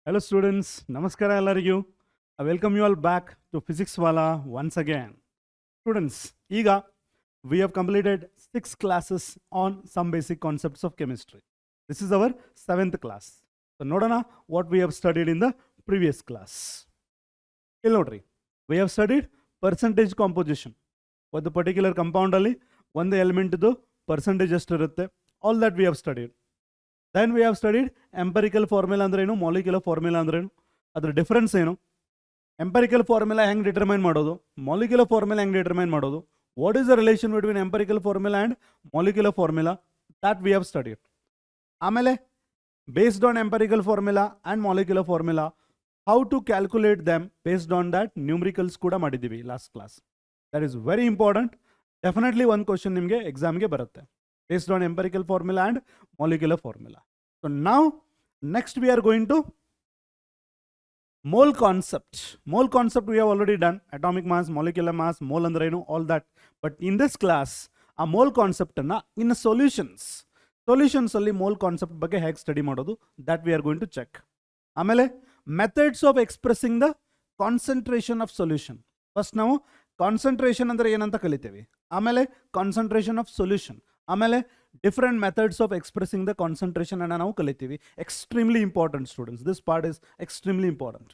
Hello students, Namaskara ellarigu. I welcome you all back to Physics Wala once again. Students, Iga, we have completed 6 classes on some basic concepts of chemistry. This is our 7th class. So, Nodana, what we have studied in the previous class. Nodri, we have studied percentage composition. What the particular compound ali, one the element the percentage esturutte, all that we have studied. Then we have studied empirical formula ಅಂದ್ರೆ ಏನು, molecular formula ಅಂದ್ರೆ ಏನು, ಅದರ difference ಏನು, empirical formula ಹೆಂಗೆ determine ಮಾಡೋದು, molecular formula ಹೆಂಗೆ determine ಮಾಡೋದು, what is the relation between empirical formula and molecular formula, that we have studied. ಆಮೇಲೆ based on empirical formula and molecular formula, how to calculate them based on that numericals ಕೂಡ ಮಾಡಿದ್ದೀವಿ last class. That is very important. Definitely one question ನಿಮಗೆ ಎಕ್ಸಾಮ್ಗೆ ಬರುತ್ತೆ based on empirical formula and molecular formula. So now next we are going to mole concept. Mole concept we have already done, atomic mass, molecular mass, mole andre enu, all that. But in this class a mole concept na in solutions alli mole concept ಬಗ್ಗೆ ಹೇಗೆ study ಮಾಡೋದು, that we are going to check. ಆಮೇಲೆ methods of expressing the concentration of solution. First ನಾವು concentration ಅಂದ್ರೆ ಏನಂತ ಕಲಿತೇವೆ, ಆಮೇಲೆ concentration of solution, ಆಮೇಲೆ different methods of expressing the concentration ಅನ್ನ ನಾವು ಕಲಿತೀವಿ. Extremely important students, this part is extremely important.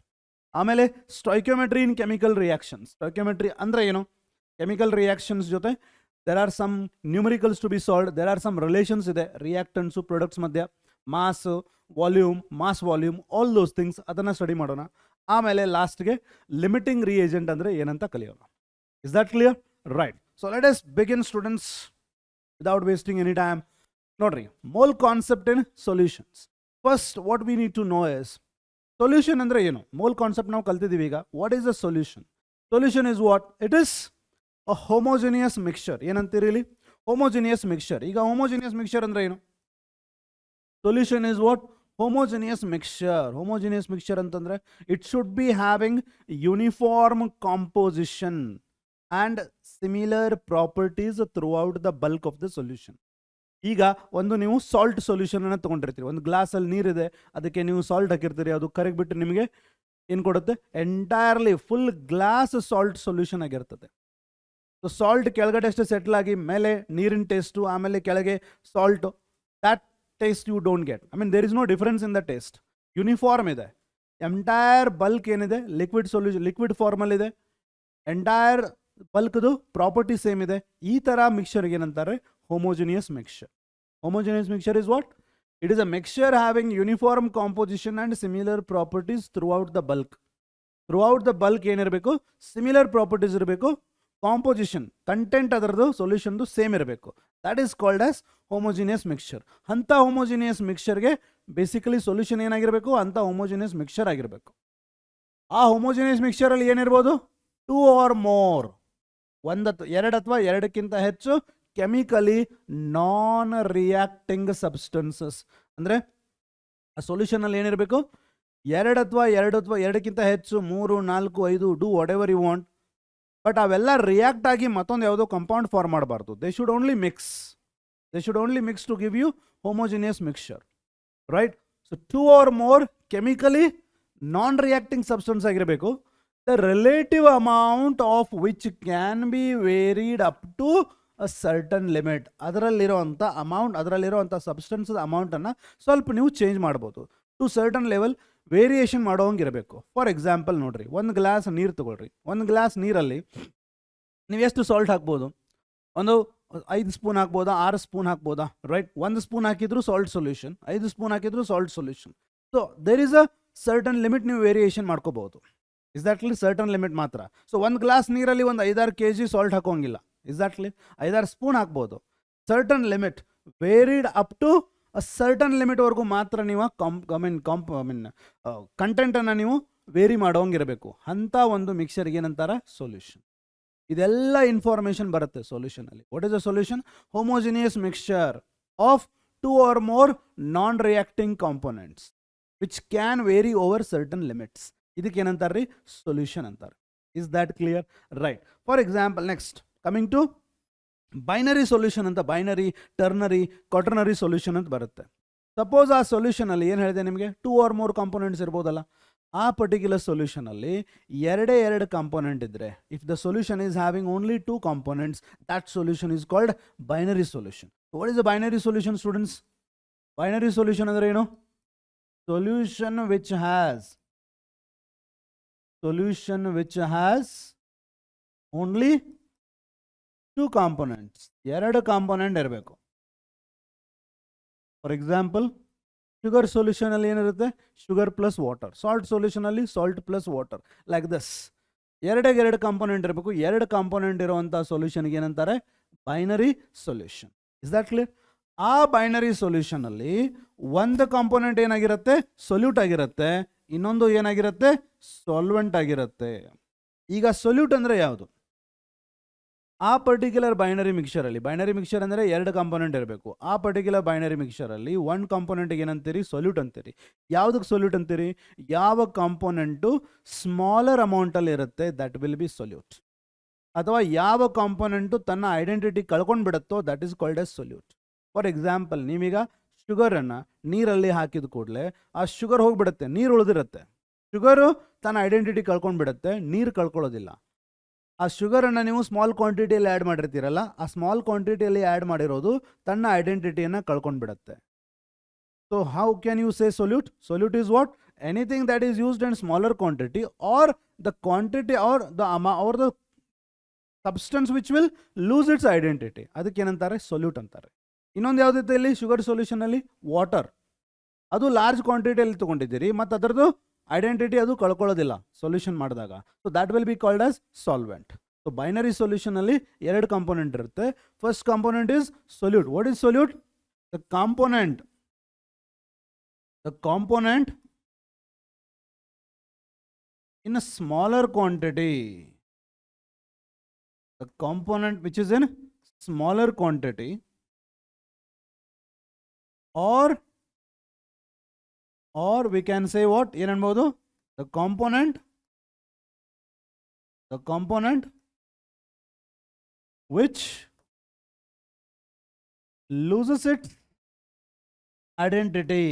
ಆಮೇಲೆ stoichiometry in chemical reactions. Stoichiometry ಅಂದ್ರೆ ಏನು, chemical reactions ಜೊತೆ there are some numericals to be solved, there are some relations ಇದೆ reactants products ಮಧ್ಯ, mass volume, mass volume, all those things ಅದನ್ನ study ಮಾಡೋಣ. ಆಮೇಲೆ ಲಾಸ್ಟ್ಗೆ limiting reagent ಅಂದ್ರೆ ಏನಂತ ಕಲಿಯೋಣ. Is that clear? Right. So let us begin students without wasting any time. Nodri, mole concept in solutions. First what we need to know is solution andre ಏನು, mole concept ನಾವು ಕಲ್ತಿದ್ದೀವಿ ಈಗ. What is a solution? Solution is what? It is a homogeneous mixture. ಏನಂತೀರಿ ಇಲ್ಲಿ? Homogeneous mixture. ಈಗ homogeneous mixture ಅಂದ್ರೆ ಏನು? Solution is what? Homogeneous mixture. Homogeneous mixture ಅಂತಂದ್ರೆ it should be having uniform composition and similar properties throughout the bulk of the solution. ಈಗ ಒಂದು ನೀವು salt solution ಅನ್ನು ತಗೊಂಡಿರ್ತೀರಿ, ಒಂದು ಗ್ಲಾಸಲ್ಲಿ ನೀರಿದೆ, ಅದಕ್ಕೆ ನೀವು ಸಾಲ್ಟ್ ಹಾಕಿರ್ತೀರಿ, ಅದು ಕರಗಿಬಿಟ್ಟು ನಿಮಗೆ ಏನು ಕೊಡುತ್ತೆ, entirely full glass salt solution ಆಗಿರ್ತದೆ. ಸೊ ಸಾಲ್ಟ್ ಕೆಳಗಡೆ ಅಷ್ಟೇ ಸೆಟ್ಲ್ ಆಗಿ ಮೇಲೆ ನೀರಿನ ಟೇಸ್ಟು, ಆಮೇಲೆ ಕೆಳಗೆ salt, that taste you don't get. I mean there is no difference in the taste, uniform ಇದೆ. ಎಂಟೈರ್ ಬಲ್ಕ್ ಏನಿದೆ ಲಿಕ್ವಿಡ್ ಸೊಲ್ಯೂಷನ್, ಲಿಕ್ವಿಡ್ ಫಾರ್ಮಲ್ ಇದೆ, ಎಂಟೈರ್ ಬಲ್ಕ್ದು ಪ್ರಾಪರ್ಟಿ ಸೇಮ್ ಇದೆ. ಈ ಥರ ಮಿಕ್ಸ್ಚರ್ಗೆ ಏನಂತಾರೆ, homogeneous mixture. Homogeneous mixture is what? It is a mixture having uniform composition and similar properties throughout the bulk. Throughout the bulk ಏನಿರಬೇಕು, ಸಿಮಿಲರ್ ಪ್ರಾಪರ್ಟೀಸ್ ಇರಬೇಕು, ಕಾಂಪೋಸಿಷನ್ ಕಂಟೆಂಟ್ ಅದರದ್ದು ಸೊಲ್ಯೂಷನ್ದು ಸೇಮ್ ಇರಬೇಕು. That is called as homogeneous mixture. ಅಂಥ homogeneous ಮಿಕ್ಸ್ಚರ್ಗೆ basically solution ಏನಾಗಿರಬೇಕು, ಅಂಥ homogeneous mixture ಆಗಿರಬೇಕು. ಆ ಹೋಮೋಜಿನಿಯಸ್ ಮಿಕ್ಸ್ಚರಲ್ಲಿ ಏನಿರ್ಬೋದು, 2 or more, ಎರಡು ಅಥವಾ ಎರಡಕ್ಕಿಂತ ಹೆಚ್ಚು ಕೆಮಿಕಲಿ ನಾನ್ ರಿಯಾಕ್ಟಿಂಗ್ ಸಬ್ಸ್ಟೆನ್ಸಸ್. ಅಂದರೆ ಆ ಸೊಲ್ಯೂಷನಲ್ಲಿ ಏನಿರಬೇಕು, ಎರಡು ಅಥವಾ ಎರಡಕ್ಕಿಂತ ಹೆಚ್ಚು, 3, 4, 5, do whatever you want. But ಅವೆಲ್ಲ ರಿಯಾಕ್ಟ್ ಆಗಿ ಮತ್ತೊಂದು ಯಾವುದೋ ಕಂಪೌಂಡ್ ಫಾರ್ಮ್ ಮಾಡಬಾರ್ದು. They should only mix to give you homogeneous mixture, right? So 2 or more chemically non reacting substance ಆಗಿರಬೇಕು. The relative amount of which can be varied up to a certain limit. ಅದರಲ್ಲಿರೋವಂಥ amount, ಅದರಲ್ಲಿರೋವಂಥ substance ಅಮೌಂಟನ್ನು ಸ್ವಲ್ಪ ನೀವು change ಮಾಡ್ಬೋದು. To certain level variation ಮಾಡೋಂಗಿರಬೇಕು. For example ನೋಡ್ರಿ, ಒಂದು ಗ್ಲಾಸ್ ನೀರು ತಗೊಳ್ರಿ. ಒಂದು ಗ್ಲಾಸ್ ನೀರಲ್ಲಿ ನೀವು ಎಷ್ಟು ಸಾಲ್ಟ್ ಹಾಕ್ಬೋದು, ಒಂದು 5 ಸ್ಪೂನ್ ಹಾಕ್ಬೋದಾ, 6 ಸ್ಪೂನ್ ಹಾಕ್ಬೋದಾ, ರೈಟ್? 1 ಸ್ಪೂನ್ ಹಾಕಿದ್ರು ಸಾಲ್ಟ್ ಸೊಲ್ಯೂಷನ್, 5 ಸ್ಪೂನ್ ಹಾಕಿದ್ರು salt solution. So there is a certain limit, ನೀವು ವೇರಿಯೇಷನ್ ಮಾಡ್ಕೋಬಹುದು. ಇಸ್ದಾಟ್ಲಿ ಸರ್ಟನ್ ಲಿಮಿಟ್ ಮಾತ್ರ. ಸೊ ಒಂದು ಗ್ಲಾಸ್ ನೀರಲ್ಲಿ ಒಂದು 5-6 kg ಸಾಲ್ಟ್ ಹಾಕೋಂಗಿಲ್ಲ. ಇಸ್ದಾಟ್ಲಿ 5-6 ಸ್ಪೂನ್ ಹಾಕ್ಬೋದು. Certain limit, varied up to a certain ಲಿಮಿಟ್ವರೆಗೂ ಮಾತ್ರ ನೀವು ಕಂಟೆಂಟನ್ನು ನೀವು ವೇರಿ ಮಾಡೋಂಗಿರಬೇಕು. ಅಂಥ ಒಂದು ಮಿಕ್ಸರ್ಗೆ ಏನಂತಾರೆ, ಸೊಲ್ಯೂಷನ್. ಇದೆಲ್ಲ ಇನ್ಫಾರ್ಮೇಷನ್ ಬರುತ್ತೆ ಸೊಲ್ಯೂಷನಲ್ಲಿ. What is a solution? Homogeneous mixture of 2 or more non reacting components which can vary over certain limits. ಇದಕ್ಕೆ ಏನಂತಾರೆ ರೀ, ಸೊಲ್ಯೂಷನ್ ಅಂತಾರೆ. Is that clear? Right. For example next coming to binary solution ಅಂತ, binary, ternary, quaternary solution ಅಂತ ಬರುತ್ತೆ. Suppose ಆ ಸೊಲ್ಯೂಷನಲ್ಲಿ ಏನು ಹೇಳಿದೆ ನಿಮಗೆ 2 or more ಕಾಂಪೊನೆಂಟ್ಸ್ ಇರ್ಬೋದಲ್ಲ, ಆ ಪರ್ಟಿಕ್ಯುಲರ್ ಸೊಲ್ಯೂಷನಲ್ಲಿ ಎರಡು ಕಾಂಪೊನೆಂಟ್ ಇದ್ದರೆ, if the solution is having only 2 components, that solution is called binary solution. What is a binary solution students? Binary solution ಅಂದರೆ ಏನು? Solution which has only 2 components, 2 component ಇರಬೇಕು. For example, sugar solution ಅಲ್ಲಿ ಏನಿರುತ್ತೆ? Sugar plus water. Salt solution ಅಲ್ಲಿ salt plus water, like this. ಎರಡು component ಇರಬೇಕು. 2 component ಇರುವಂಥ ಸೊಲ್ಯೂಷನ್ಗೆ ಏನಂತಾರೆ? Binary solution. Is that clear? ಆ ಬೈನರಿ ಸೊಲ್ಯೂಷನ್ ಅಲ್ಲಿ ಒಂದು ಕಾಂಪೊನೆಂಟ್ ಏನಾಗಿರುತ್ತೆ? ಸೊಲ್ಯೂಟ್ ಆಗಿರುತ್ತೆ, ಇನ್ನೊಂದು ಏನಾಗಿರುತ್ತೆ? ಸಾಲ್ವೆಂಟ್ ಆಗಿರುತ್ತೆ. ಈಗ ಸೊಲ್ಯೂಟ್ ಅಂದರೆ ಯಾವುದು? ಆ ಪರ್ಟಿಕ್ಯುಲರ್ ಬೈನರಿ ಮಿಕ್ಸರಲ್ಲಿ, ಬೈನರಿ ಮಿಕ್ಸರ್ ಅಂದರೆ 2 ಕಾಂಪೊನೆಂಟ್ ಇರಬೇಕು. ಆ ಪರ್ಟಿಕ್ಯುಲರ್ ಬೈನರಿ ಮಿಕ್ಸರಲ್ಲಿ 1 ಕಾಂಪೊನೆಂಟ್ಗೆ ಏನಂತೀರಿ? ಸೊಲ್ಯೂಟ್ ಅಂತೀರಿ. ಯಾವುದಕ್ಕೆ ಸೊಲ್ಯೂಟ್ ಅಂತೀರಿ? ಯಾವ ಕಾಂಪೊನೆಂಟು ಸ್ಮಾಲರ್ ಅಮೌಂಟಲ್ಲಿ ಇರುತ್ತೆ, ದಟ್ ವಿಲ್ ಬಿ ಸೊಲ್ಯೂಟ್. ಅಥವಾ ಯಾವ ಕಾಂಪೊನೆಂಟು ತನ್ನ ಐಡೆಂಟಿಟಿ ಕಳ್ಕೊಂಡು ಬಿಡುತ್ತೋ, that is called as solute. For example, ನೀವೀಗ ಶುಗರನ್ನು ನೀರಲ್ಲಿ ಹಾಕಿದ ಕೂಡಲೇ ಆ ಶುಗರ್ ಹೋಗಿಬಿಡುತ್ತೆ, ನೀರು ಉಳಿದಿರುತ್ತೆ. ಶುಗರು ತನ್ನ ಐಡೆಂಟಿಟಿ ಕಳ್ಕೊಂಡು ಬಿಡುತ್ತೆ, ನೀರು ಕಳ್ಕೊಳ್ಳೋದಿಲ್ಲ. ಆ ಶುಗರನ್ನು ನೀವು ಸ್ಮಾಲ್ ಕ್ವಾಂಟಿಟಿಯಲ್ಲಿ ಆ್ಯಡ್ ಮಾಡಿರ್ತೀರಲ್ಲ, ಆ ಸ್ಮಾಲ್ ಕ್ವಾಂಟಿಟಿಯಲ್ಲಿ ಆ್ಯಡ್ ಮಾಡಿರೋದು ತನ್ನ ಐಡೆಂಟಿಟಿಯನ್ನು ಕಳ್ಕೊಂಡು ಬಿಡುತ್ತೆ. So how can you say solute? Solute is what? Anything that is used in smaller quantity or the quantity or the substance which will lose its identity. ಅದಕ್ಕೆ ಏನಂತಾರೆ? Solute ಅಂತಾರೆ. ಇನ್ನೊಂದು ಯಾವುದಿತ್ತು ಇಲ್ಲಿ ಶುಗರ್ ಸೊಲ್ಯೂಷನಲ್ಲಿ? ವಾಟರ್. ಅದು ಲಾರ್ಜ್ ಕ್ವಾಂಟಿಟಿಯಲ್ಲಿ ತೊಗೊಂಡಿದ್ದೀರಿ ಮತ್ತು ಅದರದ್ದು ಐಡೆಂಟಿಟಿ ಅದು ಕಳ್ಕೊಳ್ಳೋದಿಲ್ಲ ಸೊಲ್ಯೂಷನ್ ಮಾಡಿದಾಗ. So that will be called as solvent. So binary ಸೊಲ್ಯೂಷನಲ್ಲಿ 2 ಕಾಂಪೊನೆಂಟ್ ಇರುತ್ತೆ. First component is solute. What is solute? The component in a smaller quantity, the component which is in smaller quantity, or we can say what? ಏನು ಅನ್ಬೋದು? the component which loses its identity,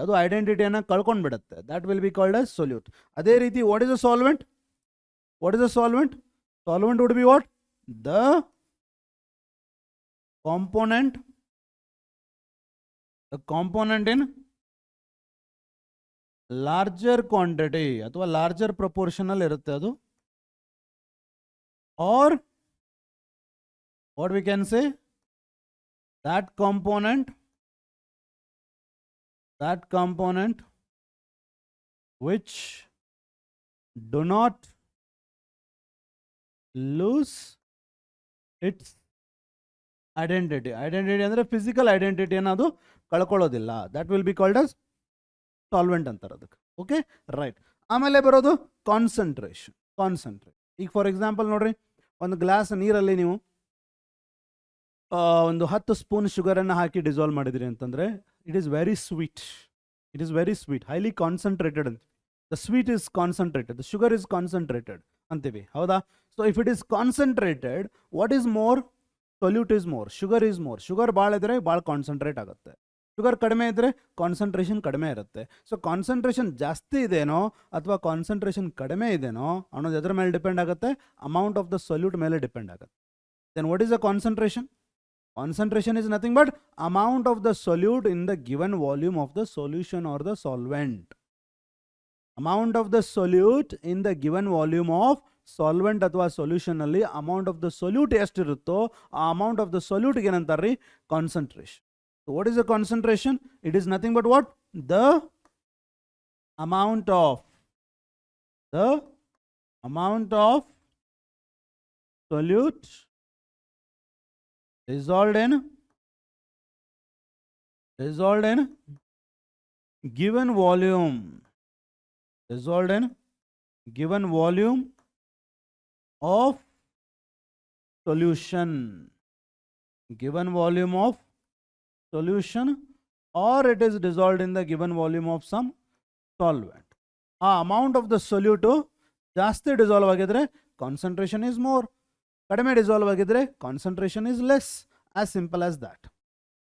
ಅದು ಐಡೆಂಟಿಟಿಯನ್ನು ಕಳ್ಕೊಂಡು ಬಿಡುತ್ತೆ. That will be called as solute. ಅದೇ ರೀತಿ what is a solvent? Solvent would be what? The component in larger quantity ಅಥವಾ larger proportional ಇರುತ್ತೆ ಅದು. Or what we can say? that component which do not lose its identity ಅಂದರೆ physical ಐಡೆಂಟಿಟಿಯನ್ನು ಅದು ಕಳ್ಕೊಳ್ಳೋದಿಲ್ಲ. That will be called as solvent ಅಂತಾರೆ ಅದಕ್ಕೆ. Okay, right. ಆಮೇಲೆ ಬರೋದು ಕಾನ್ಸಂಟ್ರೇಷನ್. ಈಗ ಫಾರ್ ಎಕ್ಸಾಂಪಲ್ ನೋಡ್ರಿ, ಒಂದು ಗ್ಲಾಸ್ ನೀರಲ್ಲಿ ನೀವು ಒಂದು 10 ಸ್ಪೂನ್ ಶುಗರನ್ನು ಹಾಕಿ ಡಿಸಾಲ್ವ್ ಮಾಡಿದ್ರಿ ಅಂತಂದರೆ, it is very sweet, highly concentrated ಅಂತ. The sweet is concentrated, the sugar is concentrated ಅಂತೀವಿ, ಹೌದಾ? So if it is concentrated, what is more? Solute is more, sugar is more. Sugar ಭಾಳ ಇದ್ದರೆ ಭಾಳ concentrate ಆಗುತ್ತೆ, sugar ಕಡಿಮೆ ಇದ್ದರೆ concentration ಕಡಿಮೆ ಇರುತ್ತೆ. ಸೊ ಕಾನ್ಸಂಟ್ರೇಷನ್ ಜಾಸ್ತಿ ಇದೆನೋ ಅಥವಾ ಕಾನ್ಸಂಟ್ರೇಷನ್ ಕಡಿಮೆ ಇದೆನೋ ಅನ್ನೋದು ಎದ್ರ ಮೇಲೆ ಡಿಪೆಂಡ್ ಆಗುತ್ತೆ? ಅಮೌಂಟ್ ಆಫ್ ದ ಸೊಲ್ಯೂಟ್ ಮೇಲೆ ಡಿಪೆಂಡ್ ಆಗುತ್ತೆ. Then what is the concentration? Concentration is nothing but amount of the solute in the given volume of the solution or the solvent. Amount of the solute in the given volume of solvent ಅಥವಾ solution ಅಲ್ಲಿ amount of the solute ಎಷ್ಟಿರುತ್ತೋ ಆ amount of the solute ಏನಂತಾರ್ರಿ? Concentration. So what is the concentration? It is nothing but what? The amount of solute dissolved in given volume of solution, or it is dissolved in the given volume of some solvent. Amount of the solute ಜಾಸ್ತಿ dissolve ಆಗಿದ್ರೆ concentration is more, ಕಡಿಮೆ dissolve ಆಗಿದ್ರೆ concentration is less. as simple as that.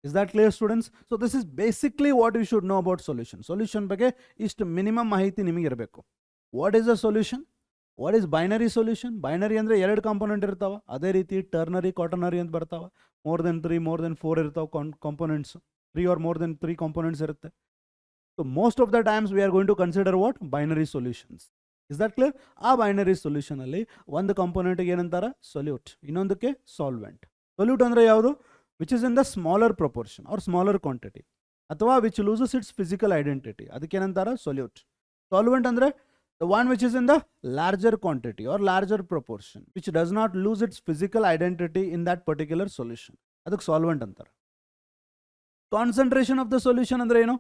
Is that clear, students? So this is basically what you should know about solution. Solution ಬಗ್ಗೆ ಇಷ್ಟು minimum ಮಾಹಿತಿ ನಿಮಗೆ ಇರಬೇಕು. What is a solution? What is binary solution? Binary ಅಂದ್ರೆ ಎರಡು component ಇರ್ತಾವ. ಅದೇ ರೀತಿ ಟರ್ನರಿ ಕ್ವಾಟರ್ನರಿ ಅಂತ ಬರ್ತಾವ. more than 3 more than 4 ಇರ್ತಾವ components. 3 or more than 3 components ಇರುತ್ತೆ. So most of the times we are going to consider what? Binary solutions. Is that clear? ಆ binary solution ಅಲ್ಲಿ ಒಂದು ಕಾಂಪೋನೆಂಟ್ ಗೆ ಏನಂತಾರ? solute. ಇನ್ನೊಂದಕ್ಕೆ solvent. solute ಅಂದ್ರೆ ಯಾವುದು? which is in the smaller proportion or smaller quantity ಅಥವಾ which loses its physical identity ಅದಕ್ಕೆ ಏನಂತಾರ? solute. solvent ಅಂದ್ರೆ the one which is in the larger quantity or larger proportion which does not lose its physical identity in that particular solution ಅದಕ್ಕೆ solvent ಅಂತಾರ. concentration of the solution ಅಂದ್ರೆ ಏನು?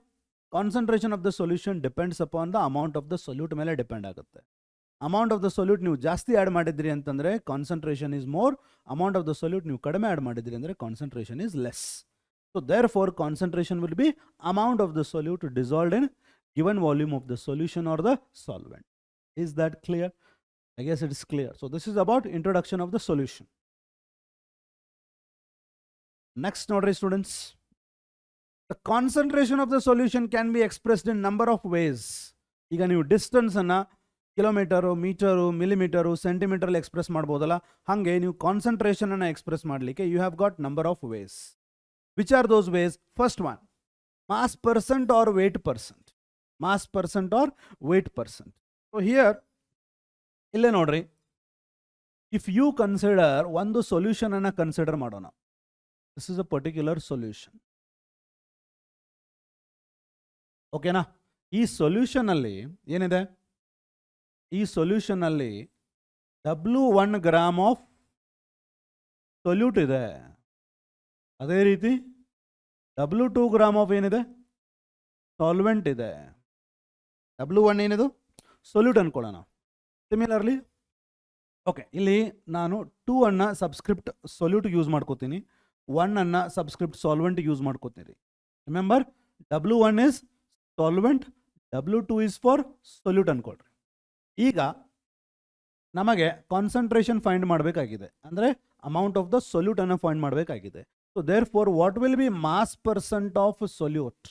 concentration of the solution depends upon the amount of the solute ಮೇಲೆ depend ಆಗುತ್ತೆ. amount of the solute ನೀವು ಜಾಸ್ತಿ add ಮಾಡಿದ್ರಿ ಅಂತಂದ್ರೆ concentration is more, amount of the solute ನೀವು ಕಡಿಮೆ ಆಡ್ ಮಾಡಿದ್ರಿ ಅಂದ್ರೆ concentration is less. So therefore concentration will be amount of the solute dissolved in given volume of the solution or the solvent. Is that clear? I guess it is clear. So this is about introduction of the solution. Next note, students. The concentration of the solution can be expressed in number of ways. ಈಗ ನೀವು distance ಅನ್ನ kilometre, metre, millimetre, centimetre express ಮಾಡ್ಬೋದಲ್ಲ, ಹಾಗೆ ನೀವು concentration ಅನ್ನ express ಮಾಡಲಿಕ್ಕೆ you have got number of ways. Which are those ways? First one, mass percent or weight percent. mass percent or weight percent. So here ಇಲ್ಲೇ ನೋಡ್ರಿ, if you consider ಒಂದು solution ಅನ್ನ consider ಮಾಡೋಣ. This is a particular solution. ಓಕೆನಾ? ಈ solution ಅಲ್ಲಿ ಏನಿದೆ? ಈ ಸೊಲ್ಯೂಷನ್ ಅಲ್ಲಿ W1 ಗ್ರಾಮ್ ಆಫ್ ಸೊಲ್ಯೂಟ್ ಇದೆ. ಅದೇ ರೀತಿ W2 ಗ್ರಾಮ್ ಆಫ್ ಏನಿದೆ? ಸಾಲ್ವೆಂಟ್ ಇದೆ. W1 ಏನಿದು? ಸೊಲ್ಯೂಟ್ ಅನ್ಕೊಳ್ಳೋಣ. ಸಿಮಿಲರ್ಲಿ ಓಕೆ, ಇಲ್ಲಿ ನಾನು 2 ಅನ್ನ ಸಬ್ಸ್ಕ್ರಿಪ್ಟ್ ಸೊಲ್ಯೂಟ್ ಯೂಸ್ ಮಾಡ್ಕೋತೀನಿ, 1 ಅನ್ನ ಸಬ್ಸ್ಕ್ರಿಪ್ಟ್ ಸಾಲ್ವೆಂಟ್ ಯೂಸ್ ಮಾಡ್ಕೋತೀನಿ. Remember, W1 is solvent, W2 is for solute ಅನ್ಕೊಳ್ರಿ. ಈಗ ನಮಗೆ ಕಾನ್ಸಂಟ್ರೇಷನ್ ಫೈಂಡ್ ಮಾಡಬೇಕಾಗಿದೆ, ಅಂದರೆ ಅಮೌಂಟ್ ಆಫ್ ದ ಸೊಲ್ಯೂಟ್ ಅನ್ನು ಫೈಂಡ್ ಮಾಡಬೇಕಾಗಿದೆ. So therefore what will be mass percent of solute?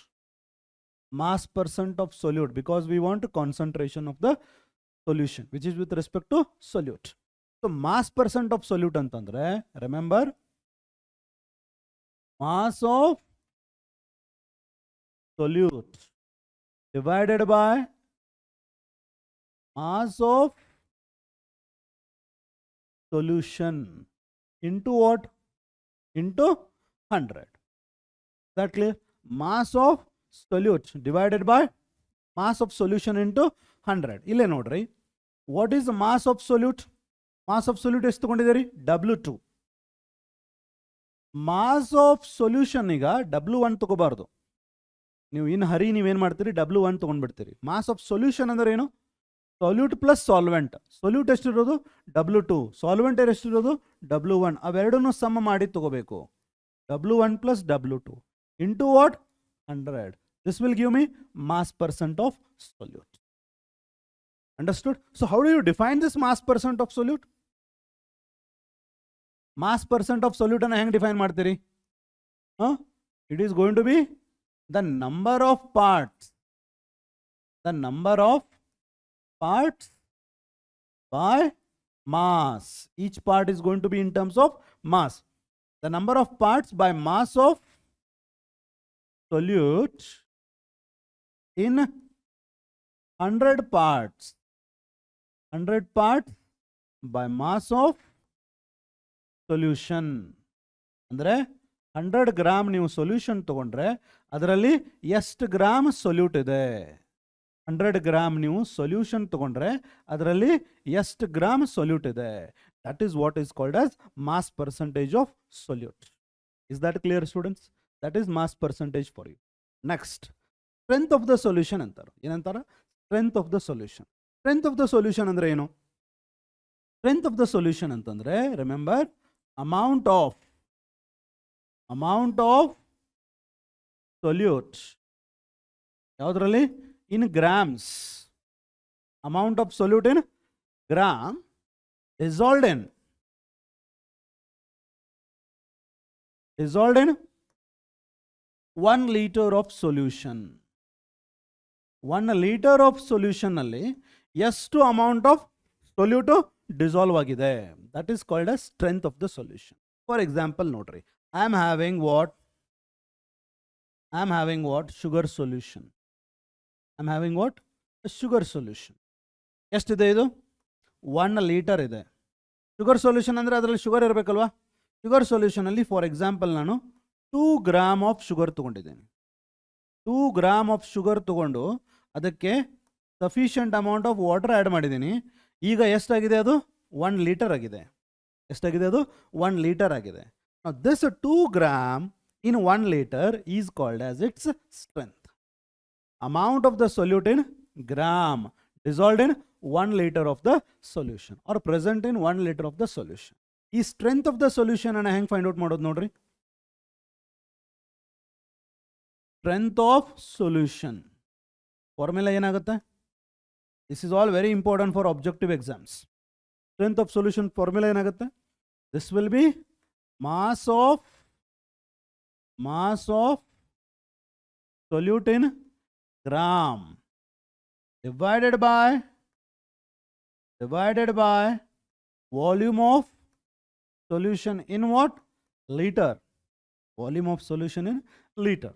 mass percent of solute, because we want concentration of the solution which is with respect to solute. So mass percent of solute antandre, remember, mass of solute divided by mass of solution into what? Into 100. Is that clear? Mass of solute divided by mass of solution into 100. ಇಲ್ಲೇ ನೋಡ್ರಿ, what is the mass of solute? mass of solute ಎಷ್ಟು ತಗೊಂಡಿದ್ದೀರಿ? W2. mass of solution ಈಗ W1 ತಗೋಬಾರ್ದು. ನೀವು ಇನ್ ಹರಿ ನೀವೇನು ಮಾಡ್ತೀರಿ? W1 ತಗೊಂಡ್ಬಿಡ್ತೀರಿ. mass of solution ಅಂದ್ರೆ ಏನು? solute plus solvent. solute ಎಷ್ಟಿರೋದು? W2. ಸಾಲ್ವೆಂಟ್ ಎಷ್ಟಿರೋದು? W1. ಅವೆರಡನ್ನು ಸಮ ಮಾಡಿ ತಗೋಬೇಕು. W1 plus W2 into what? 100. This will give me mass percent of solute. Understood? So how do you define this mass percent of solute? Mass percent of solute ಅನ್ನು ಹೆಂಗೆ define ಮಾಡ್ತೀರಿ? It is going to be the number of parts. The number of parts by mass. Each part is going to be in terms of mass. The number of parts by mass of solute in 100 parts. 100 parts by mass of solution. ಅಂದರೆ 100 gram ನೀವು solution ತಗೊಂಡ್ರೆ ಅದರಲ್ಲಿ ಎಷ್ಟು gram solute ಇದೆ? 100 gram ನೀವು solution ತಗೊಂಡ್ರೆ ಅದರಲ್ಲಿ ಎಷ್ಟು ಗ್ರಾಮ್ ಸೊಲ್ಯೂಟ್ ಇದೆ? That is what is called as mass percentage of solute. Is that clear, students? That is mass percentage for you. Next, strength of the solution ಅಂತಾರ. ಏನಂತಾರ? strength of the solution. strength of the solution ಅಂದ್ರೆ ಏನು? strength of the solution ಅಂತಂದ್ರೆ, remember, amount of solute ಯಾವುದರಲ್ಲಿ? in grams. amount of solute in gram dissolved in dissolved in 1 liter of solution. 1 liter of solution ಅಲ್ಲಿ ಎಷ್ಟು amount of solute dissolve ಆಗಿದೆ, that is called as strength of the solution. For example, ನೋಡ್ರಿ, I am having what sugar solution. I'm having what? A sugar solution. ಎಷ್ಟಿದೆ ಇದು? 1 liter ಇದೆ. Sugar solution ಅಂದರೆ ಅದರಲ್ಲಿ sugar ಇರಬೇಕಲ್ವಾ? ಶುಗರ್ ಸೊಲ್ಯೂಷನಲ್ಲಿ for example ನಾನು 2 ಗ್ರಾಮ್ ಆಫ್ ಶುಗರ್ ತೊಗೊಂಡಿದ್ದೇನೆ. 2 ಗ್ರಾಮ್ ಆಫ್ ಶುಗರ್ ತೊಗೊಂಡು ಅದಕ್ಕೆ sufficient amount of water add ಮಾಡಿದ್ದೀನಿ. ಈಗ ಎಷ್ಟಾಗಿದೆ ಅದು? 1 ಲೀಟರ್ ಆಗಿದೆ. ಎಷ್ಟಾಗಿದೆ ಅದು? 1 ಲೀಟರ್ ಆಗಿದೆ. This 2 gram in 1 liter is called as its strength. Amount of the solute in gram dissolved in 1 liter of the solution or present in 1 liter of the solution. ಈ strength of the solution ಅನ್ನು ಹೆಂಗೆ find out ಮಾಡೋದು ನೋಡ್ರಿ. Strength of solution formula ಏನಾಗುತ್ತೆ? This is all very important for objective exams. Strength of solution formula ಏನಾಗುತ್ತೆ? This will be mass of solute in gram divided by volume of solution in what? Liter. Volume of solution in liter.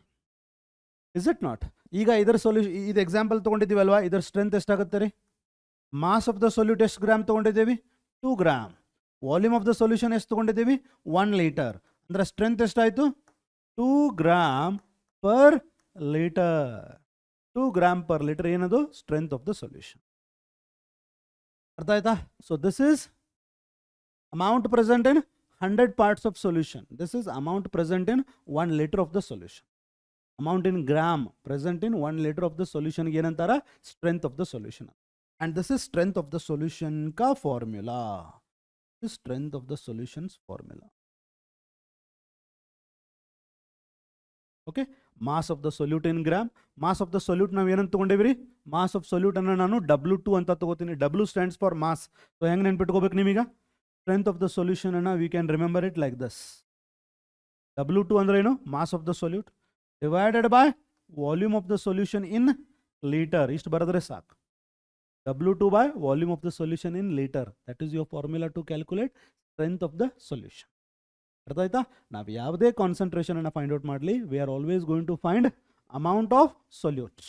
Is it not? ಈಗ ಇದರ solution, ಇದು example ತೊಗೊಂಡಿದ್ದೀವಲ್ವಾ, ಇದರ strength ಎಷ್ಟಾಗುತ್ತೆ ರೀ? Mass of the solute ಎಷ್ಟು gram ತೊಗೊಂಡಿದ್ದೀವಿ? 2 gram. Volume of the solution ಎಷ್ಟು ತೊಗೊಂಡಿದ್ದೀವಿ? 1 ಲೀಟರ್. ಅಂದರೆ ಸ್ಟ್ರೆಂತ್ ಎಷ್ಟಾಯಿತು? 2 gram per litre. 2 gram per litre ಏನದು? Strength of the solution. ಅರ್ಥ ಆಯ್ತಾ? So this is amount present in 100 parts of solution. This is amount present in 1 liter of the solution. Amount in gram present in 1 liter of the solution ಏನಂತಾರ? Strength of the solution. And this is strength of the solution ka formula. This is strength of the solution's formula. Okay, mass of the solute in gram. Mass of the solute ನಾವು ಏನಂತ ತಗೊಂಡೇವ್ರಿ? Mass of solute ಅನ್ನು ನಾನು W2 ಅಂತ ತಗೋತೀನಿ. W stands for mass. So ಹೆಂಗೆ ನೆನ್ಪಿಟ್ಕೋಬೇಕು ನೀವೀಗ? Strength of the solution ಅನ್ನು we can remember it like this. W2 ಅಂದ್ರೆ ಏನು? Mass of the solute divided by volume of the solution in liter. ಇಷ್ಟು ಬರೆದ್ರೆ ಸಾಕು. W2 by volume of the solution in liter. That is your formula to calculate strength of the solution. ಅರ್ಥ ಆಯ್ತಾ? ನಾವು ಯಾವುದೇ concentration ಅನ್ನು find out ಮಾಡಲಿ, we are always going to find amount of solute.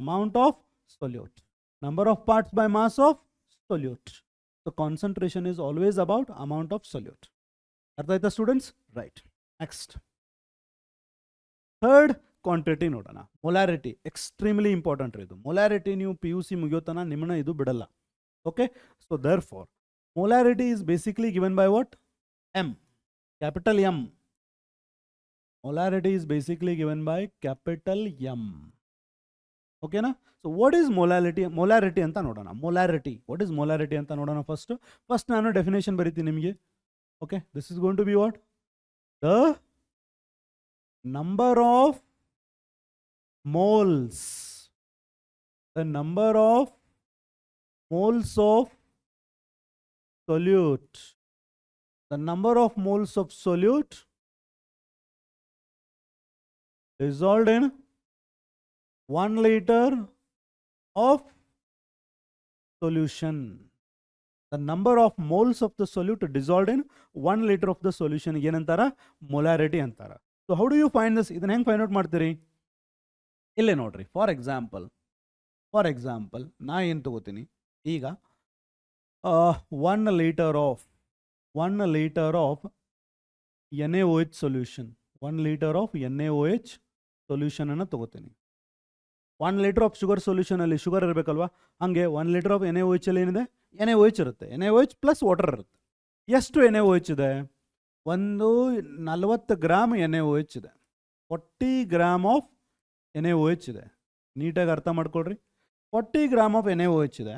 Amount of solute. Number of parts by mass of solute. So concentration is always about amount of solute. ಅರ್ಥ ಆಯ್ತಾ students? Right. Next third quantity ನೋಡೋಣ. Molarity extremely important ಇದು. Molarity ನೀವು PUC ಮುಗಿಯೋತನ ನಿಮ್ಮನ್ನ ಇದು ಬಿಡಲ್ಲ. Okay, so therefore molarity is basically given by what? M. Capital M. Molarity is basically given by capital M. Okay na? So what is molarity? Molarity anta nodana. Molarity. What is molarity anta nodana first? First nanu definition barithini nimage. Okay, this is going to be what? The number of moles. The number of moles of solute. The number of moles of solute dissolved in 1 liter of solution. The number of moles of the solute dissolved in 1 liter of the solution ಏನಂತಾರ? Molarity ಅಂತಾರ. So how do you find this? ಇದನ್ನ ಹೆಂಗೆ find out ಮಾಡ್ತೀರಿ? ಇಲ್ಲೇ ನೋಡ್ರಿ. For example ನಾ ಏನು ತಗೋತೀನಿ ಈಗ 1 liter of NaOH solution. 1 liter of NaOH solution ಅನ್ನು ತಗೋತೀನಿ. 1 liter of sugar solution ಅಲ್ಲಿ ಶುಗರ್ ಇರಬೇಕಲ್ವಾ? ಹಂಗೆ 1 liter of NaOH ಅಲ್ಲಿ ಏನಿದೆ? NaOH ಇರುತ್ತೆ. NaOH ಪ್ಲಸ್ ವಾಟರ್ ಇರುತ್ತೆ. ಎಷ್ಟು NaOH ಇದೆ? 40 ಗ್ರಾಮ್ NaOH ಇದೆ. 40 ಗ್ರಾಮ್ ಆಫ್ NaOH ಇದೆ. ನೀಟಾಗಿ ಅರ್ಥ ಮಾಡ್ಕೊಳ್ರಿ. 40 ಗ್ರಾಮ್ ಆಫ್ NaOH ಇದೆ.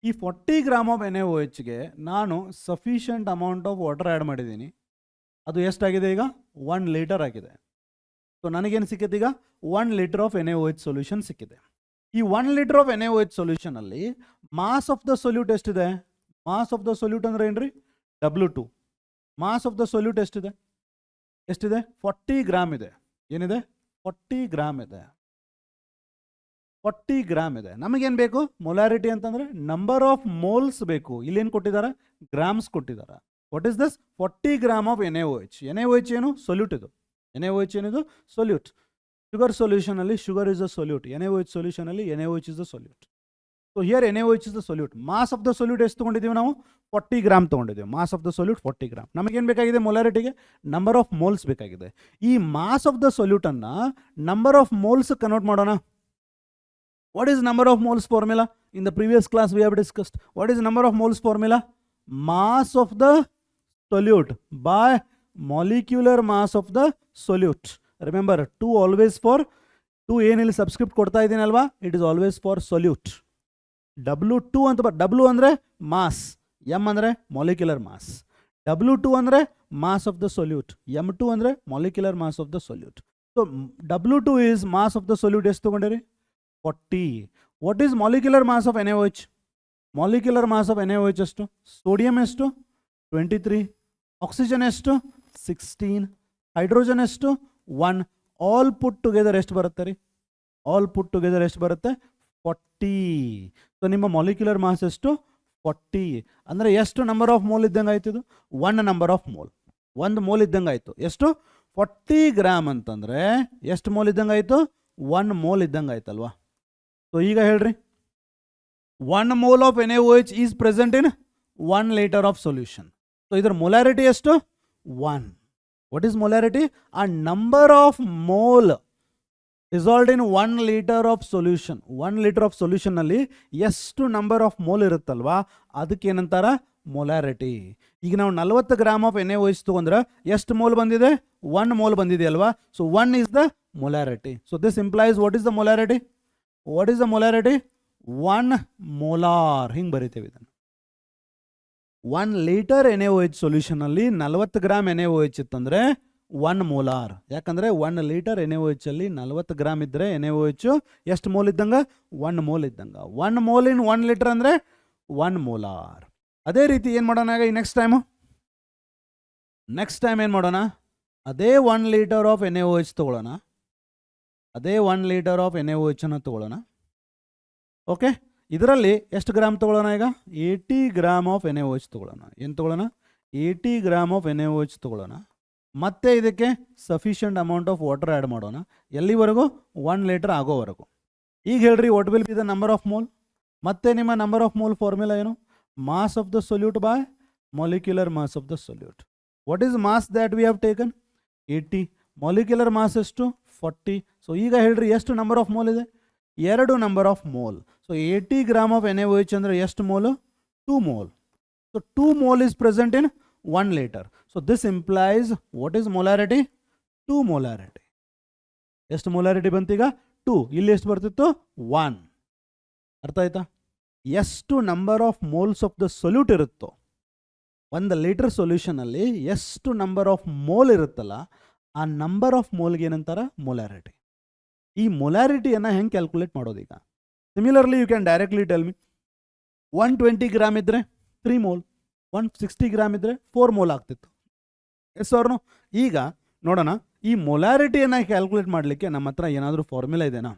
ಈ 40 ಗ್ರಾಮ್ ಆಫ್ NaOHಗೆ ನಾನು sufficient amount of water add ಮಾಡಿದ್ದೀನಿ. ಅದು ಎಷ್ಟಾಗಿದೆ ಈಗ? 1 ಲೀಟರ್ ಆಗಿದೆ. ಸೊ ನನಗೇನು ಸಿಕ್ಕಿದೆ ಈಗ? 1 ಲೀಟರ್ ಆಫ್ NaOH ಸೊಲ್ಯೂಷನ್ ಸಿಕ್ಕಿದೆ. ಈ 1 ಲೀಟರ್ ಆಫ್ NaOH ಸೊಲ್ಯೂಷನ್ ಅಲ್ಲಿ ಮಾಸ್ ಆಫ್ ದ ಸೊಲ್ಯೂಟ್ ಎಷ್ಟಿದೆ? ಮಾಸ್ ಆಫ್ ದ ಸೊಲ್ಯೂಟ್ ಅಂದ್ರೆ ಏನ್ರಿ? W2. Mass of the solute ಎಷ್ಟಿದೆ? ಎಷ್ಟಿದೆ 40 ಗ್ರಾಮ್ ಇದೆ ಏನಿದೆ 40 ಗ್ರಾಮ್ ಇದೆ 40 ಗ್ರಾಮ್ ಇದೆ ನಮಗೇನು ಬೇಕು ಮೊಲಾರಿಟಿ ಅಂತಂದರೆ ನಂಬರ್ ಆಫ್ ಮೋಲ್ಸ್ ಬೇಕು ಇಲ್ಲೇನು ಕೊಟ್ಟಿದ್ದಾರೆ ಗ್ರಾಮ್ಸ್ ಕೊಟ್ಟಿದ್ದಾರೆ what is this 40 gram of NaOH NaOH ಏನು ಸೊಲ್ಯೂಟ್ ಇದು NaOH ಏನಿದು ಸೊಲ್ಯೂಟ್ ಶುಗರ್ ಸೊಲ್ಯೂಷನಲ್ಲಿ sugar is a solute NaOH ಸೊಲ್ಯೂಷನಲ್ಲಿ NaOH is a solute so here NaOH is the solute mass of the solute ಎಷ್ಟು ತೊಗೊಂಡಿದ್ದೀವಿ ನಾವು 40 gram ತೊಗೊಂಡಿದ್ದೀವಿ mass of the solute 40 gram ನಮಗೇನು ಬೇಕಾಗಿದೆ ಮೊಲಾರಿಟಿಗೆ ನಂಬರ್ ಆಫ್ ಮೋಲ್ಸ್ ಬೇಕಾಗಿದೆ ಈ ಮಾಸ್ ಆಫ್ ದ ಸೊಲ್ಯೂಟನ್ನು ನಂಬರ್ ಆಫ್ ಮೋಲ್ಸ್ ಕನ್ವರ್ಟ್ ಮಾಡೋಣ what is number of moles formula in the previous class we have discussed what is number of moles formula mass of the solute by molecular mass of the solute remember 2 always for 2 ಏನಿಲ್ಲಿ subscript ಕೊಡ್ತಾ ಇದ್ದೀನಿ ಅಲ್ವಾ it is always for solute W2 ಅಂತ W ಅಂದರೆ mass M ಅಂದರೆ molecular mass W2 ಅಂದರೆ mass of the solute M2 ಅಂದರೆ molecular mass of the solute so W2 is mass of the solute ಎಷ್ಟು ತೊಗೊಂಡಿರಿ 40 what is molecular mass of NaOH molecular mass of NaOH ಎಷ್ಟು sodium ಎಷ್ಟು 23 oxygen ಎಷ್ಟು 16 hydrogen ಎಷ್ಟು 1 all put together ಎಷ್ಟು ಬರುತ್ತೆ ರೀ ಆಲ್ ಪುಟ್ ಟುಗೆದರ್ ಎಷ್ಟು ಬರುತ್ತೆ 40 ಸೊ ನಿಮ್ಮ ಮಾಲಿಕ್ಯುಲರ್ ಮಾಸ್ ಎಷ್ಟು 40 ಅಂದರೆ ಎಷ್ಟು ನಂಬರ್ ಆಫ್ ಮೋಲ್ ಇದ್ದಂಗೆ ಆಯ್ತು ಇದು 1 ನಂಬರ್ ಆಫ್ ಮೋಲ್ 1 ಮೋಲ್ ಇದ್ದಂಗೆ ಆಯಿತು ಎಷ್ಟು 40 ಗ್ರಾಮ್ ಅಂತಂದರೆ ಎಷ್ಟು ಮೋಲ್ ಇದ್ದಂಗೆ ಆಯಿತು 1 ಮೋಲ್ ಇದ್ದಂಗೆ ಆಯ್ತಲ್ವಾ ಸೊ ಈಗ ಹೇಳ್ರಿ 1 mole of NaOH is present in 1 litre of solution so ಇದರ ಮೊಲಾರಿಟಿ ಎಷ್ಟು 1 what is molarity a number of mole result in 1 litre of solution 1 litre of ಸೊಲ್ಯೂಷನ್ನಲ್ಲಿ ಎಷ್ಟು ನಂಬರ್ ಆಫ್ ಮೋಲ್ ಇರುತ್ತಲ್ವಾ ಅದಕ್ಕೆ ಏನಂತಾರ ಮೊಲಾರಿಟಿ ಈಗ ನಾವು 40 ಗ್ರಾಮ್ ಆಫ್ NaOH ತೊಗೊಂಡ್ರೆ ಎಷ್ಟು ಮೋಲ್ ಬಂದಿದೆ 1 ಮೋಲ್ ಬಂದಿದೆ ಅಲ್ವಾ so 1 is the molarity so this implies what is the molarity 1 molar ಹಿಂಗೆ ಬರಿತೇವೆ ಇದನ್ನು 1 ಲೀಟರ್ NaOH ಸೊಲ್ಯೂಷನಲ್ಲಿ 40 ಗ್ರಾಮ್ NaOH ಇತ್ತಂದರೆ 1 ಮೋಲಾರ್ ಯಾಕಂದರೆ 1 ಲೀಟರ್ NaOH ಅಲ್ಲಿ 40 ಗ್ರಾಮ್ ಇದ್ದರೆ NaOH ಎಷ್ಟು ಮೋಲ್ ಇದ್ದಂಗೆ 1 ಮೋಲ್ ಇದ್ದಂಗೆ 1 ಮೋಲ್ ಇನ್ 1 ಲೀಟರ್ ಅಂದರೆ 1 ಮೋಲಾರ್ ಅದೇ ರೀತಿ ಏನು ಮಾಡೋಣ ಈಗ ಈ ನೆಕ್ಸ್ಟ್ ಟೈಮ್ ಏನು ಮಾಡೋಣ ಅದೇ 1 ಲೀಟರ್ ಆಫ್ NaOH ತೊಗೊಳ್ಳೋಣ ಅದೇ 1 ಲೀಟರ್ ಆಫ್ NaOH ಅನ್ನು ತೊಗೊಳ್ಳೋಣ ಓಕೆ ಇದರಲ್ಲಿ ಎಷ್ಟು ಗ್ರಾಮ್ ತೊಗೊಳ್ಳೋಣ ಈಗ 80 ಗ್ರಾಮ್ ಆಫ್ NaOH ತೊಗೊಳ್ಳೋಣ ಏನು ತೊಗೊಳ್ಳೋಣ 80 ಗ್ರಾಮ್ ಆಫ್ NaOH ತೊಗೊಳ್ಳೋಣ ಮತ್ತೆ ಇದಕ್ಕೆ sufficient amount of water add ಮಾಡೋಣ ಎಲ್ಲಿವರೆಗೂ 1 ಲೀಟರ್ ಆಗೋವರೆಗೂ ಈಗ ಹೇಳ್ರಿ what will be the number of mole ಮತ್ತೆ ನಿಮ್ಮ ನಂಬರ್ ಆಫ್ ಮೋಲ್ ಫಾರ್ಮುಲಾ ಏನು mass of the solute by molecular mass of the solute what is mass that we have taken 80 molecular mass ಎಷ್ಟು 40 so ಈಗ ಹೇಳ್ರಿ ಎಷ್ಟು number of mole ಇದೆ 2 number of mole so 80 gram of NaOH ಅಂದರೆ ಎಷ್ಟು Molu 2 mole so 2 mole is present in 1 liter. So this implies what is molarity? 2 molarity. ಎಷ್ಟು molarity ಬಂತೀಗ 2 ಇಲ್ಲಿ ಎಷ್ಟು ಬರ್ತಿತ್ತು 1 ಅರ್ಥ ಆಯ್ತಾ ಎಷ್ಟು number of moles of the solute ಇರುತ್ತೋ 1 ಲೀಟರ್ ಸೊಲ್ಯೂಷನಲ್ಲಿ ಎಷ್ಟು ನಂಬರ್ ಆಫ್ ಮೋಲ್ ಇರುತ್ತಲ್ಲ ಆ ನಂಬರ್ ಆಫ್ ಮೋಲ್ಗೆ ಏನಂತಾರ ಮೊಲಾರಿಟಿ ಈ ಮೊಲಾರಿಟಿಯನ್ನು ಹೆಂಗೆ ಕ್ಯಾಲ್ಕುಲೇಟ್ ಮಾಡೋದೀಗ similarly you can directly tell me 120 gram ಇದ್ದರೆ 3 ಮೋಲ್ 160 ಗ್ರಾಮ್ ಇದ್ದರೆ 4 ಮೋಲ್ ಆಗ್ತಿತ್ತು ಎಸ್ ಅವ್ರನು ಈಗ ನೋಡೋಣ ಈ ಮೊಲಾರಿಟಿಯನ್ನು ಕ್ಯಾಲ್ಕುಲೇಟ್ ಮಾಡಲಿಕ್ಕೆ ನಮ್ಮ ಹತ್ರ ಏನಾದರೂ ಫಾರ್ಮುಲಾ ಇದೆನಾ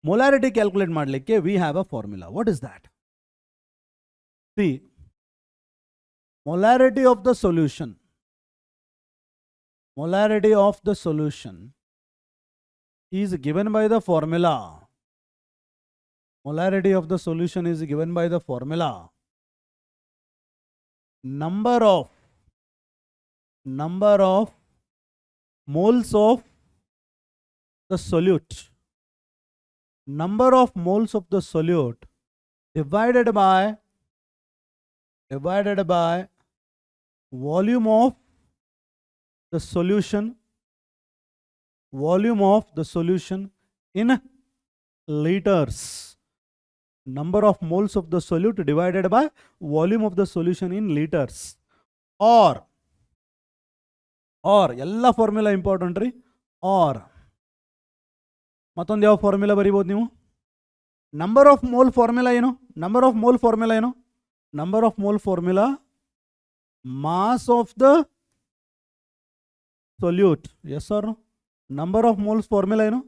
ಮೊಲಾರಿಟಿ ಕ್ಯಾಲ್ಕುಲೇಟ್ ಮಾಡಲಿಕ್ಕೆ we have a formula what is that C molarity of the solution is given by the formula molarity of the solution is given by the formula number of moles of the solute number of moles of the solute divided by volume of the solution in liters number of moles of the solute divided by volume of the solution in liters or ಎಲ್ಲ formula important ರೀ or ಮತ್ತೊಂದು ಯಾವ formula ಬರೀಬೋದು ನೀವು number of mole formula ಏನು number of mole formula mass of the solute. Yes or no? Number of moles formula,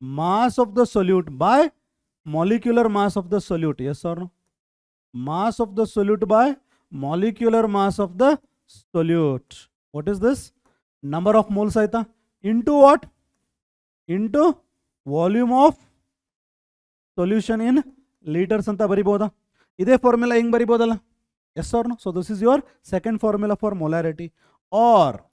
mass of the solute by molecular mass of the solute. Yes or no? Mass of the solute by molecular mass of the solute. What is this? Number of moles aita into what? Into volume of solution in liters anta bariboda. Ide formula hing baribodalla? Yes or no? So this is your second formula for molarity. Or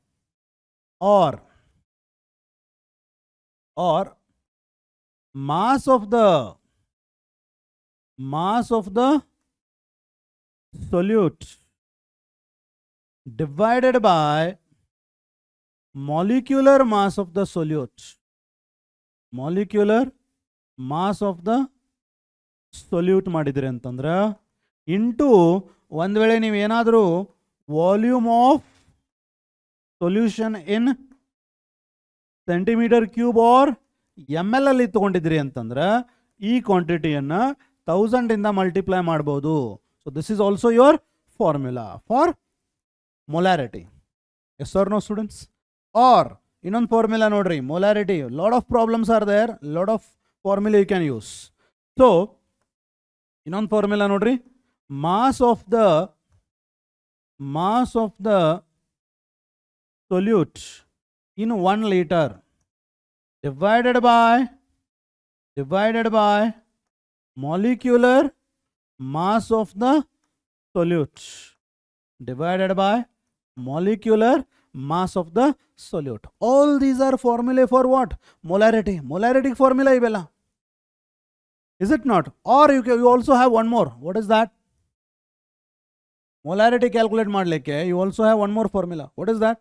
mass of the solute divided by molecular mass of the solute. Molecular mass of the solute ಮಾಡಿದ್ರಿ ಅಂತಂದ್ರೆ into ಒಂದು ವೇಳೆ ನೀವು ಏನಾದರೂ volume of solution in centimetre cube or M L ಅಲ್ಲಿ ತಗೊಂಡಿದ್ರಿ ಅಂತಂದ್ರೆ ಈ ಕ್ವಾಂಟಿಟಿಯನ್ನು 1000 ಇಂದ ಮಲ್ಟಿಪ್ಲೈ ಮಾಡ್ಬೋದು. So this is also your formula for molarity. Yes or no students? Or ಇನ್ನೊಂದು ಫಾರ್ಮುಲಾ ನೋಡ್ರಿ, molarity. Lot of problems are there, lot of formula you can use. So ಇನ್ನೊಂದು ಫಾರ್ಮುಲಾ ನೋಡ್ರಿ, mass of the solute in 1 liter divided by molecular mass of the solute divided by molecular mass of the solute. All these are formulae for what? Molarity. Molarity formula ivella. Is it not? Or you also have one more. What is that? Molarity calculate madlikke you also have one more formula. What is that?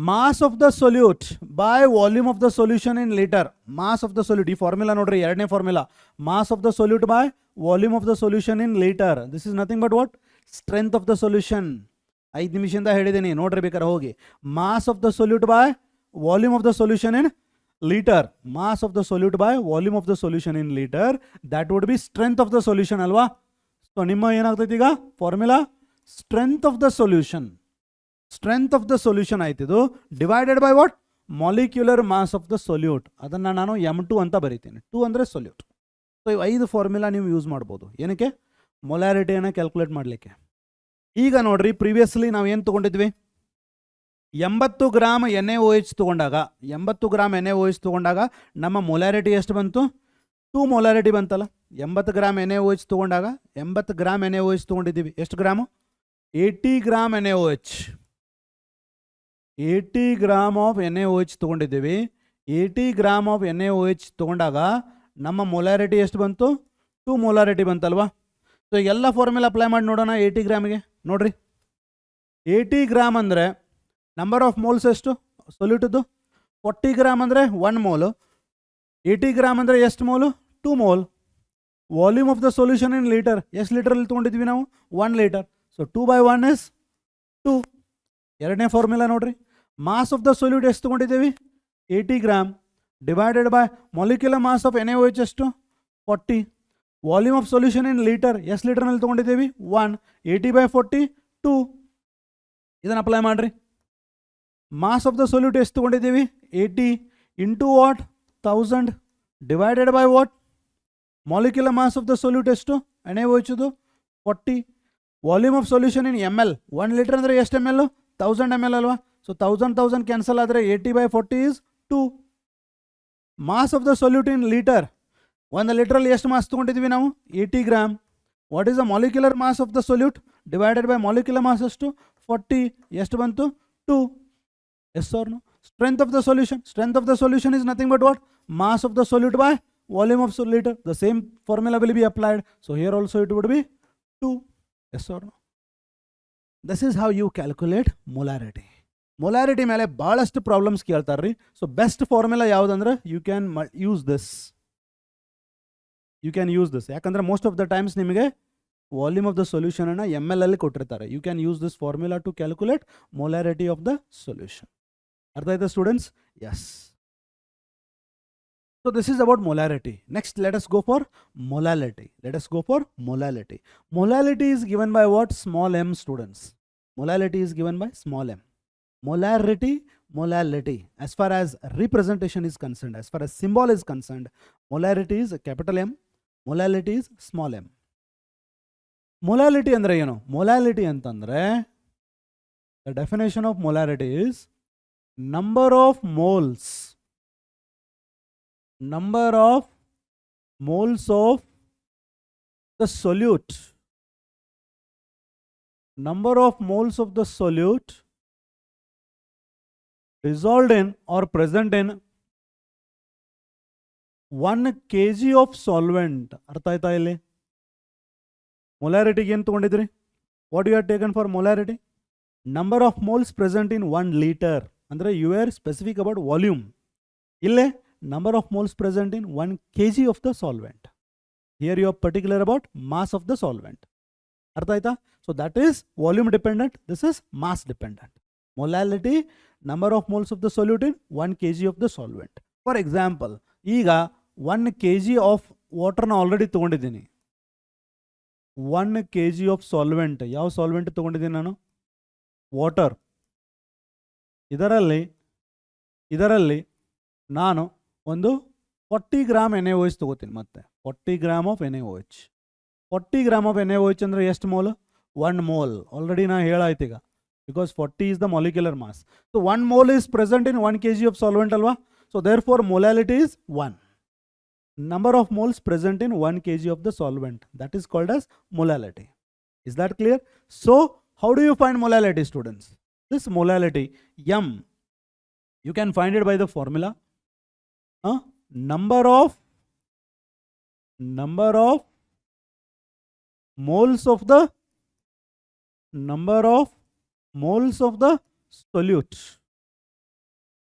Mass of the solute by volume of the solution in liter. Mass of the solute. This formula nodri, ಎರಡನೇ formula. Mass of the solute by volume of the solution in liter. This is nothing but what? Strength of the solution. 5 ನಿಮಿಷದಿಂದ ಹೇಳಿದ್ದೀನಿ, ನೋಡ್ರಿ ಬೇಕಾರೆ ಹೋಗಿ. Mass of the solute by volume of the solution in liter. Mass of the solute by volume of the solution in liter. That would be strength of the solution ಅಲ್ವಾ? So ನಿಮ್ಮ ಏನಾಗ್ತೈತಿ ಈಗ formula? Strength of the solution. Strength of the solution ಆಯ್ತಿದು divided by what? Molecular mass of the solute. ಅದನ್ನು ನಾನು M2 ಅಂತ ಬರೀತೀನಿ. 2 ಅಂದರೆ ಸೊಲ್ಯೂಟ್. ಸೊ ಇವು 5 ಫಾರ್ಮುಲಾ ನೀವು ಯೂಸ್ ಮಾಡ್ಬೋದು. ಏನಕ್ಕೆ? ಮೊಲಾರಿಟಿಯನ್ನು ಕ್ಯಾಲ್ಕುಲೇಟ್ ಮಾಡಲಿಕ್ಕೆ. ಈಗ ನೋಡ್ರಿ, ಪ್ರೀವಿಯಸ್ಲಿ ನಾವು ಏನು ತೊಗೊಂಡಿದ್ವಿ? 80 ಗ್ರಾಮ್ NaOH ತೊಗೊಂಡಾಗ 80 ಗ್ರಾಮ್ NaOH ತೊಗೊಂಡಾಗ ನಮ್ಮ ಮೊಲಾರಿಟಿ ಎಷ್ಟು ಬಂತು? 2 ಮೊಲಾರಿಟಿ ಬಂತಲ್ಲ. 80 ಗ್ರಾಮ್ NaOH ತೊಗೊಂಡಾಗ 80 ಗ್ರಾಮ್ NaOH ತೊಗೊಂಡಿದ್ದೀವಿ. ಎಷ್ಟು gram? 80 gram NaOH. 80 gram of NaOH ತೊಗೊಂಡಿದ್ದೀವಿ. 80 ಗ್ರಾಮ್ ಆಫ್ NaOH ತೊಗೊಂಡಾಗ ನಮ್ಮ ಮೊಲಾರಿಟಿ ಎಷ್ಟು ಬಂತು? 2 ಮೊಲಾರಿಟಿ ಬಂತಲ್ವಾ? ಸೊ ಎಲ್ಲ ಫಾರ್ಮುಲಾ ಅಪ್ಲೈ ಮಾಡಿ ನೋಡೋಣ. 80 ಗ್ರಾಮಿಗೆ ನೋಡ್ರಿ, 80 ಗ್ರಾಮ್ ಅಂದರೆ ನಂಬರ್ ಆಫ್ ಮೋಲ್ಸ್ ಎಷ್ಟು ಸೊಲ್ಯೂಟದ್ದು? 40 ಗ್ರಾಮ್ ಅಂದರೆ 1 ಮೋಲು. 80 ಗ್ರಾಮ್ ಅಂದರೆ ಎಷ್ಟು Molu? 2 mole. Volume of the solution in litre. ಎಷ್ಟು ಲೀಟರಲ್ಲಿ ತೊಗೊಂಡಿದ್ವಿ ನಾವು? 1 ಲೀಟರ್. So 2/1 is 2. ಎರಡನೇ ಫಾರ್ಮುಲಾ ನೋಡ್ರಿ, ಮಾಸ್ ಆಫ್ ದ ಸೊಲ್ಯೂಟ್ ಎಷ್ಟು ತೊಗೊಂಡಿದ್ದೀವಿ? 80 gram divided by molecular mass of NaOH ಎಷ್ಟು? 40. Volume of solution in litre ಎಷ್ಟು ಲೀಟರ್ನಲ್ಲಿ ತೊಗೊಂಡಿದ್ದೀವಿ? 1. 80/40 2. ಇದನ್ನು ಅಪ್ಲೈ ಮಾಡಿರಿ. ಮಾಸ್ ಆಫ್ ದ ಸೊಲ್ಯೂಟ್ ಎಷ್ಟು ತೊಗೊಂಡಿದ್ದೀವಿ? 80 into what? 1000 divided by what? Molecular mass of the solute ಎಷ್ಟು? NaOHದು 40. Volume of solution in ML. 1 litre ಅಂದರೆ ಎಷ್ಟು ML? 1000 ML ಅಲ್ವಾ? ಸೊ 1000 ಕ್ಯಾನ್ಸಲ್ ಆದರೆ 80/40 is 2. Mass of the solute in litre. 1 ಲೀಟ್ರಲ್ಲಿ ಎಷ್ಟು ಮಾಸ್ ತೊಗೊಂಡಿದ್ವಿ ನಾವು? 80 gram. What is the molecular mass of the solute divided by molecular mass ಎಷ್ಟು? 40. ಎಷ್ಟು ಬಂತು? 2. S or no? Strength of the solution. Strength of the solution is nothing but what? Mass of the solute by volume of liter. The same formula will be applied. So here also it would be 2. Yes or no? This is how you calculate molarity. Molarity ಮೇಲೆ ಭಾಳಷ್ಟು problems ಕೇಳ್ತಾರ್ರಿ. So best formula ಯಾವುದಂದ್ರೆ you can use this. ಯಾಕಂದ್ರೆ most of the times ನಿಮಗೆ volume of the solution ಅನ್ನು ML ಅಲ್ಲಿ ಕೊಟ್ಟಿರ್ತಾರೆ. You can use this formula to calculate molarity of the solution. ಅರ್ಥ ಆಯ್ತಾ students? Yes. So this is about molarity. Next, let us go for molality. Molality is given by what? Small m, students. Molality is given by small m. molality. As far as representation is concerned, as far as symbol is concerned, molarity is capital M, molality is small m. Molality andre ಏನು? Molality ಅಂತಂದ್ರೆ the definition of molarity is number of moles of the solute, number of moles of the solute dissolved in or present in 1 kg of solvent. ಅರ್ಥ ಆಯ್ತಾ ಇಲ್ಲಿ? ಮೊಲಾರಿಟಿಗೆ ಏನು ತಗೊಂಡಿದ್ರಿ? What you have taken for molarity? Number of moles present in 1 litre. ಅಂದರೆ you are specific about volume. ಇಲ್ಲೇ number of moles present in 1 kg of the solvent. Here you are particular about mass of the solvent. ಅರ್ಥ ಆಯ್ತಾ? So that is volume dependent, this is mass dependent. Molality number of moles of the solute in 1 kg of the solvent. For example, ಈಗ 1 kg of ವಾಟರ್ನ already ತೊಗೊಂಡಿದ್ದೀನಿ. 1 kg of solvent. ಯಾವ solvent ತೊಗೊಂಡಿದ್ದೀನಿ ನಾನು? Water. ಇದರಲ್ಲಿ ನಾನು ಒಂದು 40 gram NaOH ತೊಗೋತೀನಿ. ಮತ್ತೆ 40 gram of NaOH. 40 gram of NaOH ಅಂದರೆ ಎಷ್ಟು ಮೋಲ್? 1 ಮೋಲ್. ಆಲ್ರೆಡಿ ನಾನು ಹೇಳಾಯ್ತು ಈಗ, because 40 is the molecular mass. So 1 mole is present in 1 kg of solvent alwa. So therefore molality is 1. Number of moles present in 1 kg of the solvent, that is called as molality. Is that clear? So how do you find molality, students? This molality M, you can find it by the formula number of moles of the solute.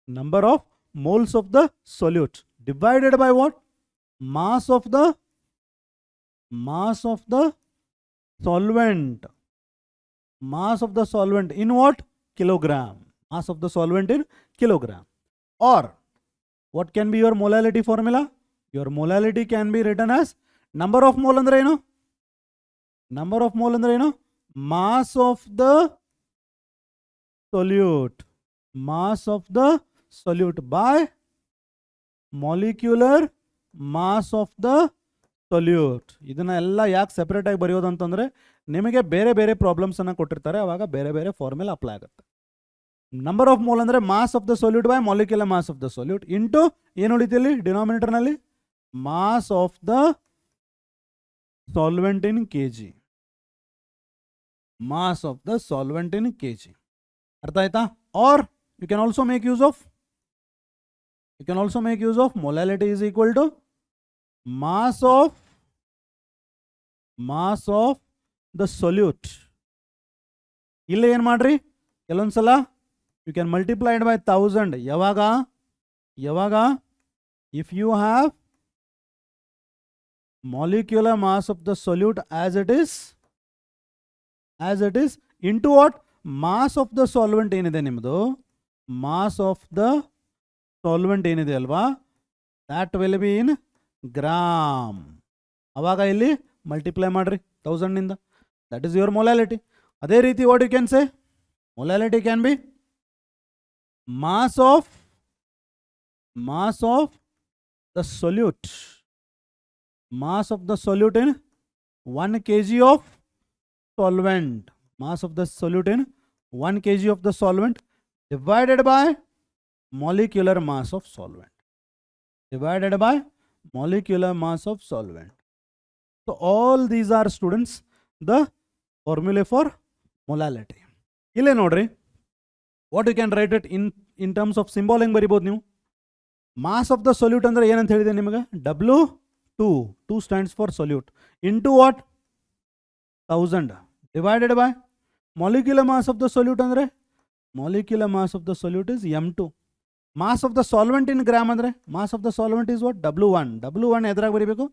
Number of moles of the solute divided by what? Mass of the solvent. Mass of the solvent in what? Kilogram. Mass of the solvent in kilogram. Or what can be your molality formula? Your molality can be written as number of mole andre ಏನು? Number of mole andre ಏನು? Mass of the solute. Mass of the solute by molecular mass of the solute. ಇದನ್ನ ಎಲ್ಲ ಯಾಕೆ separate ಆಗಿ ಬರೆಯೋದು ಅಂತಂದ್ರೆ ನಿಮಗೆ ಬೇರೆ ಬೇರೆ ಪ್ರಾಬ್ಲಮ್ಸ್ ಅನ್ನ ಕೊಟ್ಟಿರ್ತಾರೆ, ಅವಾಗ ಬೇರೆ ಬೇರೆ ಫಾರ್ಮುಲಾ ಅಪ್ಲೈ ಆಗುತ್ತೆ. ನಂಬರ್ ಆಫ್ ಮೋಲ್ ಅಂದ್ರೆ mass of the solute by molecular mass of the solute into ಏನು ಉಳಿತಿಲ್ಲಿ ಡಿನಾಮಿನೇಟರ್ ನಲ್ಲಿ? Mass of the solvent in kg. Mass of the solvent in kg. ಅರ್ಥ ಆಯ್ತಾ? Or you can also make use of molality is equal to mass of the solute. ಇಲ್ಲಿ ಏನು ಮಾಡ್ರಿ, ಕೆಲವೊಂದ್ಸಲ you can multiply it by 1000. ಯಾವಾಗ if you have molecular mass of the solute as it is into what? Mass of the solvent ಏನಿದೆ ನಿಮ್ಮದು, mass of the solvent ಏನಿದೆ ಅಲ್ವಾ, that will be in gram. ಅವಾಗ ಇಲ್ಲಿ multiply ಮಾಡ್ರಿ 1000 ನಿಂದ. that is your molality. ಅದೇ ರೀತಿ what you can say? Molality can be mass of the solute. Mass of the solute in 1 kg of solvent. Mass of the solute in 1 kg of the solvent divided by molecular mass of solvent. Divided by molecular mass of solvent. So all these are, students, the formula for molality. Ille nodri, what you can write it in terms of symbol ಹೆಂಗೆ ಬರಿಬೋದು ನೀವು? Mass of the solute ಅಂದರೆ ಏನಂತ ಹೇಳಿದೆ ನಿಮಗೆ? W2 stands for solute into what? 1000 divided by molecular mass of the solute ಅಂದರೆ molecular mass of the solute is M2. mass of the solvent in gram ಅಂದರೆ mass of the solvent is what? W1 ಎದ್ರಾಗ ಬರಿಬೇಕು?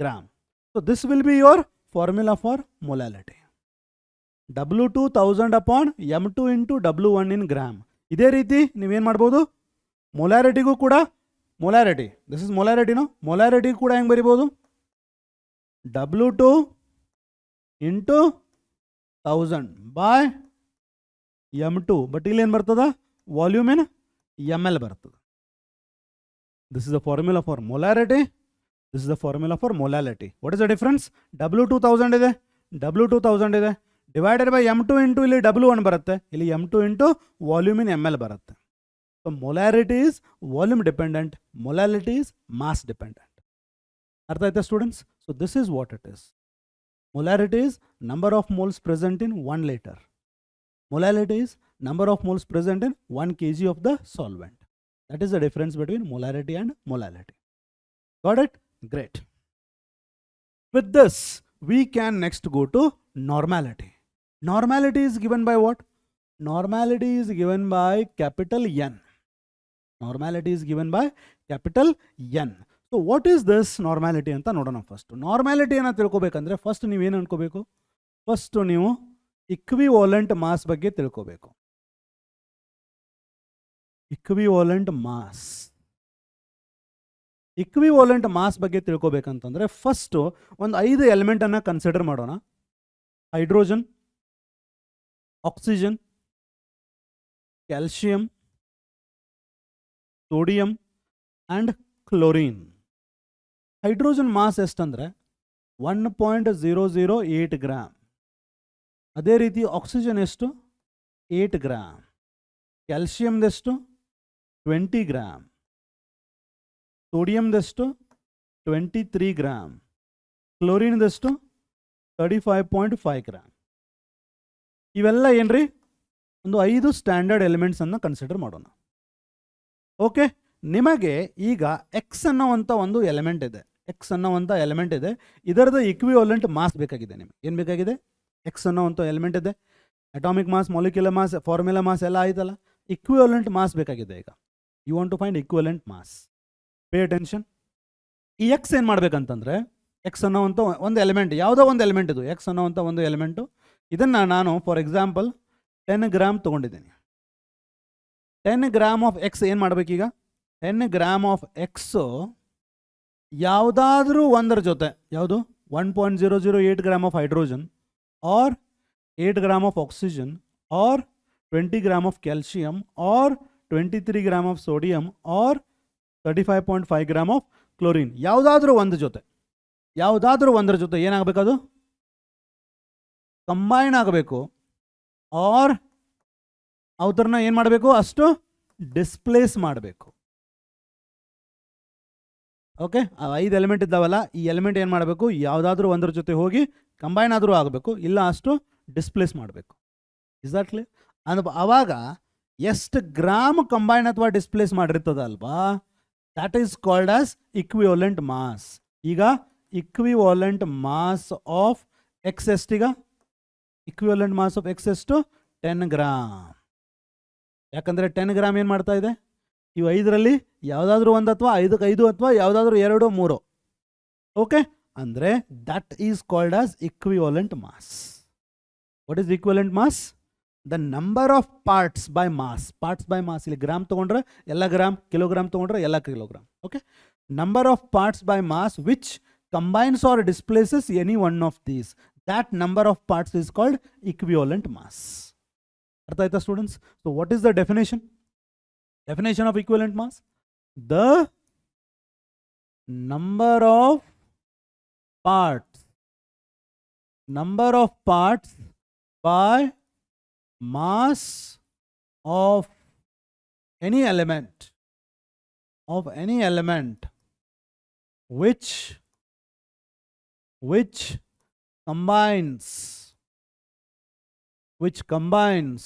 Gram. So this will be your formula for molality. W2 1000 upon M2 into W1 in gram. ಇದೇ ರೀತಿ ನೀವೇನು ಮಾಡ್ಬೋದು? ಮೊಲಾರಿಟಿಗೂ ಕೂಡ molarity, this is molarity no, molarity ಕೂಡ ಹೆಂಗೆ ಬರಿಬೋದು? W2 into 1000 by M2. But ಇಲ್ಲಿ ಏನು ಬರ್ತದ? ವಾಲ್ಯೂಮ್ ಇನ್ ml ಬರ್ತದೆ. This is the formula for molarity. This is the formula for molality. What is the difference? W2000 ಇದೆ, W2000 ಇದೆ, divided by M2 into ಇಲ್ಲಿ W1 ಬರುತ್ತೆ, ಇಲ್ಲಿ M2 into volume in ml ಬರುತ್ತೆ. So molarity is volume dependent, molality is mass dependent. ಅರ್ಥ ಆಯ್ತಾ students? So this is what it is. Molarity is number of moles present in 1 liter. Molality is number of moles present in 1 kg of the solvent. That is the difference between molarity and molality. Got it? Great. With this, we can next go to normality. Normality is given by what? Normality is given by capital N. Normality is given by capital N. So what is this normality anta nodona first. Normality ana tilkobekandre first ನೀವು ಏನು ಅನ್ಕೋಬೇಕು? First ನೀವು equivalent mass ಬಗ್ಗೆ ತಿಳ್ಕೋಬೇಕು. Equivalent mass. Equivalent mass ಬಗ್ಗೆ ತಿಳ್ಕೋಬೇಕಂತಂದ್ರೆ first ಒಂದು 5 element ಅನ್ನ consider ಮಾಡೋಣ. Hydrogen, oxygen, calcium, sodium and chlorine. Hydrogen mass ಎಷ್ಟಂದ್ರೆ 1.008 ಗ್ರಾಮ್. ಅದೇ ರೀತಿ ಆಕ್ಸಿಜನ್ ಎಷ್ಟು? 8 ಗ್ರಾಮ್. ಕ್ಯಾಲ್ಸಿಯಂದೆಷ್ಟು? 20 ಗ್ರಾಮ್. ಸೋಡಿಯಂದೆಷ್ಟು? 23 ಗ್ರಾಮ್. ಕ್ಲೋರಿನ್ದೆಷ್ಟು? 35.5 ಗ್ರಾಮ್. ಇವೆಲ್ಲ ಏನ್ರಿ? ಒಂದು 5 ಸ್ಟ್ಯಾಂಡರ್ಡ್ ಎಲಿಮೆಂಟ್ಸ್ ಅನ್ನು ಕನ್ಸಿಡರ್ ಮಾಡೋಣ. ಓಕೆ, ನಿಮಗೆ ಈಗ ಎಕ್ಸ್ ಅನ್ನೋವಂಥ ಒಂದು ಎಲಿಮೆಂಟ್ ಇದೆ. ಎಕ್ಸ್ ಅನ್ನೋವಂಥ ಎಲಿಮೆಂಟ್ ಇದೆ, ಇದರದ ಇಕ್ವಿವಾಲೆಂಟ್ ಮಾಸ್ ಬೇಕಾಗಿದೆ. ನಿಮಗೆ ಏನು ಬೇಕಾಗಿದೆ? ಎಕ್ಸ್ ಅನ್ನೋವಂಥ ಎಲಿಮೆಂಟ್ ಇದೆ, atomic mass, molecular mass, formula mass ಎಲ್ಲ ಆಯ್ತಲ್ಲ, ಇಕ್ವಿವಾಲೆಂಟ್ ಮಾಸ್ ಬೇಕಾಗಿದೆ. ಈಗ you want to find equivalent mass. Pay attention. ಈ ಎಕ್ಸ್ ಏನು ಮಾಡ್ಬೇಕಂತಂದ್ರೆ, ಎಕ್ಸ್ ಅನ್ನೋವಂಥ ಒಂದು ಎಲಿಮೆಂಟ್, ಯಾವುದೋ ಒಂದು ಎಲಿಮೆಂಟ್ ಇದು, ಎಕ್ಸ್ ಅನ್ನೋವಂಥ ಒಂದು ಎಲಿಮೆಂಟು, ಇದನ್ನು ನಾನು ಫಾರ್ ಎಕ್ಸಾಂಪಲ್ 10 ಗ್ರಾಮ್ ತೊಗೊಂಡಿದ್ದೀನಿ. 10 ಗ್ರಾಮ್ ಆಫ್ ಎಕ್ಸ್ ಏನು ಮಾಡಬೇಕೀಗ? 10 ಗ್ರಾಮ್ ಆಫ್ ಎಕ್ಸು ಯಾವುದಾದ್ರೂ ಒಂದರ ಜೊತೆ, ಯಾವುದು? 1.008 gram of hydrogen, or 8 gram of oxygen, or 20 gram of calcium, or 23 gram of sodium, or 35.5 gram of chlorine. ಯಾವುದಾದ್ರೂ ಒಂದು ಜೊತೆ, ಯಾವುದಾದ್ರೂ ಒಂದರ ಜೊತೆ ಏನಾಗಬೇಕದು? ಕಂಬೈನ್ ಆಗಬೇಕು. ಆರ್ ಅವ್ರನ್ನ ಏನು ಮಾಡಬೇಕು? ಅಷ್ಟು ಡಿಸ್ಪ್ಲೇಸ್ ಮಾಡಬೇಕು. ಓಕೆ, 5 ಎಲಿಮೆಂಟ್ ಇದ್ದಾವಲ್ಲ, ಈ ಎಲಿಮೆಂಟ್ ಏನು ಮಾಡಬೇಕು? ಯಾವುದಾದ್ರೂ ಒಂದರ ಜೊತೆ ಹೋಗಿ ಕಂಬೈನ್ ಆದರೂ ಆಗಬೇಕು, ಇಲ್ಲ ಅಷ್ಟು ಡಿಸ್ಪ್ಲೇಸ್ ಮಾಡಬೇಕು. Is that clear? ಆವಾಗ ಎಷ್ಟು ಗ್ರಾಮ್ ಕಂಬೈನ್ ಅಥವಾ ಡಿಸ್ಪ್ಲೇಸ್ ಮಾಡಿರ್ತದಲ್ವಾ, that is called as equivalent mass. ಈಗ ಇಕ್ವಿವಾಲೆಂಟ್ ಮಾಸ್ ಆಫ್ ಎಕ್ಸ್ ಎಷ್ಟೀಗ? ಇಕ್ವಿವಾಲೆಂಟ್ ಮಾಸ್ ಆಫ್ ಎಕ್ಸ್ ಎಷ್ಟು? 10 ಗ್ರಾಮ್. ಯಾಕಂದರೆ 10 ಗ್ರಾಮ್ ಏನು ಮಾಡ್ತಾ ಇದೆ? ಇವು 5ರಲ್ಲಿ ಯಾವುದಾದ್ರೂ ಒಂದು ಅಥವಾ 5ಕ್ಕೆ 5 ಅಥವಾ ಯಾವುದಾದ್ರೂ 2 3. ಓಕೆ, ಅಂದರೆ that is called as equivalent mass. What is equivalent mass? The number of parts by mass. Parts by mass, ಇಲ್ಲಿ ಗ್ರಾಮ್ ತೊಗೊಂಡ್ರೆ ಎಲ್ಲ ಗ್ರಾಮ್, ಕಿಲೋಗ್ರಾಮ್ ತೊಗೊಂಡ್ರೆ ಎಲ್ಲ kilogram. Okay, number of parts by mass which combines or displaces any one of these, that number of parts is called equivalent mass. ಅರ್ಥ ಆಯ್ತಾ students? So what is the definition? Definition of equivalent mass: the number of parts by mass of any element which combines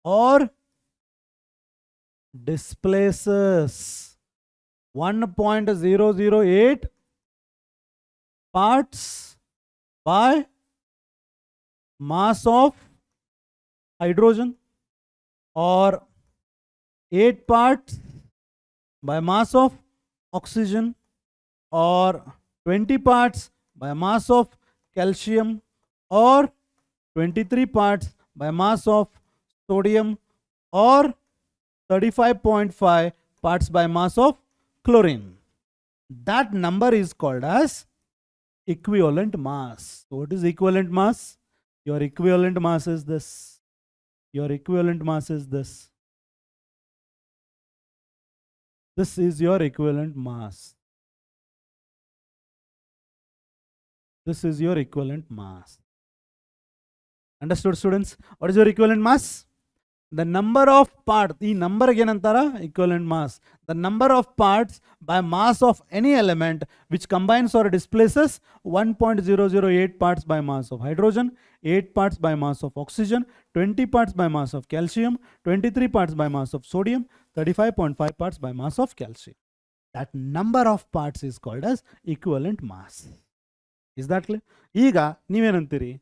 or displaces 1.008 parts by mass of hydrogen, or 8 parts by mass of oxygen, or 20 parts by mass of calcium, or 23 parts by mass of sodium, or 35.5 parts by mass of chlorine. That number is called as equivalent mass. So what is equivalent mass? Your equivalent mass is this. Your equivalent mass is this. This is your equivalent mass. This is your equivalent mass. Understood, students? What is your equivalent mass? The number of parts, ಈ number ಏನಂತಾರ equivalent mass. The number of parts by mass of any element which combines or displaces 1.008 parts by mass of hydrogen, 8 parts by mass of oxygen, 20 parts by mass of calcium, 23 parts by mass of sodium, 35.5 parts by mass of calcium. That number of parts is called as equivalent mass. Is that clear? ಈಗ ನೀವೇನಂತೀರಿ?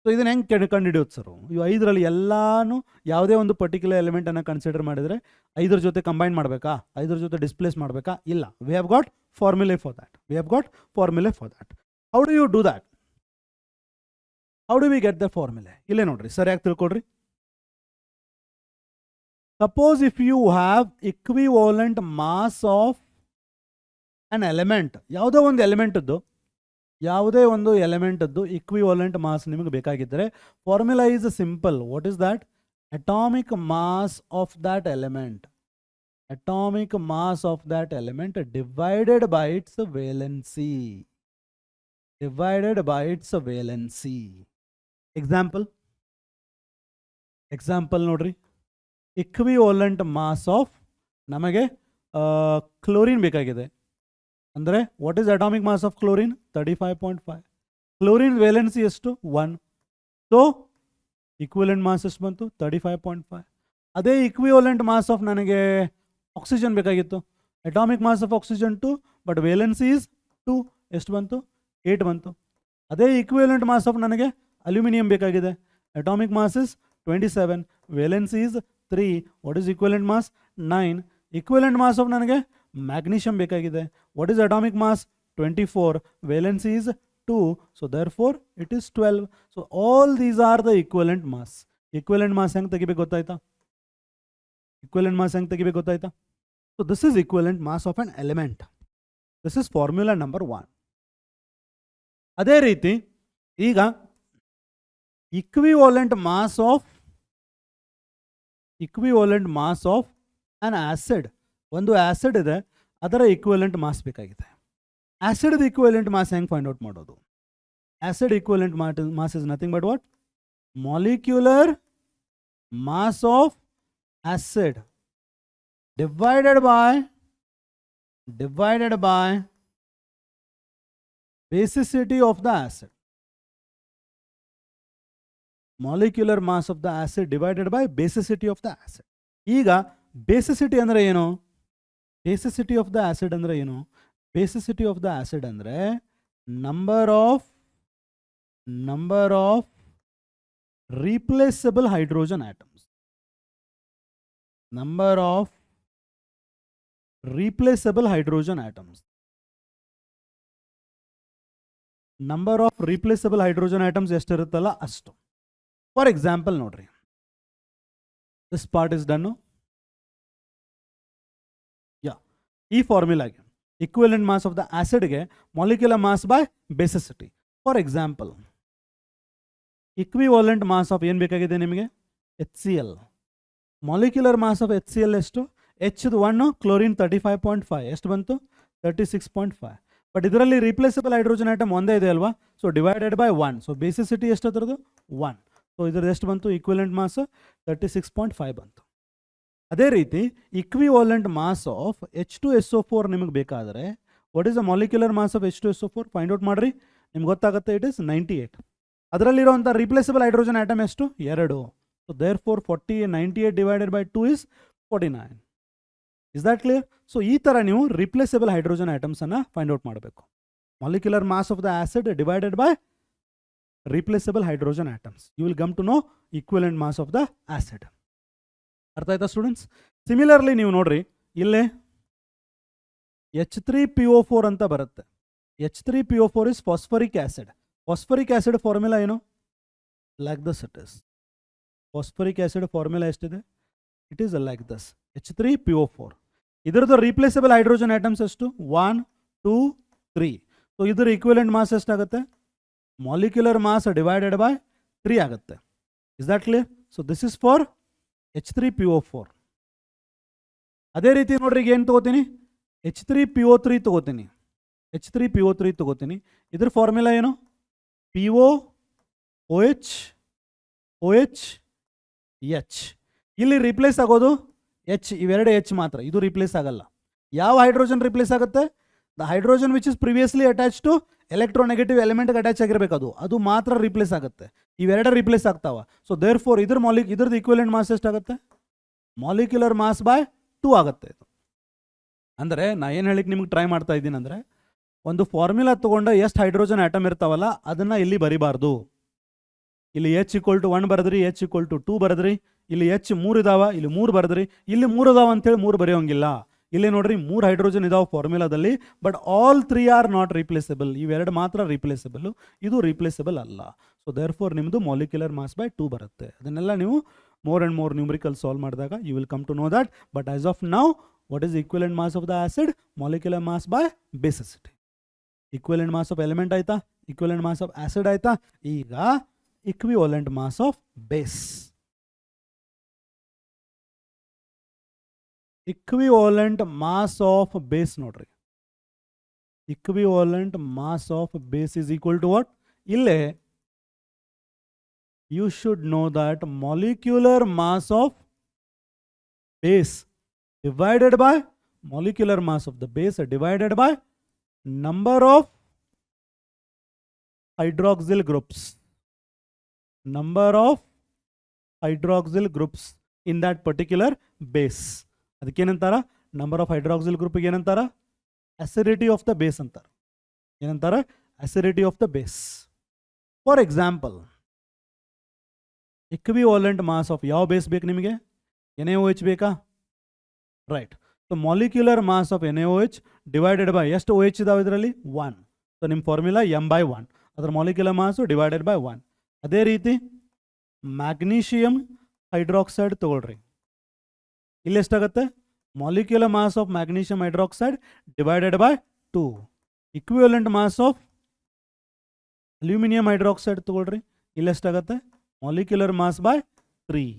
So ಇದನ್ನು ಹೆಂಗೆ ಕಂಡುಹಿಡಿಯೋದು sir? ಇವು 5ರಲ್ಲಿ ಎಲ್ಲಾನು ಯಾವುದೇ ಒಂದು particular ಎಲಿಮೆಂಟನ್ನು consider ಮಾಡಿದರೆ 5ರ ಜೊತೆ combine ಮಾಡಬೇಕಾ, 5ರ ಜೊತೆ ಡಿಸ್ಪ್ಲೇಸ್ ಮಾಡಬೇಕಾ? ಇಲ್ಲ. We have got formula for that. How do you do that? How do we get the formula? ಇಲ್ಲೇ ನೋಡ್ರಿ, ಸರಿಯಾಗಿ ತಿಳ್ಕೊಡ್ರಿ. Suppose if you have equivalent mass of an element, ಯಾವುದೇ ಒಂದು ಎಲಿಮೆಂಟದ್ದು ಇಕ್ವಿವಾಲೆಂಟ್ ಮಾಸ್ ನಿಮಗೆ ಬೇಕಾಗಿದ್ದರೆ formula is simple. What is that? Atomic mass of that element, atomic mass of that element divided by its valency. Example ನೋಡ್ರಿ. equivalent mass of ನಮಗೆ chlorine ಬೇಕಾಗಿದೆ ಅಂದರೆ what is atomic mass of chlorine? 35.5. Chlorine valency ಎಷ್ಟು? 1. So equivalent mass ಎಷ್ಟು ಬಂತು? 35.5. ಅದೇ equivalent mass of ನನಗೆ oxygen ಬೇಕಾಗಿತ್ತು. Atomic mass of oxygen 2, but valency is 2. ಎಷ್ಟು ಬಂತು? 8 ಬಂತು. ಅದೇ ಈಕ್ವಿವೆಲೆಂಟ್ ಮಾಸ್ ಆಫ್ ನನಗೆ ಅಲ್ಯೂಮಿನಿಯಂ ಬೇಕಾಗಿದೆ. Atomic mass is 27, valency is 3. What is equivalent mass? 9. Equivalent mass of ನನಗೆ ಮ್ಯಾಗ್ನೀಷಿಯಂ ಬೇಕಾಗಿದೆ. What is atomic mass? 24, valency is 2. So therefore it is 12. So all these are the equivalent mass. Equivalent mass ಹೆಂಗೆ ತೆಗಿಬೇಕು ಗೊತ್ತಾಯ್ತಾ? So this is equivalent mass of an element. This is formula number 1. ಅದೇ ರೀತಿ ಈಗ equivalent mass of an acid, ಒಂದು acid ಇದೆ, ಅದರ equivalent mass ಬೇಕಾಗಿದೆ. ಆಸಿಡ್ ಈಕ್ವಿವೆಲೆಂಟ್ ಮಾಸ್ ಹೆಂಗೆ ಫೈಂಡ್ ಔಟ್ ಮಾಡೋದು? Acid equivalent mass is nothing but what? Molecular mass of acid divided by basicity of the acid. Molecular mass of the acid divided by basicity of the acid. ಈಗ basicity ಅಂದರೆ ಏನು? Basicity of the acid ಅಂದರೆ ಏನು? Basicity of the acid ಅಂದರೆ number of replaceable hydrogen atoms. Number of replaceable hydrogen atoms. Number of replaceable hydrogen atoms ಎಷ್ಟಿರುತ್ತಲ್ಲ ಅಷ್ಟು. For example ನೋಡ್ರಿ, this part is done. ಈ ಫಾರ್ಮುಲಾಗೆ ಈಕ್ವಿವೆಲೆಂಟ್ ಮಾಸ್ ಆಫ್ ದ ಆಸಿಡ್ಗೆ molecular mass by basicity. For example equivalent mass of ಏನು ಬೇಕಾಗಿದೆ ನಿಮಗೆ? HCl. Molecular mass of HCl ಎಷ್ಟು? H1 ಕ್ಲೋರಿನ್ 35.5 ಎಷ್ಟು ಬಂತು? 36.5. ಬಟ್ ಇದರಲ್ಲಿ ರೀಪ್ಲೇಸಬಲ್ ಹೈಡ್ರೋಜನ್ ಐಟಮ್ ಒಂದೇ ಇದೆ ಅಲ್ವಾ? So divided by 1. So basicity ಎಷ್ಟು ಅದರದ್ದು? 1. ಸೊ ಇದರದ್ದು ಎಷ್ಟು ಬಂತು? ಈಕ್ವಿವೆಲೆಂಟ್ ಮಾಸ್ 36.5 ಬಂತು. ಅದೇ ರೀತಿ ಈಕ್ವಿವಾಲೆಂಟ್ ಮಾಸ್ ಆಫ್ H2SO4 ನಿಮಗೆ ಬೇಕಾದರೆ what is the molecular mass of H2SO4? Find out ಮಾಡಿರಿ, ನಿಮ್ಗೆ ಗೊತ್ತಾಗುತ್ತೆ. It is 98. ಅದರಲ್ಲಿರುವಂಥ ರೀಪ್ಲೇಸಬಲ್ ಹೈಡ್ರೋಜನ್ ಆಟಮ್ ಎಷ್ಟು? 2. So therefore 98 divided by 2 is 49. Is that clear? So ಈ ಥರ ನೀವು ರೀಪ್ಲೇಸಬಲ್ ಹೈಡ್ರೋಜನ್ ಐಟಮ್ಸನ್ನು ಫೈಂಡ್ ಔಟ್ ಮಾಡಬೇಕು. Molecular mass of the acid divided by replaceable hydrogen atoms. You will come to know equivalent mass of the acid. ಅರ್ಥ ಆಯ್ತಾ students? Similarly ನೀವು ನೋಡ್ರಿ, ಇಲ್ಲೇ H3PO4 ಅಂತ ಬರುತ್ತೆ. H3PO4 is phosphoric acid. Phosphoric acid formula ಏನು? Like this it is. Phosphoric acid formula ಎಷ್ಟಿದೆ? It is like this, H3PO4. ಇದರದ್ದು ರೀಪ್ಲೇಸಬಲ್ ಹೈಡ್ರೋಜನ್ ಐಟಮ್ಸ್ ಎಷ್ಟು? 1, 2, 3. ಸೊ ಇದರ ಈಕ್ವಿವೆಲೆಂಟ್ ಮಾಸ್ ಎಷ್ಟಾಗುತ್ತೆ? ಮಾಲಿಕ್ಯುಲರ್ ಮಾಸ್ ಡಿವೈಡೆಡ್ ಬೈ 3 ಆಗುತ್ತೆ. Is that clear? So this is for H3PO4. ಅದೇ ರೀತಿ ನೋಡ್ರಿ, ಈಗ ಏನು ತಗೋತೀನಿ? H3PO3 ತಗೋತೀನಿ, H3PO3 ತಗೋತೀನಿ. ಇದ್ರ ಫಾರ್ಮುಲಾ ಏನು? PO OH OH H. ಇಲ್ಲಿ ರಿಪ್ಲೇಸ್ ಆಗೋದು H, ಇವೆರಡು H ಮಾತ್ರ, ಇದು ರಿಪ್ಲೇಸ್ ಆಗಲ್ಲ. ಯಾವ ಹೈಡ್ರೋಜನ್ ರಿಪ್ಲೇಸ್ ಆಗುತ್ತೆ? The hydrogen which is previously attach to electronegative ಎಲಿಮೆಂಟ್ಗೆ ಅಟ್ಯಾಚ್ ಆಗಿರಬೇಕು, ಅದು ಮಾತ್ರ ರಿಪ್ಲೇಸ್ ಆಗುತ್ತೆ. ಇವೆರಡು ರಿಪ್ಲೇಸ್ ಆಗ್ತಾವ. ಸೊ ದೇರ್ ಫೋರ್ ಇದ್ರದ್ದು ಈಕ್ವಲೆಂಟ್ ಮಾಸ್ ಎಷ್ಟಾಗುತ್ತೆ? ಮಾಲಿಕ್ಯುಲರ್ ಮಾಸ್ ಬೈ 2 ಆಗುತ್ತೆ. ಇದು ಅಂದರೆ ನಾ ಏನು ಹೇಳಿಕ್ಕೆ ನಿಮ್ಗೆ ಟ್ರೈ ಮಾಡ್ತಾ ಇದ್ದೀನಿ ಅಂದರೆ, ಒಂದು ಫಾರ್ಮುಲಾ ತೊಗೊಂಡ ಎಷ್ಟು ಹೈಡ್ರೋಜನ್ ಆಟಮ್ ಇರ್ತಾವಲ್ಲ ಅದನ್ನು ಇಲ್ಲಿ ಬರಿಬಾರ್ದು. ಇಲ್ಲಿ H = 1 ಬರೆದ್ರಿ, H = 2 ಬರೆದ್ರಿ, ಇಲ್ಲಿ H 3 ಇದಾವ, ಇಲ್ಲಿ 3 ಬರೆದ್ರಿ, ಇಲ್ಲಿ 3 ಅದಾವ ಅಂತೇಳಿ 3 ಬರೆಯೋಂಗಿಲ್ಲ. ಇಲ್ಲಿ ನೋಡ್ರಿ 3 ಹೈಡ್ರೋಜನ್ ಇದಾವೆ ಫಾರ್ಮುಲಾದಲ್ಲಿ, but all 3 are not replaceable. ಇವೆರಡು ಮಾತ್ರ ರಿಪ್ಲೇಸಬಲ್, ಇದು ರಿಪ್ಲೇಸಬಲ್ ಅಲ್ಲ. ಸೊ ದೇರ್ ಫೋರ್ ನಿಮ್ಮದು ಮಾಲಿಕ್ಯುಲರ್ ಮಾಸ್ ಬೈ 2 ಬರುತ್ತೆ. ಅದನ್ನೆಲ್ಲ ನೀವು more and more numerical solve ಮಾಡಿದಾಗ you will come to know that. But as of now, what is equivalent mass of the acid? Molecular mass by basicity. Equivalent mass of element ಆಯ್ತಾ, equivalent mass of acid ಆಯ್ತಾ. ಈಗ equivalent mass of base. Equivalent mass of base ನೋಡ್ರಿ. Equivalent mass of base is equal to what? ಇಲ್ಲೇ you should know that molecular mass of base divided by molecular mass of the base divided by number of hydroxyl groups. Number of hydroxyl groups in that particular base. ಅದಕ್ಕೆ ಏನಂತಾರ? Number of hydroxyl ಗ್ರೂಪ್ಗೆ ಏನಂತಾರ? Acidity of the base ಅಂತಾರ. ಏನಂತಾರ? Acidity of the base. For example, equivalent mass of ಯಾವ base ಬೇಕು ನಿಮಗೆ? NaOH ಬೇಕಾ? Right. So molecular mass of NaOH divided by ಎಷ್ಟು OH ಇದಾವೆ ಇದರಲ್ಲಿ? 1. ಸೊ ನಿಮ್ಮ ಫಾರ್ಮುಲಾ m/1, ಅದರ ಮಾಲಿಕ್ಯುಲರ್ ಮಾಸು ಡಿವೈಡೆಡ್ ಬೈ 1. ಅದೇ ರೀತಿ ಮ್ಯಾಗ್ನೀಷಿಯಮ್ ಹೈಡ್ರಾಕ್ಸೈಡ್ ತಗೊಳ್ರಿ. ಇಲ್ಲಿ ಎಷ್ಟಾಗುತ್ತೆ? Molecular mass of magnesium hydroxide divided by 2. Equivalent mass of aluminium hydroxide ತಗೊಳ್ರಿ. ಇಲ್ಲಿ ಎಷ್ಟಾಗುತ್ತೆ? Molecular mass by 3.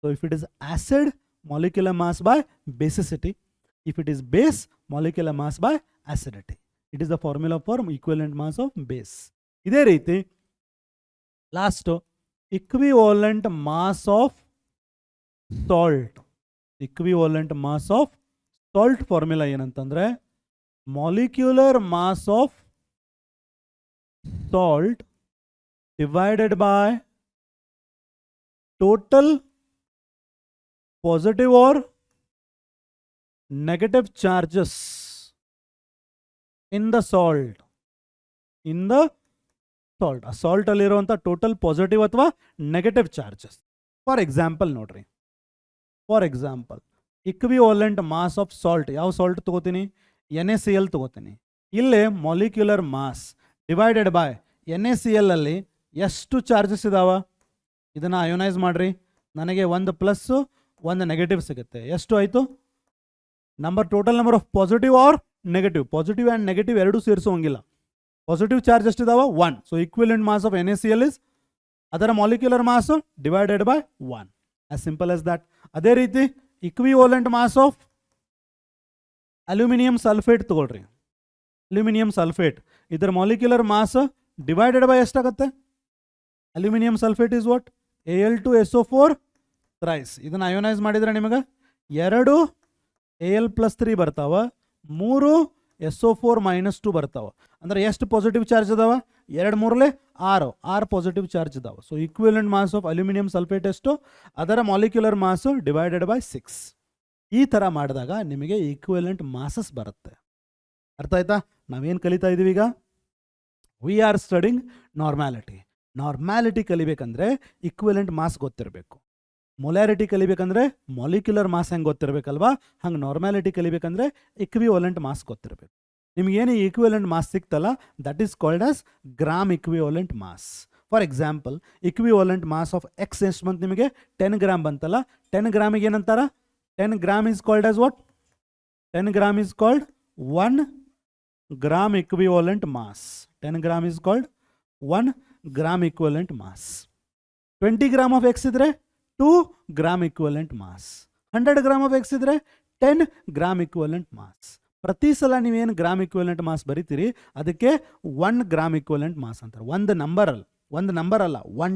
So if it is acid, molecular mass by basicity. If it is base, molecular mass by acidity. It is the formula for equivalent mass of base. ಇದೇ ರೀತಿ last equivalent mass of salt. Equivalent mass of salt formula ಏನಂತಂದ್ರೆ molecular mass of salt divided by total positive or negative charges in the salt. In the salt, ಆ salt ಅಲ್ಲಿರುವಂಥ total positive ಅಥವಾ negative charges. For example ನೋಡ್ರಿ, for example equivalent mass of salt, ಯಾವ salt ತಗೋತೀನಿ? NaCl ತಗೋತೀನಿ. ಇಲ್ಲೇ molecular mass divided by NaCl ಅಲ್ಲಿ ಎಷ್ಟು ಚಾರ್ಜಸ್ ಇದಾವ? ಇದನ್ನು ಅಯೋನೈಸ್ ಮಾಡ್ರಿ, ನನಗೆ ಒಂದು ಪ್ಲಸ್ಸು ಒಂದು ನೆಗೆಟಿವ್ ಸಿಗುತ್ತೆ. ಎಷ್ಟು ಆಯಿತು? Total number of positive or negative. Positive and negative ಎರಡೂ ಸೇರಿಸೋಂಗಿಲ್ಲ. ಪಾಸಿಟಿವ್ ಚಾರ್ಜ್ ಎಷ್ಟಿದಾವ? 1. So equivalent mass of NaCl is ಅದರ molecular mass divided by 1. As simple as that. ಅದೇ ರೀತಿ equivalent mass of aluminium sulphate ತಗೊಳ್ರಿ. ಅಲ್ಯೂಮಿನಿಯಂ ಸಲ್ಫೇಟ್ ಇದರ molecular mass divided by ಎಷ್ಟಾಗುತ್ತೆ? Aluminium sulphate is what? Al2SO4 thrice. ಇದನ್ನು ionise ಮಾಡಿದರೆ ನಿಮಗೆ 2 Al+3 ಬರ್ತಾವ, 3 SO4 - 2 ಬರ್ತಾವ. ಅಂದ್ರೆ ಎಷ್ಟು ಪಾಸಿಟಿವ್ ಚಾರ್ಜ್ ಅದಾವ? 2 3 6 ಪಾಸಿಟಿವ್ ಚಾರ್ಜ್ ಇದಾವ. So equivalent mass of aluminium sulphate ಎಷ್ಟು? ಅದರ ಮಾಲಿಕ್ಯುಲರ್ ಮಾಸ್ ಡಿವೈಡೆಡ್ ಬೈ 6. ಈ ಥರ ಮಾಡಿದಾಗ ನಿಮಗೆ ಈಕ್ವಿವೆಲೆಂಟ್ ಮಾಸಸ್ ಬರುತ್ತೆ. ಅರ್ಥ ಆಯ್ತಾ? ನಾವೇನು ಕಲಿತಾ ಇದ್ದೀವಿ ಈಗ? We are studying normality. Normality ಕಲಿಬೇಕಂದ್ರೆ ಈಕ್ವಿವೆಲೆಂಟ್ ಮಾಸ್ ಗೊತ್ತಿರಬೇಕು. ಮೊಲಾರಿಟಿ ಕಲಿಬೇಕಂದ್ರೆ ಮಾಲಿಕ್ಯುಲರ್ ಮಾಸ್ ಹೆಂಗೆ ಗೊತ್ತಿರಬೇಕಲ್ವಾ? ಹಂಗೆ ನಾರ್ಮ್ಯಾಲಿಟಿ ಕಲಿಬೇಕಂದ್ರೆ ಇಕ್ವಿವಾಲೆಂಟ್ ಮಾಸ್ ಗೊತ್ತಿರಬೇಕು. ನಿಮಗೇನು ಈಕ್ವಿವಾಲೆಂಟ್ ಮಾಸ್ ಸಿಕ್ತಲ್ಲ, that is called as gram equivalent mass. For example, equivalent mass of X ಎಷ್ಟು ಬಂತು ನಿಮಗೆ? 10 ಗ್ರಾಮ್ ಬಂತಲ್ಲ. 10 ಗ್ರಾಮಿಗೆ ಏನಂತಾರ? 10 gram is called as what? 10 gram is called 1 gram equivalent mass. 10 gram is called 1 gram equivalent mass. 20 gram of x ಇದ್ರೆ 2 gram equivalent mass. 100 gram of x ಇದ್ರೆ 10 gram equivalent mass. ಪ್ರತಿ ಸಲ ನೀವೇನು ಗ್ರಾಮ್ ಇಕ್ವಲೆಂಟ್ ಮಾಸ್ ಬರೀತೀರಿ ಅದಕ್ಕೆ 1 gram equivalent mass ಅಂತಾರೆ. ಒಂದು number ಅಲ್ಲ, one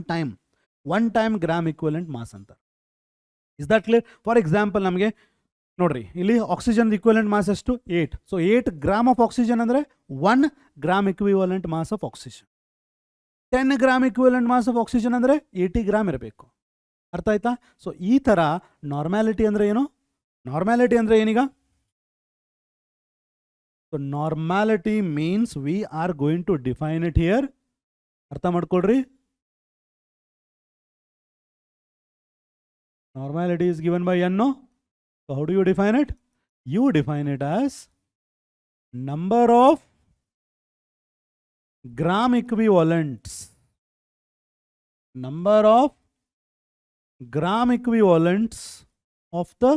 time gram equivalent mass ಅಂತಾರೆ. Is that clear? For example ನಮಗೆ ನೋಡ್ರಿ, ಇಲ್ಲಿ ಆಕ್ಸಿಜನ್ ಇಕ್ವಲೆಂಟ್ ಮಾಸ್ ಎಷ್ಟು? 8. ಸೊ 8 ಗ್ರಾಮ್ ಆಫ್ ಆಕ್ಸಿಜನ್ ಅಂದರೆ 1 gram equivalent mass of oxygen. 10 gram equivalent mass of oxygen ಅಂದರೆ 80 ಗ್ರಾಮ್ ಇರಬೇಕು. ಅರ್ಥ ಆಯ್ತಾ? ಸೊ ಈ ಥರ ನಾರ್ಮ್ಯಾಲಿಟಿ ಅಂದರೆ ಏನು? ನಾರ್ಮ್ಯಾಲಿಟಿ ಅಂದರೆ ಏನೀಗ? So normality means we are going to define it here. ಅರ್ಥ ಮಾಡ್ಕೊಳ್ರಿ. Normality is given by n, no? So how do you define it? You define it as number of gram equivalents. Number of gram equivalents of the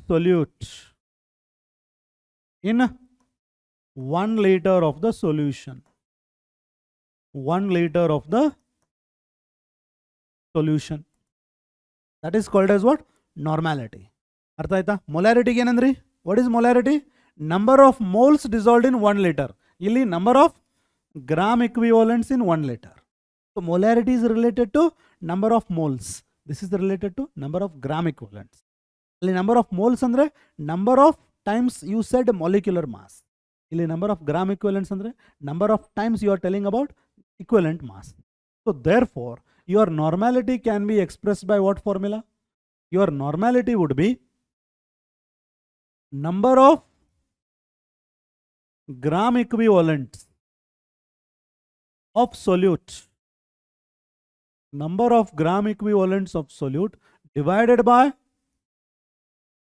solute in 1 liter of the solution. 1 liter of the solution. That is called as what? Normality. ಅರ್ಥ ಆಯ್ತಾ? ಮೊಲಾರಿಟಿಗೆ ಏನಂದ್ರಿ? What is molarity? Number of moles dissolved in 1 litre. ಇಲ್ಲಿ number of gram equivalents in 1 litre. So molarity is related to number of moles. This is related to number of gram equivalents. ಇಲ್ಲಿ number of moles ಅಂದರೆ number of times you said molecular mass. ಇಲ್ಲಿ number of gram equivalents ಅಂದರೆ number of times you are telling about equivalent mass. So therefore your normality can be expressed by what formula? Your normality would be number of gram equivalents of solute. Number of gram equivalents of solute divided by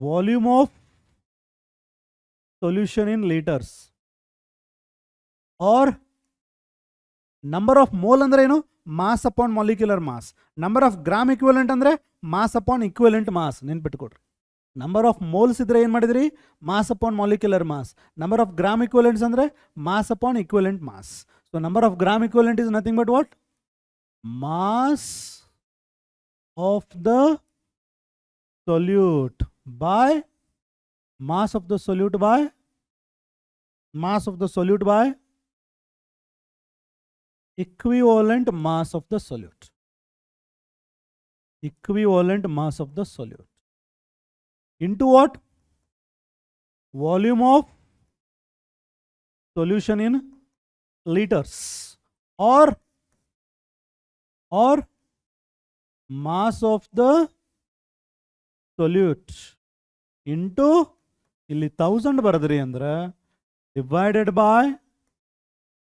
volume of solution in liters. Or number of mole ಅಂದ್ರೆ ಏನು? Mass upon molecular mass. Number of gram equivalent ಅಂದರೆ mass upon equivalent mass. ನೆನ್ಪಿಟ್ಕೊಡ್ರಿ. Number of moles ಇದ್ರೆ ಏನು ಮಾಡಿದ್ರಿ? Mass upon molecular mass. Number of gram equivalents ಅಂದರೆ mass upon equivalent mass. So number of gram equivalent is nothing but what? Mass of the solute by mass of the solute by equivalent mass of the solute. Equivalent mass of the solute into what? Volume of solution in liters or mass of the solute into ಇಲ್ಲಿ 1000 ಬರದ್ರಿ ಅಂದ್ರೆ divided by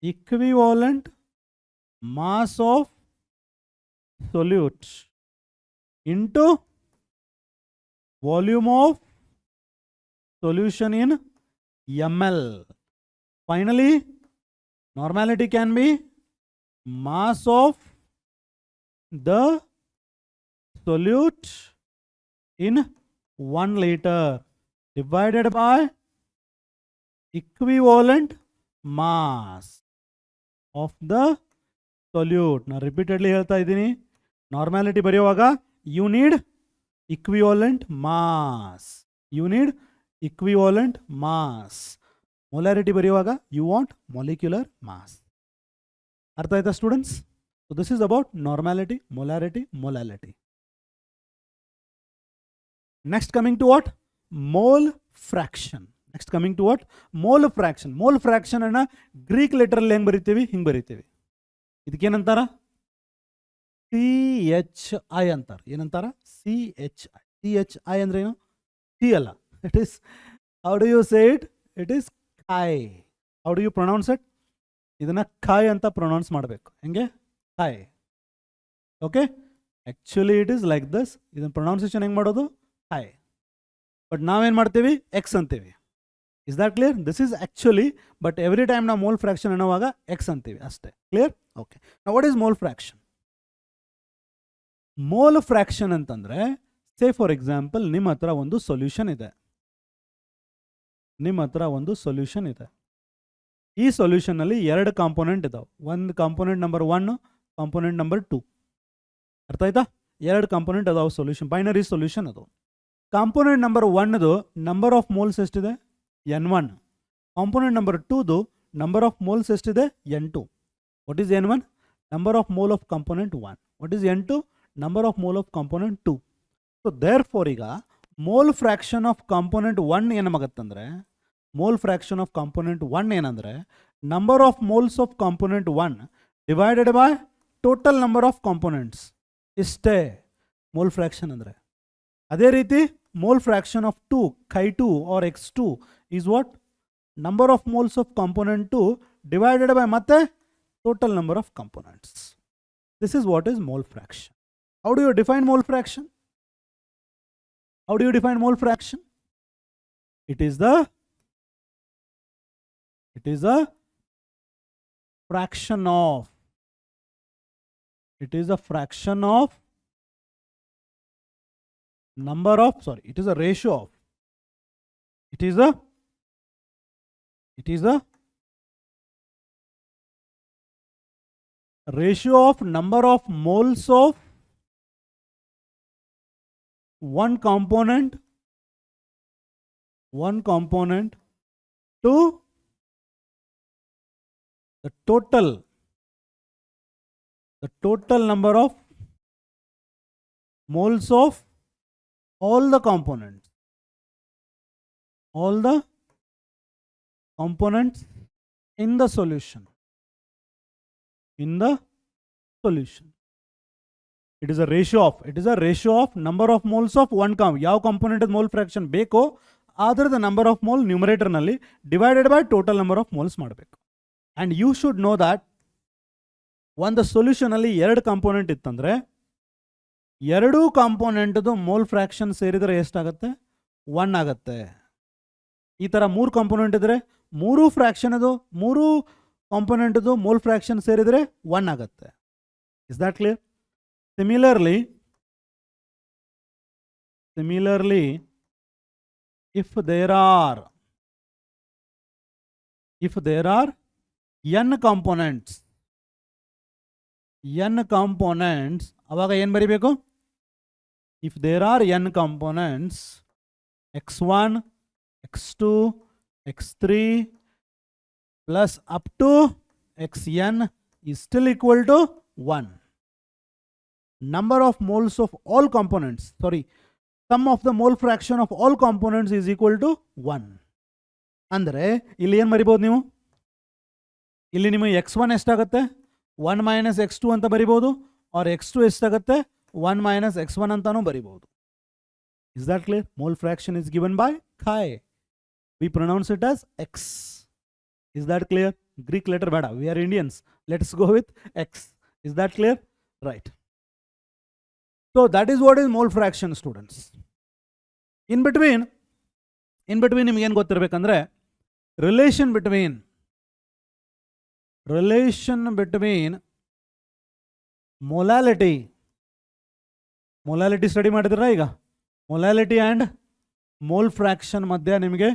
equivalent mass of solute into volume of solution in ml. Finally, normality can be mass of the solute in 1 liter divided by equivalent mass of the solute. ನಾನು repeatedly ಹೇಳ್ತಾ ಇದ್ದೀನಿ, normality ಬರೆಯುವಾಗ you need equivalent mass. Molarity ಬರೆಯುವಾಗ you want molecular mass. ಅರ್ಥ ಆಯ್ತಾ students? So this is about normality, molarity, molality. Next coming to what? Mole fraction. Mole fraction ಅನ್ನ Greek ಲೆಟರಲ್ಲಿ ಹೆಂಗ್ ಬರಿತೀವಿ? ಹಿಂಗೆ ಬರಿತೀವಿ. ಇದಕ್ಕೇನಂತಾರ? CHI ಅಂತಾರೆ. ಏನಂತಾರ? CHI ಅಂದ್ರೆ ಏನು? ಸಿ ಅಲ್ಲ. It is, how do you say it? It is chi. How do you pronounce it? ಇದನ್ನ ಖಾಯ್ ಅಂತ ಪ್ರೊನೌನ್ಸ್ ಮಾಡಬೇಕು. ಹೆಂಗೆ? Chi. Okay, actually it is like this. ಇದನ್ನ ಪ್ರೊನೌನ್ಸಿಯೇಷನ್ ಹೆಂಗೆ ಮಾಡೋದು? ಖಾಯ್. ಬಟ್ ನಾವೇನು ಮಾಡ್ತೀವಿ? ಎಕ್ಸ್ ಅಂತೀವಿ. Is that clear? This is actually, but every time ನಾವು ಮೋಲ್ ಫ್ರಾಕ್ಷನ್ ಅನ್ನೋವಾಗ ಎಕ್ಸ್ ಅಂತೀವಿ ಅಷ್ಟೇ. Clear? Okay. Now what is mole fraction? Mole fraction ಅಂತಂದ್ರೆ, ಸೇ ಫಾರ್ ಎಕ್ಸಾಂಪಲ್ ನಿಮ್ಮ ಹತ್ರ ಒಂದು ಸೊಲ್ಯೂಷನ್ ಇದೆ. ಈ ಸೊಲ್ಯೂಷನ್ ಅಲ್ಲಿ 2 ಕಾಂಪೋನೆಂಟ್ ಇದಾವೆ. ಒಂದು ಕಾಂಪೋನೆಂಟ್ ನಂಬರ್ 1, ಕಾಂಪೋನೆಂಟ್ ನಂಬರ್ 2. ಅರ್ಥ ಆಯ್ತಾ? 2 ಕಾಂಪೋನೆಂಟ್ ಅದಾವೆ ಸೊಲ್ಯೂಷನ್, ಬೈನರಿ ಸೊಲ್ಯೂಷನ್ ಅದು. ಕಾಂಪೋನೆಂಟ್ ನಂಬರ್ 1ದು ನಂಬರ್ ಆಫ್ ಮೋಲ್ಸ್ ಎಷ್ಟಿದೆ n1. ಕಾಂಪೋನೆಂಟ್ ನಂಬರ್ 2ದು ನಂಬರ್ ಆಫ್ ಮೋಲ್ಸ್ ಎಷ್ಟಿದೆ n2. What is n1? Number of mole of component 1. What is n2? Number of mole of component 2. So therefore ಈಗ mole fraction of component 1 ಏನಾಗತ್ತಂದ್ರೆ mole fraction of component 1 ಏನಂದರೆ number of moles of component 1 divided by total number of components. ಇಷ್ಟೇ mole fraction ಅಂದರೆ. ಅದೇ ರೀತಿ mole fraction of 2 𝐾2 or x2 is what? Number of moles of component 2 divided by ಮತ್ತೆ total number of components. This is what is mole fraction. How do you define mole fraction? How do you define mole fraction? It is a fraction of. It is a fraction of number of, sorry, it is a ratio of. It is a ratio of number of moles of one component to the total number of moles of all the components in the solution. It is a ratio of number of moles of one component. ಯಾವ component mole fraction ಬೇಕೋ ಅದರದ number of mole numerator ನಲ್ಲಿ divided by total number of moles ಮಾಡಬೇಕು. And you should know that ಒಂದು solution ಅಲ್ಲಿ 2 component ಇತ್ತಂದ್ರೆ ಎರಡೂ ಕಾಂಪೋನೆಂಟ್ದು mole fraction ಸೇರಿದರೆ ಎಷ್ಟಾಗುತ್ತೆ? 1 ಆಗುತ್ತೆ. ಈ ತರ 3 ಕಾಂಪೋನೆಂಟ್ ಇದ್ರೆ ಮೂರು ಕಾಂಪೋನೆಂಟ್ದು ಮೋಲ್ ಫ್ರಾಕ್ಷನ್ ಸೇರಿದರೆ 1 ಆಗುತ್ತೆ. Is that clear? Similarly, if there are n components, ಅವಾಗ ಏನು ಬರಿಬೇಕು? If there are n components, x1, x2, x3 plus up to xn is still equal to 1. Number of moles of all components, sum of the mole fraction of all components is equal to 1. ಅಂದರೆ ಇಲ್ಲಿ ಏನು ಬರಿಬೋದು ನೀವು? ಇಲ್ಲಿ ನಿಮಗೆ x1 ಎಷ್ಟಾಗುತ್ತೆ? 1 minus x2 ಅಂತ ಬರಿಬೋದು. or x2 ಎಷ್ಟಾಗುತ್ತೆ? 1 minus x1 ಅಂತಾನೂ ಬರಿಬೋದು. Is that clear? Mole fraction is given by chi. We pronounce it as x. Is that clear? Greek letter ಬೇಡ. We are Indians. Let's go with x. Is that clear? Right. So that is what is mole fraction, students. In between ನಿಮಗೆ ಏನು ಗೊತ್ತಿರಬೇಕಂದ್ರೆ relation between molality study ಮಾಡಿದ್ರಾ ಈಗ? Molality and mole fraction ಮಧ್ಯೆ ನಿಮಗೆ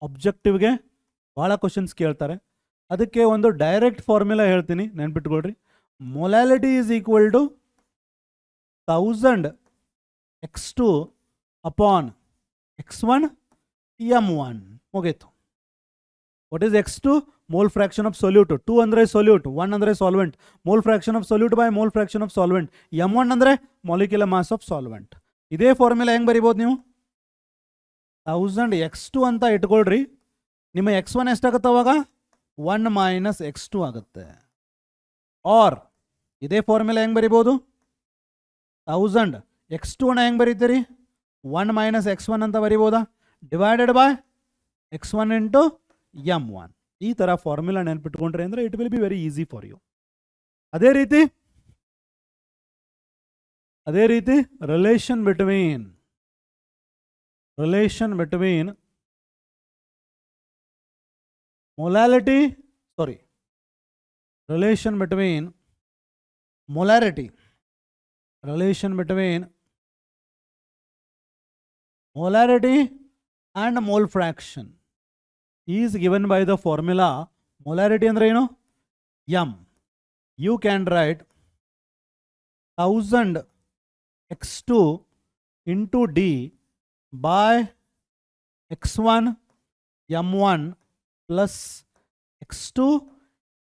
ಆಬ್ಜೆಕ್ಟಿವ್ಗೆ ಭಾಳ questions ಕೇಳ್ತಾರೆ. ಅದಕ್ಕೆ ಒಂದು ಡೈರೆಕ್ಟ್ ಫಾರ್ಮುಲಾ ಹೇಳ್ತೀನಿ, ನೆನ್ಪಿಟ್ಕೊಳ್ರಿ. Molality is equal to 1000 x2 upon x1 m1. ಮುಗೀತು. What is x2? Mole fraction of solute. 2 ಅಂದರೆ ಸೊಲ್ಯೂಟ್, 1 ಅಂದರೆ solvent. Mole fraction of solute by mole fraction of solvent. m1 ಅಂದರೆ ಮಾಲಿಕ್ಯುಲರ್ ಮಾಸ್ ಆಫ್ ಸಾಲ್ವೆಂಟ್. ಇದೇ formula ಹೆಂಗೆ ಬರಿಬೋದು ನೀವು? 1000 x2 ಅಂತ ಇಟ್ಕೊಳ್ರಿ. ನಿಮ್ಮ x1 ಎಷ್ಟಾಗುತ್ತೆ ಅವಾಗ? 1 ಮೈನಸ್ x2 ಆಗುತ್ತೆ. ಆರ್ ಇದೇ ಫಾರ್ಮುಲಾ ಹೆಂಗೆ ಬರಿಬೋದು? 1000 x2ನ ಹೆಂಗೆ ಬರೀತೀರಿ? 1 ಮೈನಸ್ x1 ಅಂತ ಬರಿಬೋದಾ? Divided by x1 into m1. ಈ ಥರ ಫಾರ್ಮುಲಾ ನೆನ್ಪಿಟ್ಕೊಂಡ್ರೆ ಅಂದರೆ it will be very easy for you. ಅದೇ ರೀತಿ relation between molality and mole fraction is given by the formula. Molarity ಅಂದ್ರೆ ಏನು? m. You can write 1000 x2 into d by x1 m1 plus x2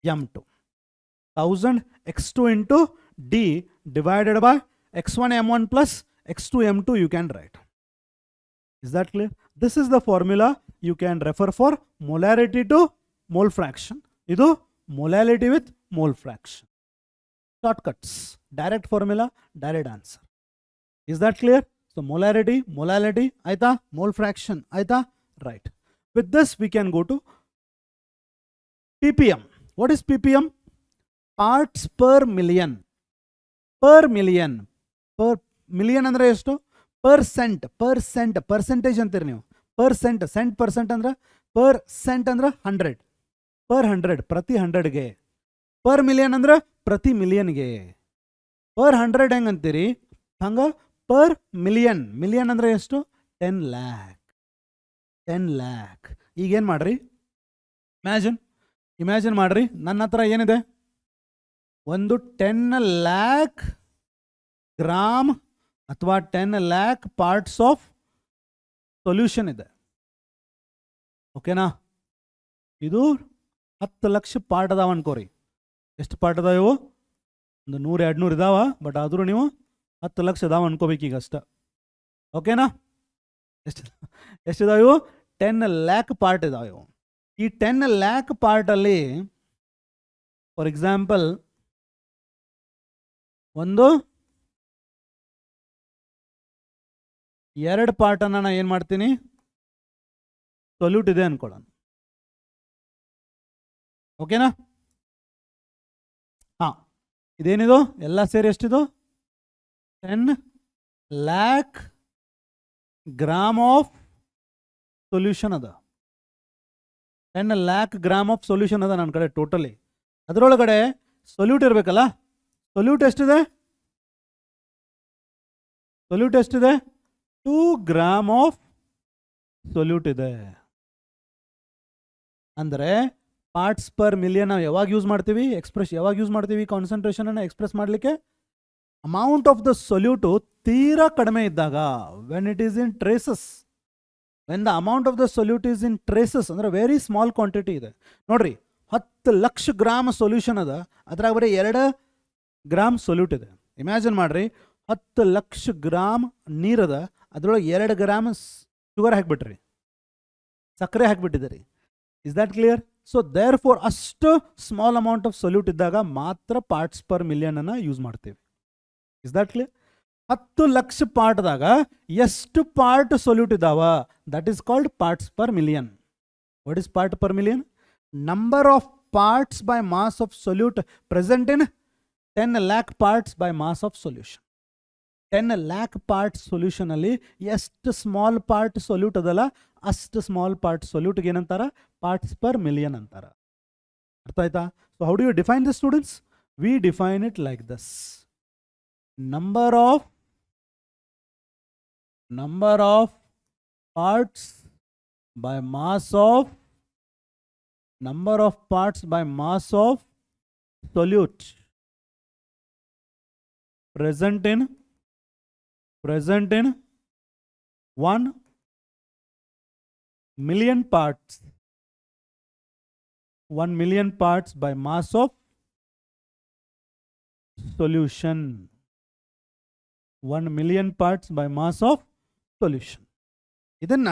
m2. 1000 x2 into d divided by x1 m1 plus x2 m2 you can write. Is that clear? This is the formula you can refer for molarity to mole fraction. Idu molality with mole fraction. Shortcuts. Direct formula, direct answer. Is that clear? So molarity, molality, aita, mole fraction, aita, right. With this we can go to ppm. What is ppm? Parts per million. Per million. Per million andre estu? Percent. Percent. Percentage antir ನೀವು. Percent. Cent percent andre? Per cent andre 100. Per 100. ಪ್ರತಿ 100 ಗೆ. Per million andre? ಪ್ರತಿ million ಗೆ. Per 100 ಹೆಂಗ್ ಅಂತೀರಿ? ಹಂಗ per million. Million ಅಂದ್ರೆ ಎಷ್ಟು? 10 lakh. 10 lakh. ಈಗೇನು ಮಾಡ್ರಿ? ಇಮ್ಯಾಜಿನ್ ಮಾಡ್ರಿ, ನನ್ನ ಹತ್ರ ಏನಿದೆ? ಒಂದು 10 lakh ಗ್ರಾಮ್ ಅಥವಾ 10 lakh ಪಾರ್ಟ್ಸ್ ಆಫ್ ಸೊಲ್ಯೂಷನ್ ಇದೆ. ಓಕೆನಾ? ಇದು 10 ಲಕ್ಷ ಪಾರ್ಟ್ ಅದಾವ ಅನ್ಕೋರಿ. ಎಷ್ಟು ಪಾರ್ಟ್ ಅದಾವ ಇವು? ಒಂದು 100-200 ಇದಾವ, ಬಟ್ ಆದರೂ ನೀವು 10 ಲಕ್ಷ ಇದಾವ ಅನ್ಕೋಬೇಕು ಈಗ ಅಷ್ಟ. ಓಕೆನಾ? ಎಷ್ಟಿದಾವ ಇವು? 10 lakh ಪಾರ್ಟ್ ಇದಾವ ಇವು. ಈ 10 lakh ಪಾರ್ಟಲ್ಲಿ ಫಾರ್ ಎಕ್ಸಾಂಪಲ್ ಒಂದು 2 ಪಾರ್ಟನ್ನು ನಾನು ಏನು ಮಾಡ್ತೀನಿ? ಸೊಲ್ಯೂಟ್ ಇದೆ ಅನ್ಕೊಳ್ಳೋಣ. ಓಕೆನಾ? ಹಾಂ, ಇದೇನಿದು? ಎಲ್ಲ ಸೇರಿ ಎಷ್ಟಿದು? 10 lakh ಗ್ರಾಮ್ ಆಫ್ ಸೊಲ್ಯೂಷನ್ ಅದ. 10 lakh ಗ್ರಾಮ್ ಆಫ್ ಸೊಲ್ಯೂಷನ್ ಅದ ನನ್ನ ಕಡೆ ಟೋಟಲಿ. ಅದರೊಳಗಡೆ ಸೊಲ್ಯೂಟ್ ಇರಬೇಕಲ್ಲ. ಸೊಲ್ಯೂಟ್ ಎಷ್ಟಿದೆ? ಸೊಲ್ಯೂಟ್ ಎಷ್ಟಿದೆ? 2 ಗ್ರಾಮ್ ಆಫ್ ಸೊಲ್ಯೂಟ್ ಇದೆ. ಅಂದರೆ ಪಾರ್ಟ್ಸ್ ಪರ್ ಮಿಲಿಯನ್ ನಾವು ಯಾವಾಗ ಯೂಸ್ ಮಾಡ್ತೀವಿ? ಯಾವಾಗ ಯೂಸ್ ಮಾಡ್ತೀವಿ ಕಾನ್ಸಂಟ್ರೇಷನ್ ಅನ್ನು ಎಕ್ಸ್ಪ್ರೆಸ್ ಮಾಡಲಿಕ್ಕೆ? ಅಮೌಂಟ್ ಆಫ್ ದ ಸೊಲ್ಯೂಟು ತೀರಾ ಕಡಿಮೆ ಇದ್ದಾಗ, when it is in traces. When the amount of the solute is in traces ಅಂದರೆ ವೆರಿ ಸ್ಮಾಲ್ ಕ್ವಾಂಟಿಟಿ ಇದೆ. ನೋಡ್ರಿ, 10 ಲಕ್ಷ ಗ್ರಾಮ್ ಸೊಲ್ಯೂಷನ್ ಅದ, ಅದ್ರಾಗ ಬರೀ 2 ಗ್ರಾಮ್ ಸೊಲ್ಯೂಟ್ ಇದೆ. ಇಮ್ಯಾಜಿನ್ ಮಾಡ್ರಿ, 10 ಲಕ್ಷ ಗ್ರಾಮ್ ನೀರದ, ಅದ್ರೊಳಗೆ 2 ಗ್ರಾಮ್ ಶುಗರ್ ಹಾಕಿಬಿಟ್ರಿ, ಸಕ್ಕರೆ ಹಾಕಿಬಿಟ್ಟಿದ್ದೀರಿ. Is that clear? So therefore ಅಷ್ಟು ಸ್ಮಾಲ್ ಅಮೌಂಟ್ ಆಫ್ ಸೊಲ್ಯೂಟ್ ಇದ್ದಾಗ ಮಾತ್ರ ಪಾರ್ಟ್ಸ್ ಪರ್ ಮಿಲಿಯನ್ ಅನ್ನು ಯೂಸ್ ಮಾಡ್ತೀವಿ. Is that clear? 10 ಲಕ್ಷ ಪಾರ್ಟ್ದಾಗ ಎಷ್ಟು ಪಾರ್ಟ್ ಸೊಲ್ಯೂಟ್ ಇದಾವ? That is called parts per million. What is part per million? Number of parts by mass of solute present in 10 lakh parts by mass of solution. 10 lakh part solution ಅಲ್ಲಿ ಎಷ್ಟು small part solute ಅದಲ್ಲ, ಅಷ್ಟು small part ಸೊಲ್ಯೂಟ್ಗೆ ಏನಂತಾರ? Parts per million ಅಂತಾರ. ಅರ್ಥ ಆಯ್ತಾ? So how do you define this students? We define it like this: number of parts by mass of solute present in 1 million parts. 1 million parts by mass of solution. 1 million parts by mass of solution. ಇದನ್ನ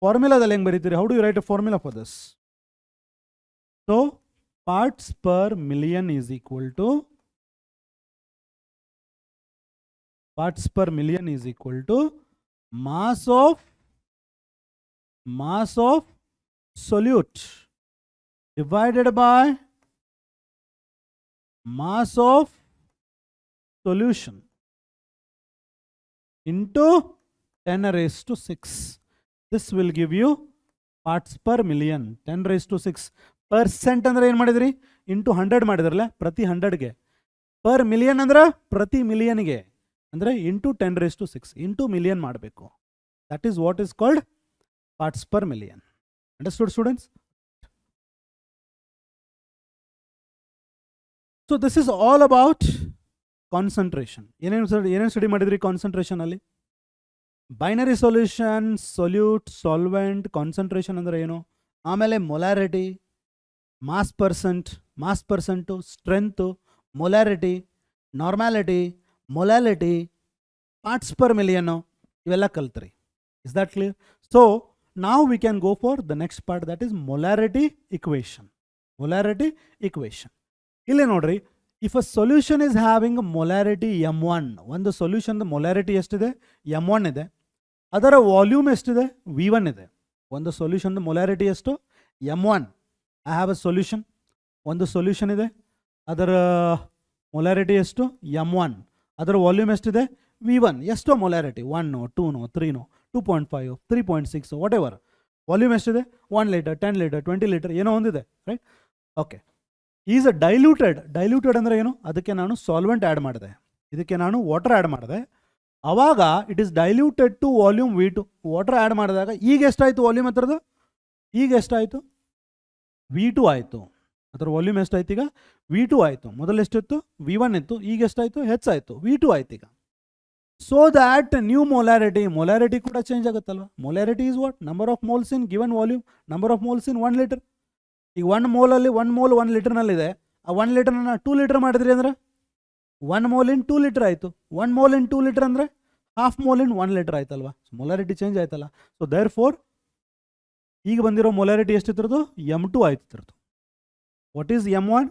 ಫಾರ್ಮುಲಾದಲ್ಲಿ ಹೆಂಗೆ ಬರೀತೀರಿ? How do you write a formula for this? So parts per million is equal to mass of solute divided by mass of solution into 10 raised to 6. This will give you parts per million. 10 raised to 6. Percent ಅಂದ್ರೆ ಏನು ಮಾಡಿದ್ರಿ? Into 100 ಮಾಡಿದ್ರಲ್ಲ, ಪ್ರತಿ 100ಗೆ. Per million ಅಂದ್ರೆ ಪ್ರತಿ ಮಿಲಿಯನ್ಗೆ, ಅಂದರೆ into 10 raised to 6 into million ಮಾಡಬೇಕು. That is what is called parts per million. Understood, students? So this is all about concentration. ಏನೇನು ಸ್ಟಡಿ ಮಾಡಿದ್ರಿ ಕಾನ್ಸಂಟ್ರೇಷನ್ ಅಲ್ಲಿ? Binary solution, solute, solvent, concentration ಅಂದರೆ ಏನು, ಆಮೇಲೆ molarity, mass percent, strength, molarity, normality, molality, parts per million, ಇವೆಲ್ಲ ಕಲ್ತ್ರಿ. Is that clear? So ನಾವು we can go for the next part, that is molarity equation. Molarity equation ಇಲ್ಲಿ ನೋಡ್ರಿ, if a solution is having molarity M1, ಒಂದು solution molarity ಎಷ್ಟಿದೆ, M1 ಇದೆ, ಅದರ volume ಎಷ್ಟಿದೆ, V1 ಇದೆ. ಒಂದು ಸೊಲ್ಯೂಷನ್ ಮೊಲಾರಿಟಿ ಎಷ್ಟು, M1. I have a solution, ಒಂದು ಸೊಲ್ಯೂಷನ್ ಇದೆ, ಅದರ ಮೊಲಾರಿಟಿ ಎಷ್ಟು, M1, ಅದರ ವಾಲ್ಯೂಮ್ ಎಷ್ಟಿದೆ, V1. ಎಷ್ಟೋ ಮೊಲಾರಿಟಿ, 1, 2, 3, 2.5, 3.6, ವಾಟ್ ಎವರ್. ವಾಲ್ಯೂಮ್ ಎಷ್ಟಿದೆ, 1 ಲೀಟರ್, 10 ಲೀಟರ್, 20 ಲೀಟರ್, ಏನೋ ಒಂದಿದೆ, right? Okay. Is a diluted ಅಂದರೆ ಏನು, ಅದಕ್ಕೆ ನಾನು ಸಾಲ್ವೆಂಟ್ ಆ್ಯಡ್ ಮಾಡಿದೆ, ಇದಕ್ಕೆ ನಾನು ವಾಟರ್ ಆ್ಯಡ್ ಮಾಡಿದೆ, ಆವಾಗ it is diluted to volume V2. Water add ಮಾಡಿದಾಗ ಈಗ ಎಷ್ಟಾಯಿತು ವಾಲ್ಯೂಮ್ ಹತ್ರದ್ದು, ಈಗ ಎಷ್ಟಾಯಿತು, V2 ಆಯಿತು. ಅದರ ವಾಲ್ಯೂಮ್ ಎಷ್ಟಾಯ್ತು ಈಗ, V2 ಆಯಿತು. ಮೊದಲು ಎಷ್ಟಿತ್ತು, V1 ಇತ್ತು, ಈಗ ಎಷ್ಟಾಯಿತು, ಹೆಚ್ಚಾಯಿತು, V2 ಆಯ್ತು ಈಗ. ಸೊ ದ್ಯಾಟ್ ನ್ಯೂ ಮೊಲಾರಿಟಿ ಕೂಡ ಚೇಂಜ್ ಆಗುತ್ತಲ್ವ. Molarity is what, number of moles in given volume, number of moles in 1 litre. ಈಗ 1 ಮೋಲಲ್ಲಿ 1 ಮೋಲ್ 1 ಲೀಟರ್ನಲ್ಲಿದೆ, ಆ 1 ಲೀಟರ್ನ 2 ಲೀಟರ್ ಮಾಡಿದ್ರಿ ಅಂದರೆ 1 ಮೋಲ್ ಇನ್ 2 ಲೀಟರ್ ಆಯಿತು. 1 ಮೋಲ್ ಇನ್ 2 ಲೀಟರ್ ಅಂದರೆ ಹಾಫ್ ಮೋಲ್ ಇನ್ 1 ಲೀಟರ್ ಆಯ್ತಲ್ವಾ. Molarity change ಆಯ್ತಲ್ಲ. ಸೊ ದೇರ್ ಫೋರ್ ಈಗ ಬಂದಿರೋ ಮೊಲಾರಿಟಿ ಎಷ್ಟಿತ್ತು, M2 ಆಯ್ತು ಇದ್ರದ್ದು. ವಾಟ್ ಈಸ್ M1,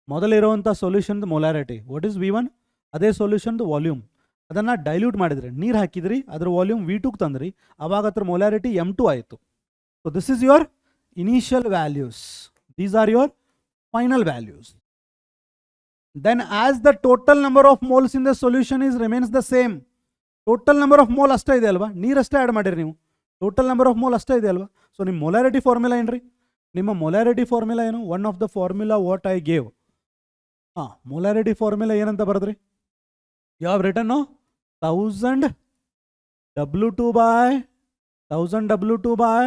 ಮೊದಲಿರುವಂಥ ಸೊಲ್ಯೂಷನ್ದು ಮೊಲಾರಿಟಿ. ವಾಟ್ ಈಸ್ V1, ಅದೇ ಸೊಲ್ಯೂಷನ್ದು ವಾಲ್ಯೂಮ್. ಅದನ್ನು ಡೈಲ್ಯೂಟ್ ಮಾಡಿದ್ರಿ, ನೀರು ಹಾಕಿದ್ರಿ, ಅದ್ರ ವಾಲ್ಯೂಮ್ V2ಗೆ ತಂದ್ರಿ, ಆವಾಗ ಅದ್ರ ಮೊಲಾರಿಟಿ M2 ಆಯಿತು. So this is your initial values, these are your final values. Then as the total number of moles in the solution is remains the same, total number of mole ಅಷ್ಟೇ ಇದೆ ಅಲ್ವಾ, ನೀರು ಅಷ್ಟೇ add ಮಾಡಿರಿ ನೀವು, total number of mole ಅಷ್ಟೇ ಇದೆ ಅಲ್ವಾ. ಸೊ ನಿಮ್ಮ ಮೊಲಾರಿಟಿ ಫಾರ್ಮುಲಾ ಏನ್ರಿ, ನಿಮ್ಮ ಮೊಲಾರಿಟಿ ಫಾರ್ಮುಲಾ ಏನು, one of the formula what I gave. Molarity formula ಏನಂತ ಬರೆದ್ರಿ, you have written 1000 W2 by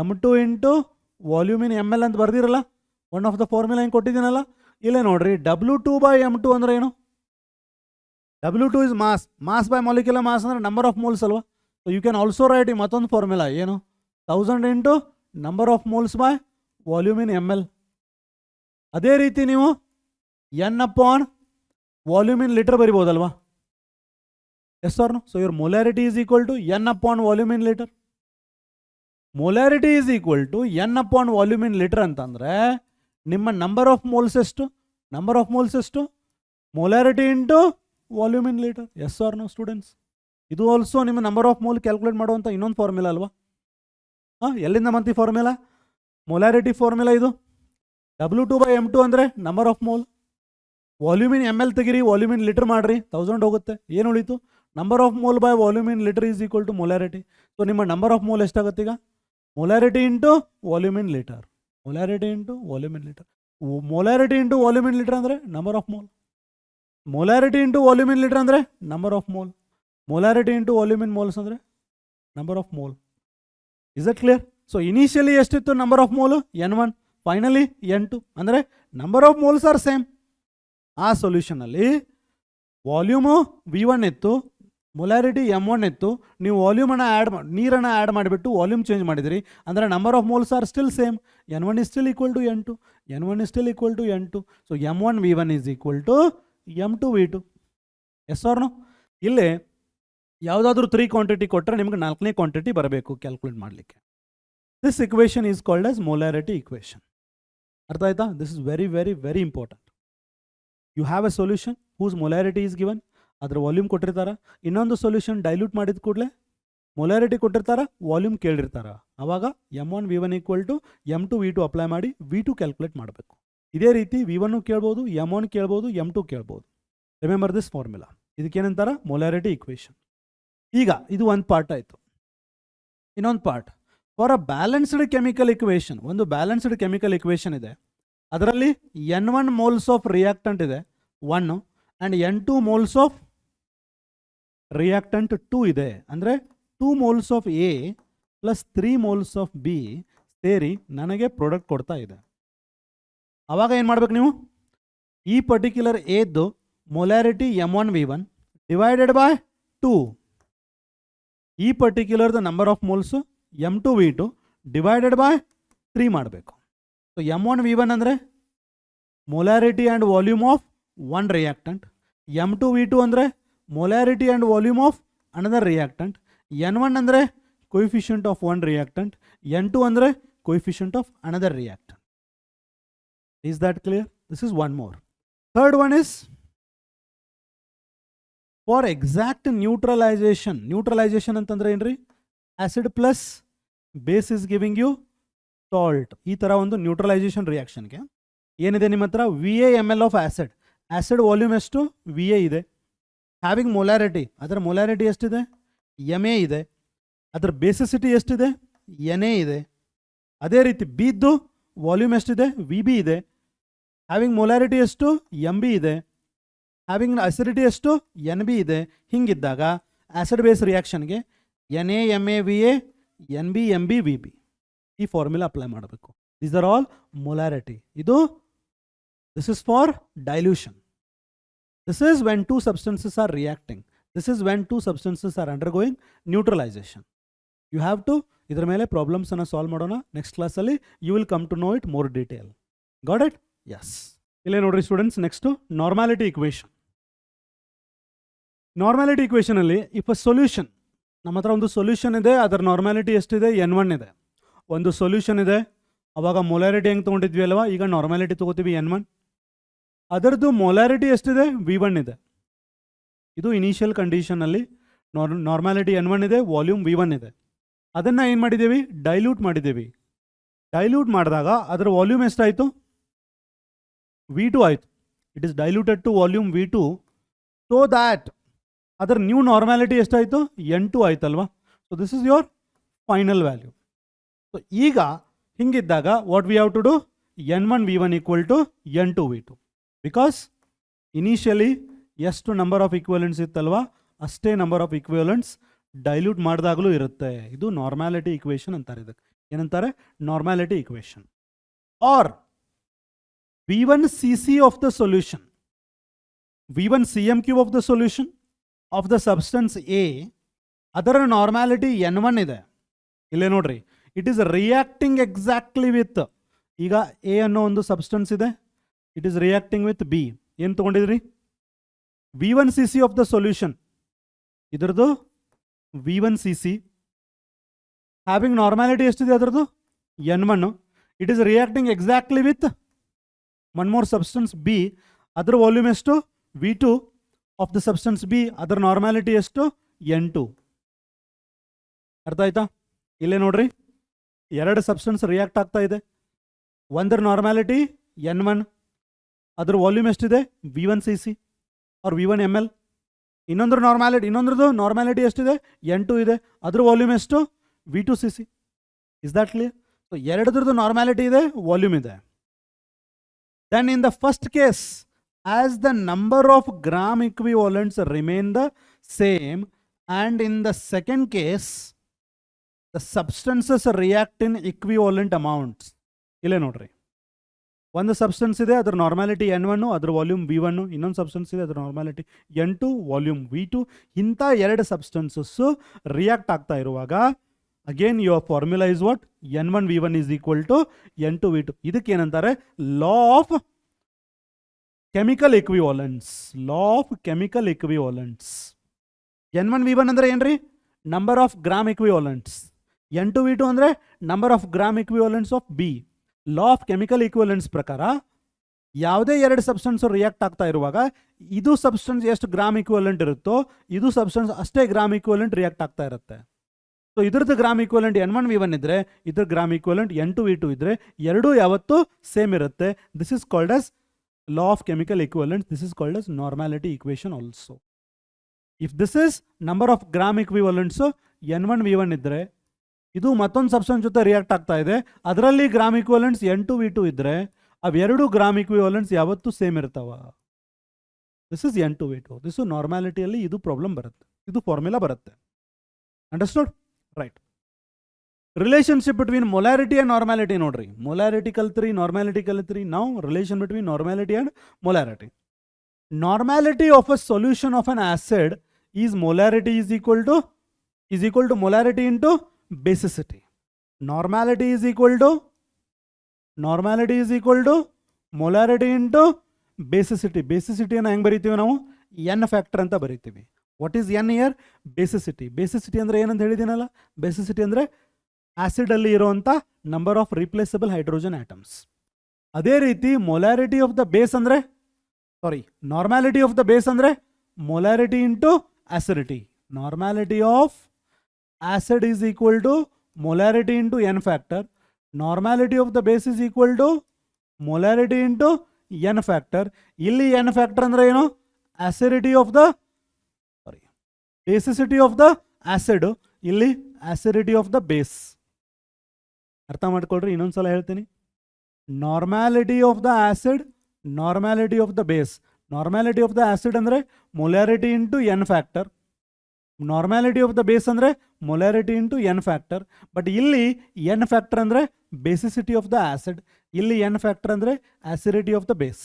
M2 into volume in ML ಅಂತ ಬರ್ದಿರಲ್ಲ. ಒನ್ ಆಫ್ ದ ಫಾರ್ಮುಲಾ ಏನು ಕೊಟ್ಟಿದ್ದೀನಲ್ಲ, ಇಲ್ಲೇ ನೋಡ್ರಿ, W2 by M2 ಅಂದ್ರೆ ಏನು, W2 is mass by molecular mass ಅಂದರೆ ನಂಬರ್ ಆಫ್ ಮೋಲ್ಸ್ ಅಲ್ವಾ. So you can also write ಮತ್ತೊಂದು ಫಾರ್ಮುಲಾ ಏನು, 1000 into number of moles by volume in ML. ಅದೇ ರೀತಿ ನೀವು N upon volume in litre ಬರಿಬೋದಲ್ವಾ. Yes or no. So your molarity is equal to N upon volume in litre. Molarity is equal to N upon volume in litre ಅಂತಂದರೆ ನಿಮ್ಮ number of moles ಎಷ್ಟು, molarity into volume in litre. Yes or no students. ಇದು also ನಿಮ್ಮ number of mole calculate ಮಾಡುವಂಥ ಇನ್ನೊಂದು formula ಅಲ್ವಾ. ಎಲ್ಲಿಂದ ಬಂತು ಫಾರ್ಮುಲಾ, ಮೊಲಾರಿಟಿ ಫಾರ್ಮುಲಾ ಇದು. W2 by M2 ಅಂದರೆ number of mole, volume in ML ತೆಗಿರಿ, ವಾಲ್ಯೂಮ್ ಇನ್ ಲೀಟರ್ ಮಾಡಿರಿ, 1000 ಹೋಗುತ್ತೆ. ಏನು ಉಳಿತು, number of mole by volume in litre is equal to molarity. So ನಿಮ್ಮ ನಂಬರ್ ಆಫ್ ಮೋಲ್ ಎಷ್ಟಾಗುತ್ತೆ ಈಗ, molarity into volume in litre, molarity into volume in litre. Molarity into volume in litre ಅಂದರೆ number of mole, molarity into volume in litre ಅಂದರೆ number of mole, molarity into volume in moles ಅಂದರೆ number of mole. Is it clear? So initially ಎಷ್ಟಿತ್ತು number of mole, N1, finally N2 ಅಂದರೆ number of moles are same. ಆ ಸೊಲ್ಯೂಷನಲ್ಲಿ volume V1 ಇತ್ತು, molarity M1 ಇತ್ತು, ನೀವು ವಾಲ್ಯೂಮನ್ನು ನೀರನ್ನು add ಮಾಡಿಬಿಟ್ಟು ವಾಲ್ಯೂಮ್ ಚೇಂಜ್ ಮಾಡಿದಿರಿ, ಅಂದರೆ number of moles are still same. N1 is still equal to N2, N1 is still equal to N2. So M1 V1 is equal to M2 V2. Yes or no. ಇಲ್ಲಿ ಯಾವುದಾದ್ರೂ 3 quantity ಕೊಟ್ಟರೆ ನಿಮಗೆ 4ನೇ quantity ಬರಬೇಕು calculate ಮಾಡಲಿಕ್ಕೆ. This equation is called as molarity equation. ಅರ್ಥ ಆಯ್ತಾ? This is very very very important. You have a solution whose molarity is given, ಅದರ ವಾಲ್ಯೂಮ್ ಕೊಟ್ಟಿರ್ತಾರ. ಇನ್ನೊಂದು ಸೊಲ್ಯೂಷನ್ ಡೈಲ್ಯೂಟ್ ಮಾಡಿದ ಕೂಡಲೇ ಮೊಲಾರಿಟಿ ಕೊಟ್ಟಿರ್ತಾರ, ವಾಲ್ಯೂಮ್ ಕೇಳಿರ್ತಾರ. ಆವಾಗ M1 V1 equal to M2 V2 apply ಮಾಡಿ V2 ಕ್ಯಾಲ್ಕುಲೇಟ್ ಮಾಡಬೇಕು. ಇದೇ ರೀತಿ V1 ಕೇಳ್ಬೋದು, M1 ಕೇಳ್ಬೋದು, M2 ಕೇಳ್ಬೋದು. Remember this formula. ಇದಕ್ಕೇನಂತಾರ, ಮೊಲಾರಿಟಿ ಇಕ್ವೇಷನ್. ಈಗ ಇದು ಒಂದು ಪಾರ್ಟ್ ಆಯಿತು. ಇನ್ನೊಂದು part, for a balanced chemical equation. ಒಂದು ಬ್ಯಾಲೆನ್ಸ್ಡ್ ಕೆಮಿಕಲ್ ಇಕ್ವೇಷನ್ ಇದೆ, ಅದರಲ್ಲಿ N1 ಮೋಲ್ಸ್ ಆಫ್ ರಿಯಾಕ್ಟಂಟ್ ಇದೆ 1 and N2 moles of reactant 2 ಇದೆ. ಅಂದರೆ 2 moles of A plus 3 moles of B ಸೇರಿ ನನಗೆ ಪ್ರಾಡಕ್ಟ್ ಕೊಡ್ತಾ ಇದೆ. ಆವಾಗ ಏನು ಮಾಡ್ಬೇಕು ನೀವು, ಈ ಪರ್ಟಿಕ್ಯುಲರ್ ಎದ್ದು molarity M1 V1 divided by 2 ಈ particular the number of moles M2V2 divided by 3 ಮಾಡಬೇಕು. ಸೊ M1V1 ಅಂದರೆ molarity and volume of one reactant, M2V2 ಅಂದರೆ molarity and volume of another reactant, N1 ಅಂದರೆ coefficient of one reactant, N2 ಅಂದರೆ coefficient of another reactant. Is that clear? This is one more. Third one is for exact neutralization. Neutralization ಅಂತಂದ್ರೆ ಏನ್ರಿ? Acid plus base is giving you salt. ಈ ತರ ಒಂದು neutralisation ರಿಯಾಕ್ಷನ್ಗೆ ಏನಿದೆ ನಿಮ್ಮ ಹತ್ರ VA/ml of acid. Acid volume ಎಷ್ಟು? VA ಇದೆ. ಹ್ಯಾವಿಂಗ್ ಮೊಲಾರಿಟಿ, ಅದರ ಮೊಲಾರಿಟಿ ಎಷ್ಟಿದೆ? MA ಇದೆ. ಅದರ ಬೇಸಿಸಿಟಿ ಎಷ್ಟಿದೆ? NA ಇದೆ. ಅದೇ ರೀತಿ ಬಿದ್ದು ವಾಲ್ಯೂಮ್ ಎಷ್ಟಿದೆ? VB ಇದೆ. ಹ್ಯಾವಿಂಗ್ ಮೊಲಾರಿಟಿ ಎಷ್ಟು? MB ಇದೆ. ಹ್ಯಾವಿಂಗ್ ಅಸಿಡಿಟಿ ಎಷ್ಟು? NB ಇದೆ. ಹಿಂಗಿದ್ದಾಗ ಆಸಿಡ್ ಬೇಸ್ ರಿಯಾಕ್ಷನ್ಗೆ NA MA VA NB MB VB ಈ ಫಾರ್ಮುಲಾ ಅಪ್ಲೈ ಮಾಡಬೇಕು. These are all molarity. ಇದು this is for dilution. This is when two substances are reacting. This is when two substances are undergoing neutralisation. You have to ಇದರ ಮೇಲೆ ಪ್ರಾಬ್ಲಮ್ಸನ್ನು solve ಮಾಡೋಣ. Next ಕ್ಲಾಸಲ್ಲಿ you will come to know it more detail. Got it? Yes. ಇಲ್ಲೇ ನೋಡ್ರಿ students, next normality equation. Normality ಇಕ್ವೇಷನಲ್ಲಿ if a solution, ನಮ್ಮ ಹತ್ರ ಒಂದು ಸೊಲ್ಯೂಷನ್ ಇದೆ, ಅದರ ನಾರ್ಮಾಲಿಟಿ ಎಷ್ಟಿದೆ? N1 ಇದೆ. ಒಂದು ಸೊಲ್ಯೂಷನ್ ಇದೆ, ಅವಾಗ ಮೊಲಾರಿಟಿ ಹೆಂಗೆ ತೊಗೊಂಡಿದ್ವಿ ಅಲ್ವಾ, ಈಗ ನಾರ್ಮಾಲಿಟಿ ತೊಗೋತೀವಿ N1. ಅದರದ್ದು ಮೊಲಾರಿಟಿ ಎಷ್ಟಿದೆ? V1 ಇದೆ. ಇದು ಇನಿಷಿಯಲ್ ಕಂಡೀಷನಲ್ಲಿ ನಾರ್ಮಾಲಿಟಿ N1 ಇದೆ, ವಾಲ್ಯೂಮ್ V1 ಇದೆ. ಅದನ್ನು ಏನು ಮಾಡಿದ್ದೀವಿ? ಡೈಲ್ಯೂಟ್ ಮಾಡಿದ್ದೀವಿ. ಡೈಲ್ಯೂಟ್ ಮಾಡಿದಾಗ ಅದರ ವಾಲ್ಯೂಮ್ ಎಷ್ಟಾಯಿತು? V2 ಆಯಿತು. It is diluted to volume V2 so that ಅದರ ನ್ಯೂ ನಾರ್ಮ್ಯಾಲಿಟಿ ಎಷ್ಟಾಯಿತು? N2 ಆಯ್ತಲ್ವಾ. So this is your final value. So ಈಗ ಹಿಂಗಿದ್ದಾಗ what we have to do? N1 V1 equal to N2 V2. Because initially ಎಷ್ಟು number of equivalents ಇತ್ತಲ್ವಾ, ಅಷ್ಟೇ number of equivalents dilute ಮಾಡಿದಾಗಲೂ ಇರುತ್ತೆ. ಇದು ನಾರ್ಮ್ಯಾಲಿಟಿ ಇಕ್ವೇಷನ್ ಅಂತಾರೆ. ಇದಕ್ಕೆ ಏನಂತಾರೆ? Normality equation. Or V1 CC of the solution, V1 CM3 of the solution of the substance A, ಅದರ ನಾರ್ಮ್ಯಾಲಿಟಿ N1 ಇದೆ. ಇಲ್ಲೇ ನೋಡ್ರಿ, it is reacting exactly with, ಈಗ A ಅನ್ನೋ ಒಂದು ಸಬ್ಸ್ಟೆನ್ಸ್ ಇದೆ, it is reacting with B. ಏನು ತೊಗೊಂಡಿದ್ರಿ? V1 CC of the solution, ಇದರದು V1 CC ಹ್ಯಾವಿಂಗ್ ನಾರ್ಮ್ಯಾಲಿಟಿ ಎಷ್ಟಿದೆ? ಅದರದು N1. It is reacting exactly with one more substance B, ಅದರ ವಾಲ್ಯೂಮ್ ಎಷ್ಟು? V2 of the substance B, ಅದರ normality ಎಷ್ಟು? N2. ಅರ್ಥ ಆಯ್ತಾ? ಇಲ್ಲೇ ನೋಡ್ರಿ, ಎರಡು ಸಬ್ಸ್ಟೆನ್ಸ್ ರಿಯಾಕ್ಟ್ ಆಗ್ತಾ ಇದೆ. ಒಂದರ ನಾರ್ಮ್ಯಾಲಿಟಿ N1, ಅದರ ವಾಲ್ಯೂಮ್ ಎಷ್ಟಿದೆ? V1 CC or V1 ml. ಇನ್ನೊಂದ್ರದ್ದು ನಾರ್ಮ್ಯಾಲಿಟಿ ಎಷ್ಟಿದೆ? N2 ಇದೆ, ಅದ್ರ ವಾಲ್ಯೂಮ್ ಎಷ್ಟು? V2 CC. Is that clear? So ಎರಡದ್ರದ್ದು ನಾರ್ಮ್ಯಾಲಿಟಿ ಇದೆ, ವಾಲ್ಯೂಮ್ ಇದೆ. Then in the first case, as the number of gram equivalents remain the same, and in the second case the substances react in equivalent amounts. ಇಲ್ಲೇ ನೋಡ್ರಿ, ಒಂದು substance ಇದೆ, ಅದರ normality N1, ಅದರ volume V1. ಇನ್ನೊಂದು substance ಇದೆ, ಅದರ normality N2, volume V2. ಇಂಥ ಎರಡು ಸಬ್ಸ್ಟೆನ್ಸಸ್ಸು ರಿಯಾಕ್ಟ್ ಆಗ್ತಾ ಇರುವಾಗ again your formula is what? N1 V1 is equal to N2 V2. ಇದಕ್ಕೆ ಏನಂತಾರೆ? Law of chemical equivalence. Law of chemical equivalence. N1 V1 ಅಂದರೆ ಏನ್ರಿ? Number of gram ಇಕ್ವಿವಾಲೆಂಟ್ಸ್. N2 V2 ಅಂದರೆ number of gram equivalents of B. Law of chemical equivalence ಪ್ರಕಾರ ಯಾವುದೇ ಎರಡು substance react ಆಗ್ತಾ ಇರುವಾಗ ಇದು ಸಬ್ಸ್ಟೆನ್ಸ್ ಎಷ್ಟು ಗ್ರಾಮ್ ಇಕ್ವಿವಾಲೆಂಟ್ ಇರುತ್ತೋ, ಇದು ಸಬ್ಸ್ಟೆನ್ಸ್ ಅಷ್ಟೇ ಗ್ರಾಮ್ ಇಕ್ವಿವಾಲೆಂಟ್ ರಿಯಾಕ್ಟ್ ಆಗ್ತಾ ಇರುತ್ತೆ. ಸೊ ಇದ್ರದ್ದು ಗ್ರಾಮ್ ಇಕ್ವಿವಾಲೆಂಟ್ N1 V1 ಇದ್ರೆ, ಇದ್ರ ಗ್ರಾಮ್ ಇಕ್ವಿವಾಲೆಂಟ್ N2 V2 ಇದ್ರೆ, ಎರಡೂ ಯಾವತ್ತೂ ಸೇಮ್ ಇರುತ್ತೆ. This is called as law of chemical equivalence. This is called as normality equation also. If this is number of gram equivalents, N1 V1 ಇದ್ರೆ, ಇದು ಮತ್ತೊಂದು substance ಜೊತೆ ರಿಯಾಕ್ಟ್ ಆಗ್ತಾ ಇದೆ, ಅದರಲ್ಲಿ ಗ್ರಾಮ್ ಇಕ್ವಿವಾಲೆಂಟ್ಸ್ N2 V2 ಇದ್ರೆ, ಅವೆರಡು ಗ್ರಾಮ್ ಇಕ್ವಿವಾಲೆಂಟ್ಸ್ ಯಾವತ್ತೂ ಸೇಮ್ ಇರ್ತಾವ. This is N2 V2. This ನಾರ್ಮ್ಯಾಲಿಟಿಯಲ್ಲಿ ಇದು ಪ್ರಾಬ್ಲಮ್ ಬರುತ್ತೆ, ಇದು ಫಾರ್ಮುಲಾ ಬರುತ್ತೆ. Understood? Right. Relationship between molarity and normality ನೋಡ್ರಿ. ಮೊಲಾರಿಟಿ ಕಲ್ತ್ರಿ, ನಾರ್ಮ್ಯಾಲಿಟಿ ಕಲ್ತ್ರಿ. ನಾವು relation between normality and molarity. Normality of a solution of an acid is molarity is equal to is equal to molarity into basicity. Normality is equal to molarity into basicity. Basicity ಅನ್ನು ಹೆಂಗೆ ಬರಿತೀವಿ ನಾವು? n factor ಅಂತ ಬರಿತೀವಿ. What is n here? Basicity. Basicity ಅಂದರೆ ಏನಂತ ಹೇಳಿದ್ದೀನಲ್ಲ, basicity ಅಂದರೆ ಆಸಿಡ್ ಅಲ್ಲಿ ಇರುವಂಥ number of replaceable hydrogen atoms. ಅದೇ ರೀತಿ ಮೊಲಾರಿಟಿ ಆಫ್ ದ ಬೇಸ್ ಅಂದರೆ ನಾರ್ಮ್ಯಾಲಿಟಿ ಆಫ್ ದ ಬೇಸ್ ಅಂದರೆ molarity into acidity. Normality of acid is equal to molarity into n factor. Normality of the base is equal to molarity into n factor. ಇಲ್ಲಿ n factor ಅಂದರೆ ಏನು? Acidity of the basicity of the acid, ಇಲ್ಲಿ acidity of the base. ಅರ್ಥ ಮಾಡ್ಕೊಳ್ರಿ, ಇನ್ನೊಂದ್ಸಲ ಹೇಳ್ತೀನಿ. Normality of the acid, normality of the base. Normality of the acid ಅಂದರೆ molarity into n factor. Normality of the base ಅಂದರೆ molarity into n factor. But ಇಲ್ಲಿ n factor ಅಂದರೆ basicity of the acid, ಇಲ್ಲಿ n factor ಅಂದರೆ acidity of the base.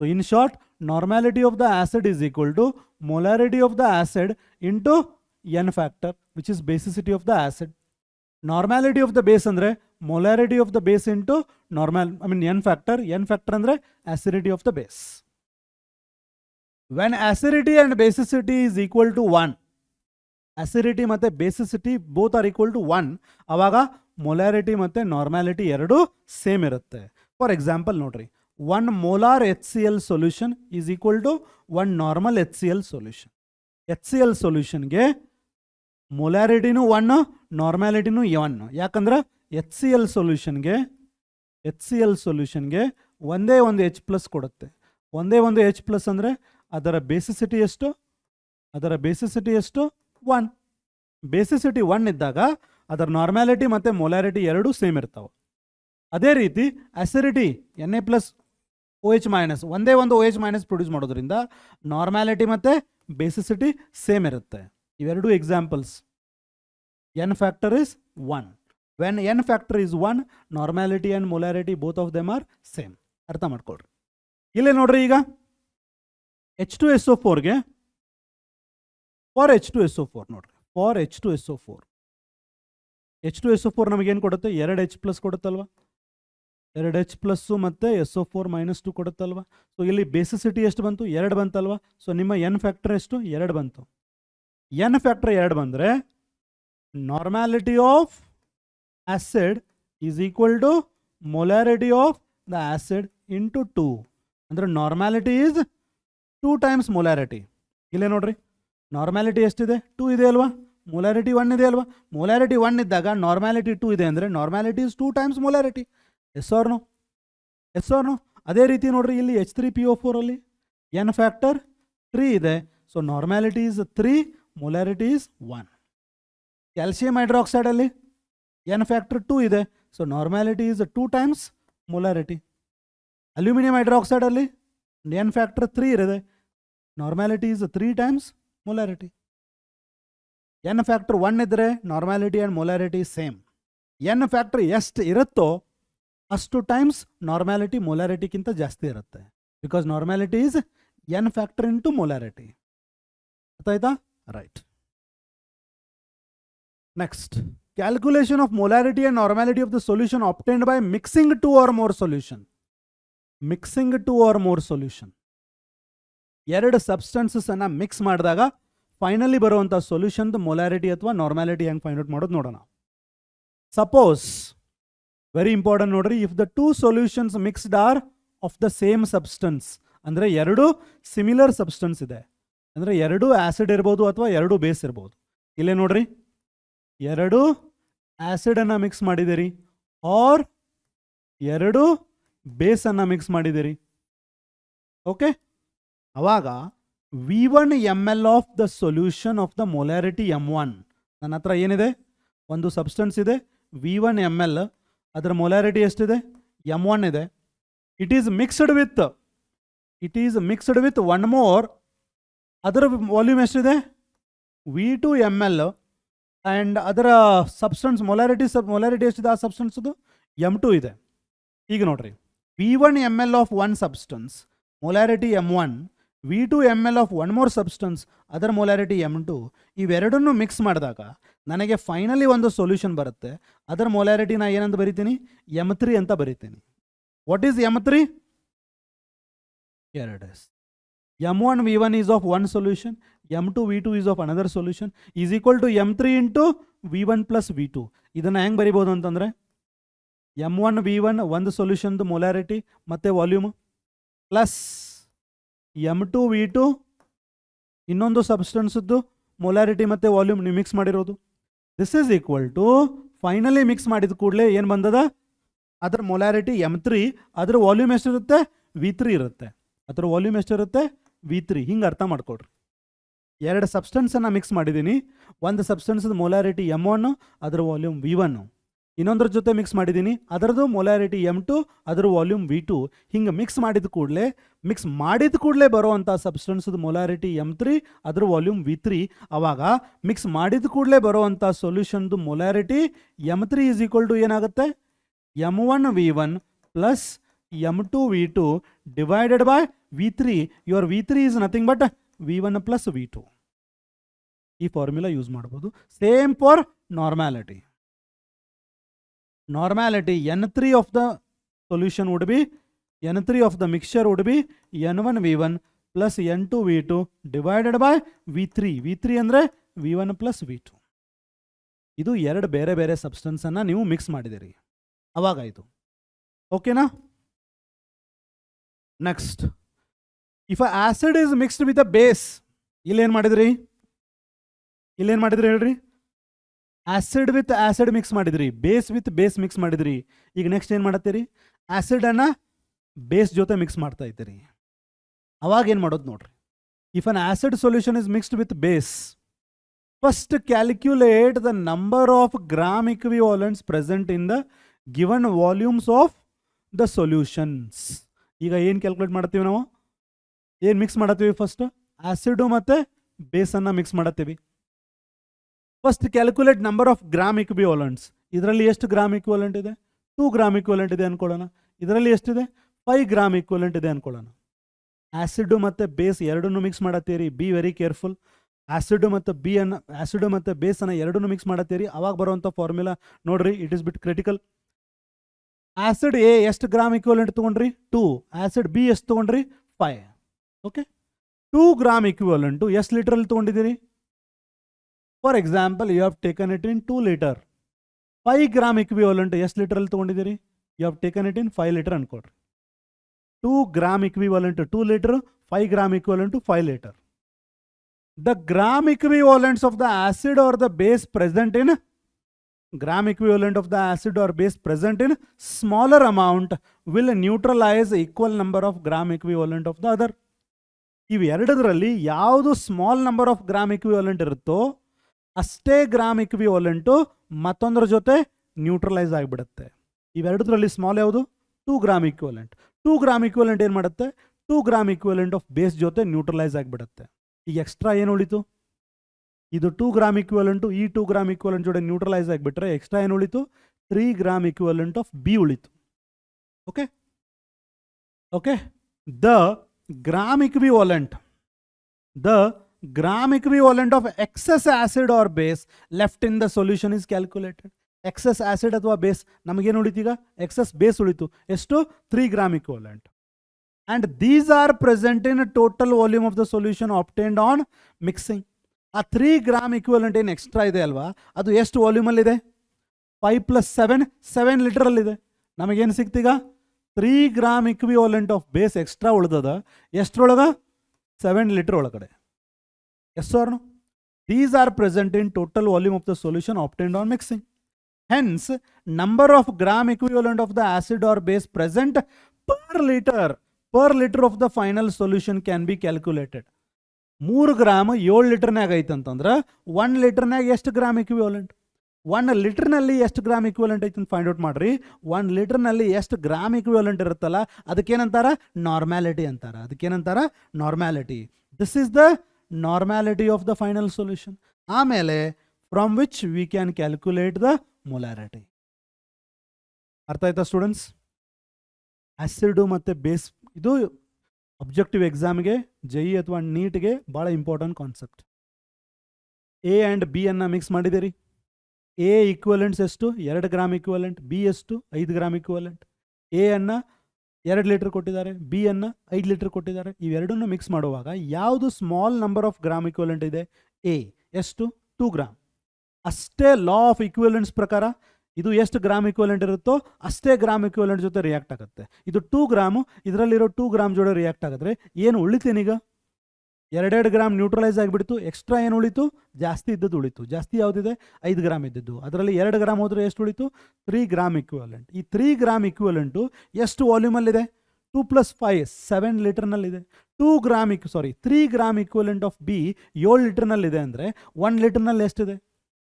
So in short, normality of the acid is equal to molarity of the acid into n factor, which is basicity of the acid. Normality of the base ಅಂದರೆ molarity of the base into n factor. N factor ಅಂದರೆ acidity of the base. When acidity and basicity is equal to 1, acidity ಮತ್ತು basicity both are equal to 1, ಆವಾಗ molarity ಮತ್ತು normality ಎರಡೂ same ಇರುತ್ತೆ. For example ನೋಡ್ರಿ, 1 molar HCl solution is equal to 1 normal HCl solution. HCl solutionಗೆ ಮೊಲಾರಿಟಿನೂ 1, ನಾರ್ಮ್ಯಾಲಿಟಿನೂ 1. ಯಾಕಂದ್ರೆ HCl ಸೊಲ್ಯೂಷನ್ಗೆ ಒಂದೇ ಒಂದು H plus ಕೊಡುತ್ತೆ. ಒಂದೇ ಒಂದು H ಪ್ಲಸ್ ಅಂದರೆ ಅದರ ಬೇಸಿಸಿಟಿ ಎಷ್ಟು? 1. ಬೇಸಿಸಿಟಿ 1 ಇದ್ದಾಗ ಅದರ ನಾರ್ಮ್ಯಾಲಿಟಿ ಮತ್ತು ಮೊಲಾರಿಟಿ ಎರಡೂ ಸೇಮ್ ಇರ್ತಾವೆ. ಅದೇ ರೀತಿ acidity Na plus OH minus, ಒಂದೇ ಒಂದು OH ಮೈನಸ್ ಪ್ರೊಡ್ಯೂಸ್ ಮಾಡೋದ್ರಿಂದ ನಾರ್ಮ್ಯಾಲಿಟಿ ಮತ್ತು ಬೇಸಿಸಿಟಿ ಸೇಮ್ ಇರುತ್ತೆ. ಇವೆರಡೂ examples. N factor is 1. When N factor is 1, normality and molarity both of them are same. ಅರ್ಥ ಮಾಡ್ಕೊಳ್ರಿ. ಇಲ್ಲೇ ನೋಡ್ರಿ, ಈಗ H2SO4ಗೆ ಫಾರ್ H2SO4 ನೋಡ್ರಿ, ಫಾರ್ H2SO4 ನಮಗೇನು ಕೊಡುತ್ತೆ? 2 H ಪ್ಲಸ್ ಕೊಡುತ್ತಲ್ವ, 2 H ಪ್ಲಸ್ಸು ಮತ್ತು SO4 -2 ಕೊಡುತ್ತಲ್ವ. ಸೊ ಇಲ್ಲಿ ಬೇಸಿಸಿಟಿ ಎಷ್ಟು ಬಂತು? 2 ಬಂತಲ್ವ. ಸೊ ನಿಮ್ಮ ಎನ್ ಫ್ಯಾಕ್ಟರ್ ಎಷ್ಟು? 2 ಬಂತು. ಎನ್ ಫ್ಯಾಕ್ಟರ್ 2 ಬಂದರೆ normality of acid is equal to molarity of the acid into 2. ಅಂದರೆ ನಾರ್ಮ್ಯಾಲಿಟಿ ಈಸ್ 2 ಟೈಮ್ಸ್ ಮೊಲಾರಿಟಿ. ಇಲ್ಲೇ ನೋಡ್ರಿ, ನಾರ್ಮ್ಯಾಲಿಟಿ ಎಷ್ಟಿದೆ? 2 ಇದೆ ಅಲ್ವಾ. ಮೊಲಾರಿಟಿ 1 ಇದೆ ಅಲ್ವಾ. ಮೊಲಾರಿಟಿ 1 ಇದ್ದಾಗ ನಾರ್ಮ್ಯಾಲಿಟಿ 2 ಇದೆ ಅಂದರೆ normality is 2 times molarity. Yes or no? ಅದೇ ರೀತಿ ನೋಡ್ರಿ, ಇಲ್ಲಿ H3PO4 ಅಲ್ಲಿ ಎನ್ ಫ್ಯಾಕ್ಟರ್ 3 ಇದೆ. So normality is 3, molarity is 1. Calcium ಹೈಡ್ರಾಕ್ಸೈಡಲ್ಲಿ ಎನ್ ಫ್ಯಾಕ್ಟರ್ 2 ಇದೆ. So normality is 2 times molarity. Aluminium ಹೈಡ್ರಾಕ್ಸೈಡಲ್ಲಿ ಎನ್ ಫ್ಯಾಕ್ಟರ್ 3 ಇರಿದೆ. Normality is 3 times molarity. N factor 1 ಇದ್ದರೆ normality and molarity same. N factor ಎಷ್ಟು ಇರುತ್ತೋ ಅಷ್ಟು ಟೈಮ್ಸ್ ನಾರ್ಮ್ಯಾಲಿಟಿ ಮೊಲಾರಿಟಿಗಿಂತ ಜಾಸ್ತಿ ಇರುತ್ತೆ. Because normality is n factor into molarity. ಗೊತ್ತಾಯ್ತಾ? Right. Next, calculation of molarity and normality of the solution ಆಬ್ಟೈನ್ಡ್ by mixing 2 or more solution. Mixing 2 or more solution, 2 ಸಬ್ಸ್ಟೆನ್ಸಸ್ಸನ್ನು mix ಮಾಡಿದಾಗ finally ಬರುವಂಥ ಸೊಲ್ಯೂಷನ್ದು ಮೊಲಾರಿಟಿ ಅಥವಾ normality ಹೆಂಗೆ ಫೈಂಡ್ ಔಟ್ ಮಾಡೋದು ನೋಡೋಣ. Suppose, very important ನೋಡ್ರಿ, if the 2 solutions mixed are of the same substance, ಅಂದರೆ 2 ಸಿಮಿಲರ್ ಸಬ್ಸ್ಟೆನ್ಸ್ ಇದೆ, ಅಂದರೆ 2 ಆ್ಯಸಿಡ್ ಇರ್ಬೋದು ಅಥವಾ 2 ಬೇಸ್ ಇರ್ಬೋದು. ಇಲ್ಲೇ ನೋಡ್ರಿ, 2 ಆ್ಯಸಿಡನ್ನು ಮಿಕ್ಸ್ ಮಾಡಿದ್ದೀರಿ ಆರ್ 2 ಬೇಸನ್ನು ಮಿಕ್ಸ್ ಮಾಡಿದ್ದೀರಿ. ಓಕೆ, ಅವಾಗ V1 ml of the solution of the molarity M1. ನನ್ನ ಹತ್ರ ಏನಿದೆ? ಒಂದು ಸಬ್ಸ್ಟೆನ್ಸ್ ಇದೆ V1 ml, ಅದರ ಮೊಲಾರಿಟಿ ಎಷ್ಟಿದೆ? M1 ಇದೆ. It is mixed with 1 more, ಅದರ ವಾಲ್ಯೂಮ್ ಎಷ್ಟಿದೆ? V2 ml, ಆ್ಯಂಡ್ ಅದರ ಸಬ್ಸ್ಟೆನ್ಸ್ ಮೊಲಾರಿಟಿ ಎಷ್ಟಿದೆ? ಆ ಸಬ್ಸ್ಟೆನ್ಸ್ದು M2 ಇದೆ. ಈಗ ನೋಡ್ರಿ, V1 ml of 1 substance, molarity M1, V2 ml of one more substance ಅದರ ಮೊಲಾರಿಟಿ M2 ಇವೆರಡನ್ನು ಮಿಕ್ಸ್ ಮಾಡಿದಾಗ ನನಗೆ ಫೈನಲಿ ಒಂದು ಸೊಲ್ಯೂಷನ್ ಬರುತ್ತೆ. ಅದರ ಮೊಲಾರಿಟಿ ನಾ ಏನಂತ ಬರಿತೀನಿ, M3 ಅಂತ ಬರಿತೀನಿ. What is M3? Here it is. M1 V1 is of one solution, M2 V2 is of another solution is equal to M3 into V1 plus V2. ಇದನ್ನು ಹೆಂಗೆ ಬರಿಬೋದು ಅಂತಂದರೆ M1 V1 ಒಂದು ಸೊಲ್ಯೂಷನ್ದು ಮೊಲಾರಿಟಿ ಮತ್ತು ವಾಲ್ಯೂಮ್ ಪ್ಲಸ್ M2 V2 ಇನ್ನೊಂದು ಸಬ್ಸ್ಟೆನ್ಸ್ದು molarity ಮತ್ತು ವಾಲ್ಯೂಮ್ ನೀವು ಮಿಕ್ಸ್ ಮಾಡಿರೋದು. This is equal to finally mix ಮಾಡಿದ ಕೂಡಲೇ ಏನು ಬಂದದ, ಅದರ ಮೊಲಾರಿಟಿ M3, ಅದರ ವಾಲ್ಯೂಮ್ ಎಷ್ಟಿರುತ್ತೆ, V3 ಇರುತ್ತೆ. ಅದರ ವಾಲ್ಯೂಮ್ ಎಷ್ಟಿರುತ್ತೆ, V3. ಹಿಂಗೆ ಅರ್ಥ ಮಾಡ್ಕೊಡ್ರಿ. ಎರಡು ಸಬ್ಸ್ಟೆನ್ಸನ್ನು ಮಿಕ್ಸ್ ಮಾಡಿದ್ದೀನಿ. ಒಂದು ಸಬ್ಸ್ಟೆನ್ಸ್ದು ಮೊಲಾರಿಟಿ M1, ಅದರ ವಾಲ್ಯೂಮ್ V1. ಇನ್ನೊಂದ್ರ ಜೊತೆ ಮಿಕ್ಸ್ ಮಾಡಿದ್ದೀನಿ, ಅದರದ್ದು ಮೊಲಾರಿಟಿ M2, ಅದರ ವಾಲ್ಯೂಮ್ V2. ಹಿಂಗೆ ಮಿಕ್ಸ್ ಮಾಡಿದ ಕೂಡಲೇ ಬರೋವಂಥ ಸಬ್ಸ್ಟೆನ್ಸ್ದು ಮೊಲಾರಿಟಿ M3, ಅದರ ವಾಲ್ಯೂಮ್ V3. ಆವಾಗ ಮಿಕ್ಸ್ ಮಾಡಿದ ಕೂಡಲೇ ಬರೋವಂಥ ಸೊಲ್ಯೂಷನ್ದು molarity M3 is equal to ಏನಾಗುತ್ತೆ, M1 V1 plus M2 V2 divided by V3. Your V3 is nothing but V1 plus V2. ಈ ಫಾರ್ಮುಲಾ ಯೂಸ್ ಮಾಡ್ಬೋದು. Same for normality. Normality N3 of the solution would be, N3 of the mixture would be N1 V1 plus N2 V2 divided by V3. V3 ಅಂದರೆ V1 plus V2. ಇದು ಎರಡು ಬೇರೆ ಬೇರೆ ಸಬ್ಸ್ಟೆನ್ಸನ್ನು ನೀವು mix ಮಾಡಿದಿರಿ, ಅವಾಗಾಯಿತು. ಓಕೆನಾ? Next, if a acid is mixed with a base, ಇಲ್ಲೇನು ಮಾಡಿದ್ರಿ ಹೇಳ್ರಿ, ಆಸಿಡ್ ವಿತ್ ಆಸಿಡ್ ಮಿಕ್ಸ್ ಮಾಡಿದ್ರಿ, ಬೇಸ್ ವಿತ್ ಬೇಸ್ ಮಿಕ್ಸ್ ಮಾಡಿದ್ರಿ. ಈಗ ನೆಕ್ಸ್ಟ್ ಏನು ಮಾಡತ್ತೀರಿ, ಆಸಿಡನ್ನು ಬೇಸ್ ಜೊತೆ ಮಿಕ್ಸ್ ಮಾಡ್ತಾ ಇದ್ದೀರಿ. ಅವಾಗ ಏನು ಮಾಡೋದು ನೋಡ್ರಿ. If an acid solution is mixed with base, first calculate the number of gram equivalents present in the given volumes of the solutions. ಈಗ ಏನು ಕ್ಯಾಲ್ಕುಲೇಟ್ ಮಾಡ್ತೀವಿ ನಾವು, ಏನು ಮಿಕ್ಸ್ ಮಾಡತ್ತೀವಿ, ಫಸ್ಟ್ ಆಸಿಡು ಮತ್ತು ಬೇಸನ್ನು ಮಿಕ್ಸ್ ಮಾಡತ್ತೀವಿ. First calculate number of gram equivalents. ಇದರಲ್ಲಿ ಎಷ್ಟು ಗ್ರಾಮ್ ಇಕ್ವಿವಾಲೆಂಟ್ ಇದೆ, 2 ಗ್ರಾಮ್ ಇಕ್ವಿವಾಲೆಂಟ್ ಇದೆ ಅನ್ಕೊಳ್ಳೋಣ. ಇದರಲ್ಲಿ ಎಷ್ಟಿದೆ, 5 ಗ್ರಾಮ್ ಇಕ್ವಿವಾಲೆಂಟ್ ಇದೆ ಅನ್ಕೊಳ್ಳೋಣ. ಆಸಿಡ್ ಮತ್ತು ಬೇಸ್ ಎರಡನ್ನೂ ಮಿಕ್ಸ್ ಮಾಡತ್ತೀರಿ. Be very careful. ಆಸಿಡ್ ಮತ್ತು ಬೇಸನ್ನು ಎರಡನ್ನೂ ಮಿಕ್ಸ್ ಮಾಡತ್ತೀರಿ. ಅವಾಗ ಬರುವಂಥ ಫಾರ್ಮುಲಾ ನೋಡ್ರಿ, it is bit critical. Acid A ಎಷ್ಟು ಗ್ರಾಮ್ ಇಕ್ವಿವಾಲೆಂಟ್ ತೊಗೊಂಡ್ರಿ, 2. ಆಸಿಡ್ ಬಿ ಎಷ್ಟು ತೊಗೊಂಡ್ರಿ, 5. ಓಕೆ, 2 ಗ್ರಾಮ್ ಇಕ್ವಿವಾಲೆಂಟು ಎಷ್ಟು ಲೀಟ್ರಲ್ಲಿ ತೊಗೊಂಡಿದ್ದೀರಿ. For example, you have taken it in 2 litre. 5 gram equivalent ಎಷ್ಟು ಲೀಟ್ರಲ್ಲಿ ತೊಗೊಂಡಿದ್ದೀರಿ, you have taken it in 5 litre ಅನ್ಕೊಡ್ರಿ. 2 gram equivalent 2 litre, 5 gram equivalent 5 litre. The gram equivalents of the acid or the base present in smaller amount will neutralize equal number of gram equivalent of the other. ಇವೆರಡರಲ್ಲಿ ಯಾವುದು small number of gram ಇಕ್ವಿವಾಲೆಂಟ್ ಇರುತ್ತೋ ಅಷ್ಟೇ gram ಇಕ್ವಿವಾಲೆಂಟು ಮತ್ತೊಂದರ ಜೊತೆ neutralise ಆಗಿಬಿಡುತ್ತೆ. ಇವೆರಡರಲ್ಲಿ small ಯಾವುದು, 2 gram equivalent. 2 gram ಇಕ್ವಿವಾಲೆಂಟ್ ಏನು ಮಾಡುತ್ತೆ, 2 gram equivalent of base ಜೊತೆ neutralise ಆಗಿಬಿಡುತ್ತೆ. ಈಗ ಎಕ್ಸ್ಟ್ರಾ ಏನು ಉಳಿತು, ಇದು 2 ಗ್ರಾಮ್ ಇಕ್ವಿವಾಲೆಂಟು ಈ 2 ಗ್ರಾಮ್ ಇಕ್ವಿವಾಲೆಂಟ್ ಜೊತೆ ನ್ಯೂಟ್ರಲೈಸ್ ಆಗಿಬಿಟ್ರೆ ಎಕ್ಸ್ಟ್ರಾ ಏನು ಉಳಿತು, 3 ಗ್ರಾಮ್ ಇಕ್ವಿವಾಲೆಂಟ್ ಆಫ್ ಬಿ ಉಳಿತು. Okay okay the gram equivalent of excess acid or base left in the solution is calculated. excess acid ಅಥವಾ ಬೇಸ್ ನಮಗೇನು ಉಳಿತು, ಈಗ excess ಬೇಸ್ ಉಳಿತು. ಎಷ್ಟು, 3 gram equivalent. and these are present in total volume of the solution obtained on mixing. ಆ 3 gram equivalent ಏನು extra ಇದೆ ಅಲ್ವಾ, ಅದು ಎಷ್ಟು ವಾಲ್ಯೂಮಲ್ಲಿದೆ, 5 + 7 ಲೀಟರಲ್ಲಿದೆ. ನಮಗೇನು ಸಿಕ್ತೀಗ, 3 gram equivalent of base extra ಉಳಿದದ ಎಷ್ಟರೊಳಗೆ, 7 ಲೀಟರ್ ಒಳಗಡೆ. Yes or no? These are present in total volume of the solution obtained on mixing. Hence number of gram equivalent of the acid or base present per litre of the final solution can be calculated. 3 gram 7 ಲೀಟರ್ನಾಗ ಐತಂತಂದ್ರೆ 1 ಲೀಟರ್ನಾಗ ಎಷ್ಟು gram ಇಕ್ವಿವಾಲೆಂಟ್, 1 ಲೀಟರ್ನಲ್ಲಿ ಎಷ್ಟು gram ಇಕ್ವಿವಾಲೆಂಟ್ ಐತೆ ಅಂತ find out ಮಾಡ್ರಿ. 1 ಲೀಟರ್ನಲ್ಲಿ ಎಷ್ಟು gram ಇಕ್ವಿವಾಲೆಂಟ್ ಇರುತ್ತಲ್ಲ ಅದಕ್ಕೇನಂತಾರ, ನಾರ್ಮ್ಯಾಲಿಟಿ ಅಂತಾರ. ಅದಕ್ಕೇನಂತಾರ, normality. This is the normality of the final solution. ಆಮೇಲೆ from which we can calculate the molarity. ಅರ್ಥ ಆಯ್ತಾ ಸ್ಟೂಡೆಂಟ್ಸ್? ಆಸಿಡ್ ಮತ್ತು ಬೇಸ್ ಇದು ಅಬ್ಜೆಕ್ಟಿವ್ ಎಕ್ಸಾಮ್ಗೆ JEE ಅಥವಾ ನೀಟ್ಗೆ ಭಾಳ important concept. A and B ಅನ್ನು ಮಿಕ್ಸ್ ಮಾಡಿದ್ದೀರಿ. ಎ ಈಕ್ವಲೆಂಟ್ಸ್ ಎಷ್ಟು? 2 ಗ್ರಾಮ್ ಈಕ್ವಲೆಂಟ್. ಬಿ ಎಷ್ಟು? 5 ಗ್ರಾಮ್ ಈಕ್ವಲೆಂಟ್. ಎ ಅನ್ನು 2 ಲೀಟರ್ ಕೊಟ್ಟಿದ್ದಾರೆ, ಬಿ ಅನ್ನು 5 ಲೀಟರ್ ಕೊಟ್ಟಿದ್ದಾರೆ. ಇವೆರಡನ್ನು ಮಿಕ್ಸ್ ಮಾಡುವಾಗ ಯಾವುದು small number of gram equivalent ಇದೆ? ಎ. ಎಷ್ಟು? 2 ಗ್ರಾಮ್. ಅಷ್ಟೇ ಲಾ ಆಫ್ ಈಕ್ವಲೆಂಟ್ಸ್ ಪ್ರಕಾರ ಇದು ಎಷ್ಟು ಗ್ರಾಮ್ ಈಕ್ವಲೆಂಟ್ ಇರುತ್ತೋ ಅಷ್ಟೇ ಗ್ರಾಮ್ ಈಕ್ವಲೆಂಟ್ ಜೊತೆ ರಿಯಾಕ್ಟ್ ಆಗುತ್ತೆ. ಇದು 2 ಗ್ರಾಮು, ಇದರಲ್ಲಿರೋ 2 ಗ್ರಾಮ್ ಜೊತೆ ರಿಯಾಕ್ಟ್ ಆಗಿದ್ರೆ ಏನು ಉಳಿತೇನೀಗ? 2 ಗ್ರಾಮ್ ನ್ಯೂಟ್ರಲೈಸ್ ಆಗಿಬಿಡ್ತು. ಎಕ್ಸ್ಟ್ರಾ ಏನು ಉಳಿತು? ಜಾಸ್ತಿ ಇದ್ದದ್ದು ಉಳಿತು. ಜಾಸ್ತಿ ಯಾವುದಿದೆ? 5 ಗ್ರಾಮ್ ಇದ್ದದ್ದು. ಅದರಲ್ಲಿ 2 ಗ್ರಾಮ್ ಹೋದರೆ ಎಷ್ಟು ಉಳಿತು? 3 ಗ್ರಾಮ್ ಈಕ್ವಲೆಂಟ್. ಈ 3 ಗ್ರಾಮ್ ಈಕ್ವಲೆಂಟು ಎಷ್ಟು ವಾಲ್ಯೂಮಲ್ಲಿದೆ? 2 + 5 7 ಲೀಟರ್ನಲ್ಲಿದೆ. 3 ಗ್ರಾಮ್ ಈಕ್ವಲೆಂಟ್ ಆಫ್ ಬಿ 7 ಲೀಟರ್ನಲ್ಲಿದೆ ಅಂದರೆ 1 ಲೀಟರ್ನಲ್ಲಿ ಎಷ್ಟಿದೆ?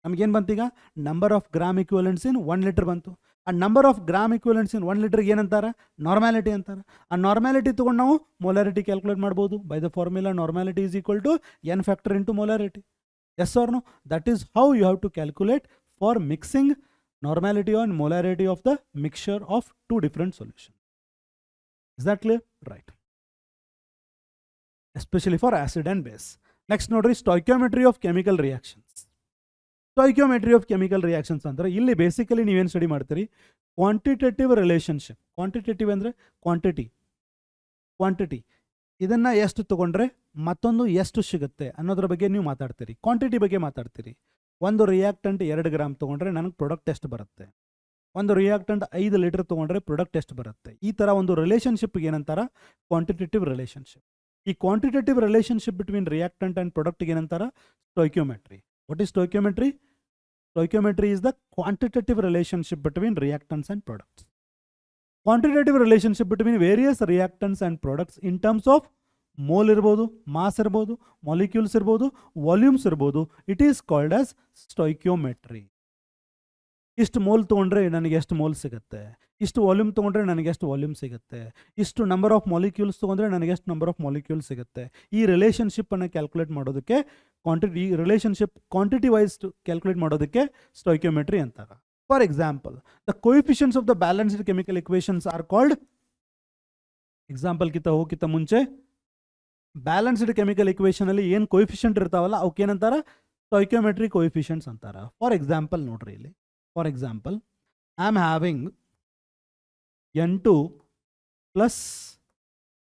ನಮಗೇನು ಬಂತೀಗ? Number of gram equivalents in 1 litre ಬಂತು. ಆ number of gram equivalents in 1 ಲೀಟರ್ಗೆ ಏನಂತಾರೆ? ನಾರ್ಮ್ಯಾಲಿಟಿ ಅಂತಾರೆ. ಆ ನಾರ್ಮ್ಯಾಲಿಟಿ ತೊಗೊಂಡು ನಾವು ಮೊಲಾರಿಟಿ ಕ್ಯಾಲ್ಕುಲೇಟ್ ಮಾಡ್ಬೋದು by the formula normality is equal to n factor into molarity. Yes or no? That is how you have to calculate for mixing normality on molarity of the mixture of 2 different solution. Is that clear? Right. Especially for acid and base. Next ನೋಡ್ರಿ, stoichiometry of chemical reactions. Stoichiometry of chemical reactions ಅಂದರೆ ಇಲ್ಲಿ basically ನೀವೇನು study ಮಾಡ್ತೀರಿ? Quantitative relationship. Quantitative ಅಂದರೆ quantity ಇದನ್ನು ಎಷ್ಟು ತೊಗೊಂಡ್ರೆ ಮತ್ತೊಂದು ಎಷ್ಟು ಸಿಗುತ್ತೆ ಅನ್ನೋದ್ರ ಬಗ್ಗೆ ನೀವು ಮಾತಾಡ್ತೀರಿ. ಕ್ವಾಂಟಿಟಿ ಬಗ್ಗೆ ಮಾತಾಡ್ತೀರಿ. ಒಂದು ರಿಯಾಕ್ಟೆಂಟ್ 2 ಗ್ರಾಮ್ ತೊಗೊಂಡ್ರೆ ನನಗೆ ಪ್ರಾಡಕ್ಟ್ ಎಷ್ಟು ಬರುತ್ತೆ? ಒಂದು ರಿಯಾಕ್ಟೆಂಟ್ 5 ಲೀಟರ್ ತೊಗೊಂಡ್ರೆ ಪ್ರಾಡಕ್ಟ್ ಎಷ್ಟು ಬರುತ್ತೆ? ಈ ಥರ ಒಂದು ರಿಲೇಷನ್ಶಿಪ್ಗೆ ಏನಂತಾರ? Quantitative relationship. ಈ quantitative relationship between reactant and ಪ್ರಾಡಕ್ಟ್ಗೆ ಏನಂತಾರ? Stoichiometry. What is stoichiometry? Stoichiometry is the quantitative relationship between reactants and products. Quantitative relationship between various reactants and products in terms of mole irbodu, mass irbodu, molecules irbodu, volumes irbodu. It is called as stoichiometry. ಇಷ್ಟು mole ತೊಗೊಂಡ್ರೆ ನನಗೆ ಎಷ್ಟು mole ಸಿಗುತ್ತೆ, ಇಷ್ಟು volume ತೊಗೊಂಡ್ರೆ ನನಗೆ ಎಷ್ಟು volume ಸಿಗುತ್ತೆ, ಇಷ್ಟು ನಂಬರ್ ಆಫ್ ಮಾಲಿಕ್ಯೂಲ್ಸ್ ತೊಗೊಂಡ್ರೆ ನನಗೆ ಎಷ್ಟು ನಂಬರ್ ಆಫ್ ಮಾಲಿಕ್ಯೂಲ್ಸ್ ಸಿಗುತ್ತೆ. ಈ ರಿಲೇಷನ್ಶಿಪ್ಪನ್ನು ಕ್ಯಾಲ್ಕುಲೇಟ್ ಮಾಡೋದಕ್ಕೆ ಈ ರಿಲೇಷನ್ಶಿಪ್ ಕ್ವಾಂಟಿಟಿ ವೈಸ್ ಕ್ಯಾಲ್ಕುಲೇಟ್ ಮಾಡೋದಕ್ಕೆ ಸ್ಟಾಯ್ಕಿಯೋಮೆಟ್ರಿ ಅಂತಾರೆ. For example, the coefficients of the balanced chemical equations are called. ಎಕ್ಸಾಂಪಲ್ಗಿಂತ ಹೋಗಿಂತ ಮುಂಚೆ ಬ್ಯಾಲೆನ್ಸ್ಡ್ ಕೆಮಿಕಲ್ ಇಕ್ವೇಷನಲ್ಲಿ ಏನು ಕೋಎಫಿಷಿಯಂಟ್ ಇರ್ತಾವಲ್ಲ ಅವಕ್ಕೇನಂತಾರೆ? ಸ್ಟಾಯ್ಕಿಯೋಮೆಟ್ರಿ ಕೋಎಫಿಷಿಯಂಟ್ಸ್ ಅಂತಾರೆ. ಫಾರ್ ಎಕ್ಸಾಂಪಲ್ ನೋಡ್ರಿ ಇಲ್ಲಿ. For example, I am having N2 plus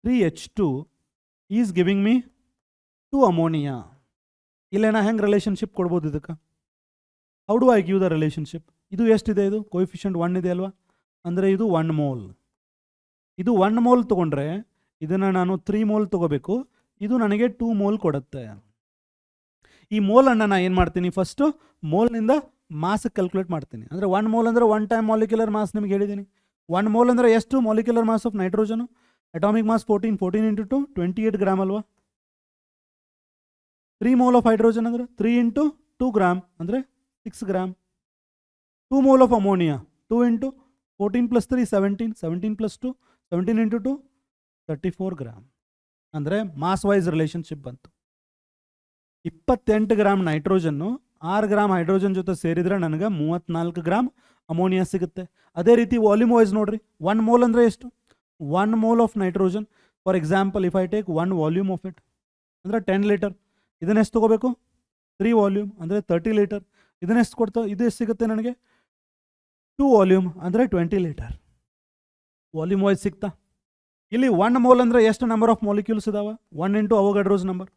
3H2 is giving me 2 ammonia. ಇಲ್ಲೇನಾ ಹೆಂಗೆ ರಿಲೇಷನ್ಶಿಪ್ ಕೊಡ್ಬೋದು ಇದಕ್ಕೆ? How do I give the relationship? ಇದು ಎಷ್ಟಿದೆ? ಇದು ಕೋಎಫಿಷಿಯಂಟ್ 1 ಇದೆ ಅಲ್ವಾ? ಅಂದರೆ ಇದು 1 ಮೋಲ್. ಇದು 1 ಮೋಲ್ ತೊಗೊಂಡ್ರೆ ಇದನ್ನು ನಾನು 3 ಮೋಲ್ ತೊಗೋಬೇಕು. ಇದು ನನಗೆ 2 ಮೋಲ್ ಕೊಡುತ್ತೆ. ಈ ಮೋಲನ್ನು ನಾನು ಏನು ಮಾಡ್ತೀನಿ? ಫಸ್ಟು ಮೋಲ್ನಿಂದ ಮಾಸ್ ಕ್ಯಾಲ್ಕುಲೇಟ್ ಮಾಡ್ತೀನಿ. ಅಂದರೆ 1 ಮೋಲ್ ಅಂದರೆ 1 ಟೈಮ್ ಮಾಲಿಕ್ಯುಲರ್ ಮಾಸ್ ನಿಮಗೆ ಹೇಳಿದ್ದೀನಿ. 1 ಮೋಲ್ ಅಂದರೆ ಎಷ್ಟು? Molecular mass of nitrogen. Atomic mass 14 into 2 28 gram ಅಲ್ವಾ? 3 ಮೋಲ್ ಆಫ್ ಹೈಡ್ರೋಜನ್ ಅಂದರೆ 3 ಇಂಟು 2 ಗ್ರಾಮ್ ಅಂದರೆ 6 gram. 2 mole of ammonia 2 into 14 + 3 17 17 + 2 17 into 2 34 gram. ಅಂದರೆ ಮಾಸ್ ವೈಸ್ ರಿಲೇಷನ್ಶಿಪ್ ಬಂತು. 28 ಗ್ರಾಮ್ ನೈಟ್ರೋಜನ್ನು 6 ಗ್ರಾಮ್ ಹೈಡ್ರೋಜನ್ ಜೊತೆ ಸೇರಿದರೆ ನನಗೆ 34 ಗ್ರಾಮ್ ಅಮೋನಿಯಾ ಸಿಗುತ್ತೆ. ಅದೇ ರೀತಿ ವಾಲ್ಯೂಮ್ ವೈಸ್ ನೋಡ್ರಿ. 1 ಮೋಲ್ ಅಂದರೆ ಎಷ್ಟು? 1 mole of nitrogen. For example, if I take 1 volume of it ಅಂದರೆ 10 ಲೀಟರ್. ಇದನ್ನೆಷ್ಟು ತೊಗೋಬೇಕು? 3 ವಾಲ್ಯೂಮ್ ಅಂದರೆ 30 ಲೀಟರ್. ಇದನ್ನೆಷ್ಟು ಕೊಡ್ತಾ? ಇದು ಎಷ್ಟು ಸಿಗುತ್ತೆ ನನಗೆ? 2 ವಾಲ್ಯೂಮ್ ಅಂದರೆ 20 ಲೀಟರ್. ವಾಲ್ಯೂಮ್ ವೈಸ್ ಸಿಗ್ತಾ? ಇಲ್ಲಿ 1 ಮೋಲ್ ಅಂದರೆ ಎಷ್ಟು ನಂಬರ್ ಆಫ್ ಮಾಲಿಕ್ಯೂಲ್ಸ್ ಇದಾವೆ? 1 ಇಂಟು ಅವೋಗಾಡ್ರೋಸ್ ನಂಬರ್.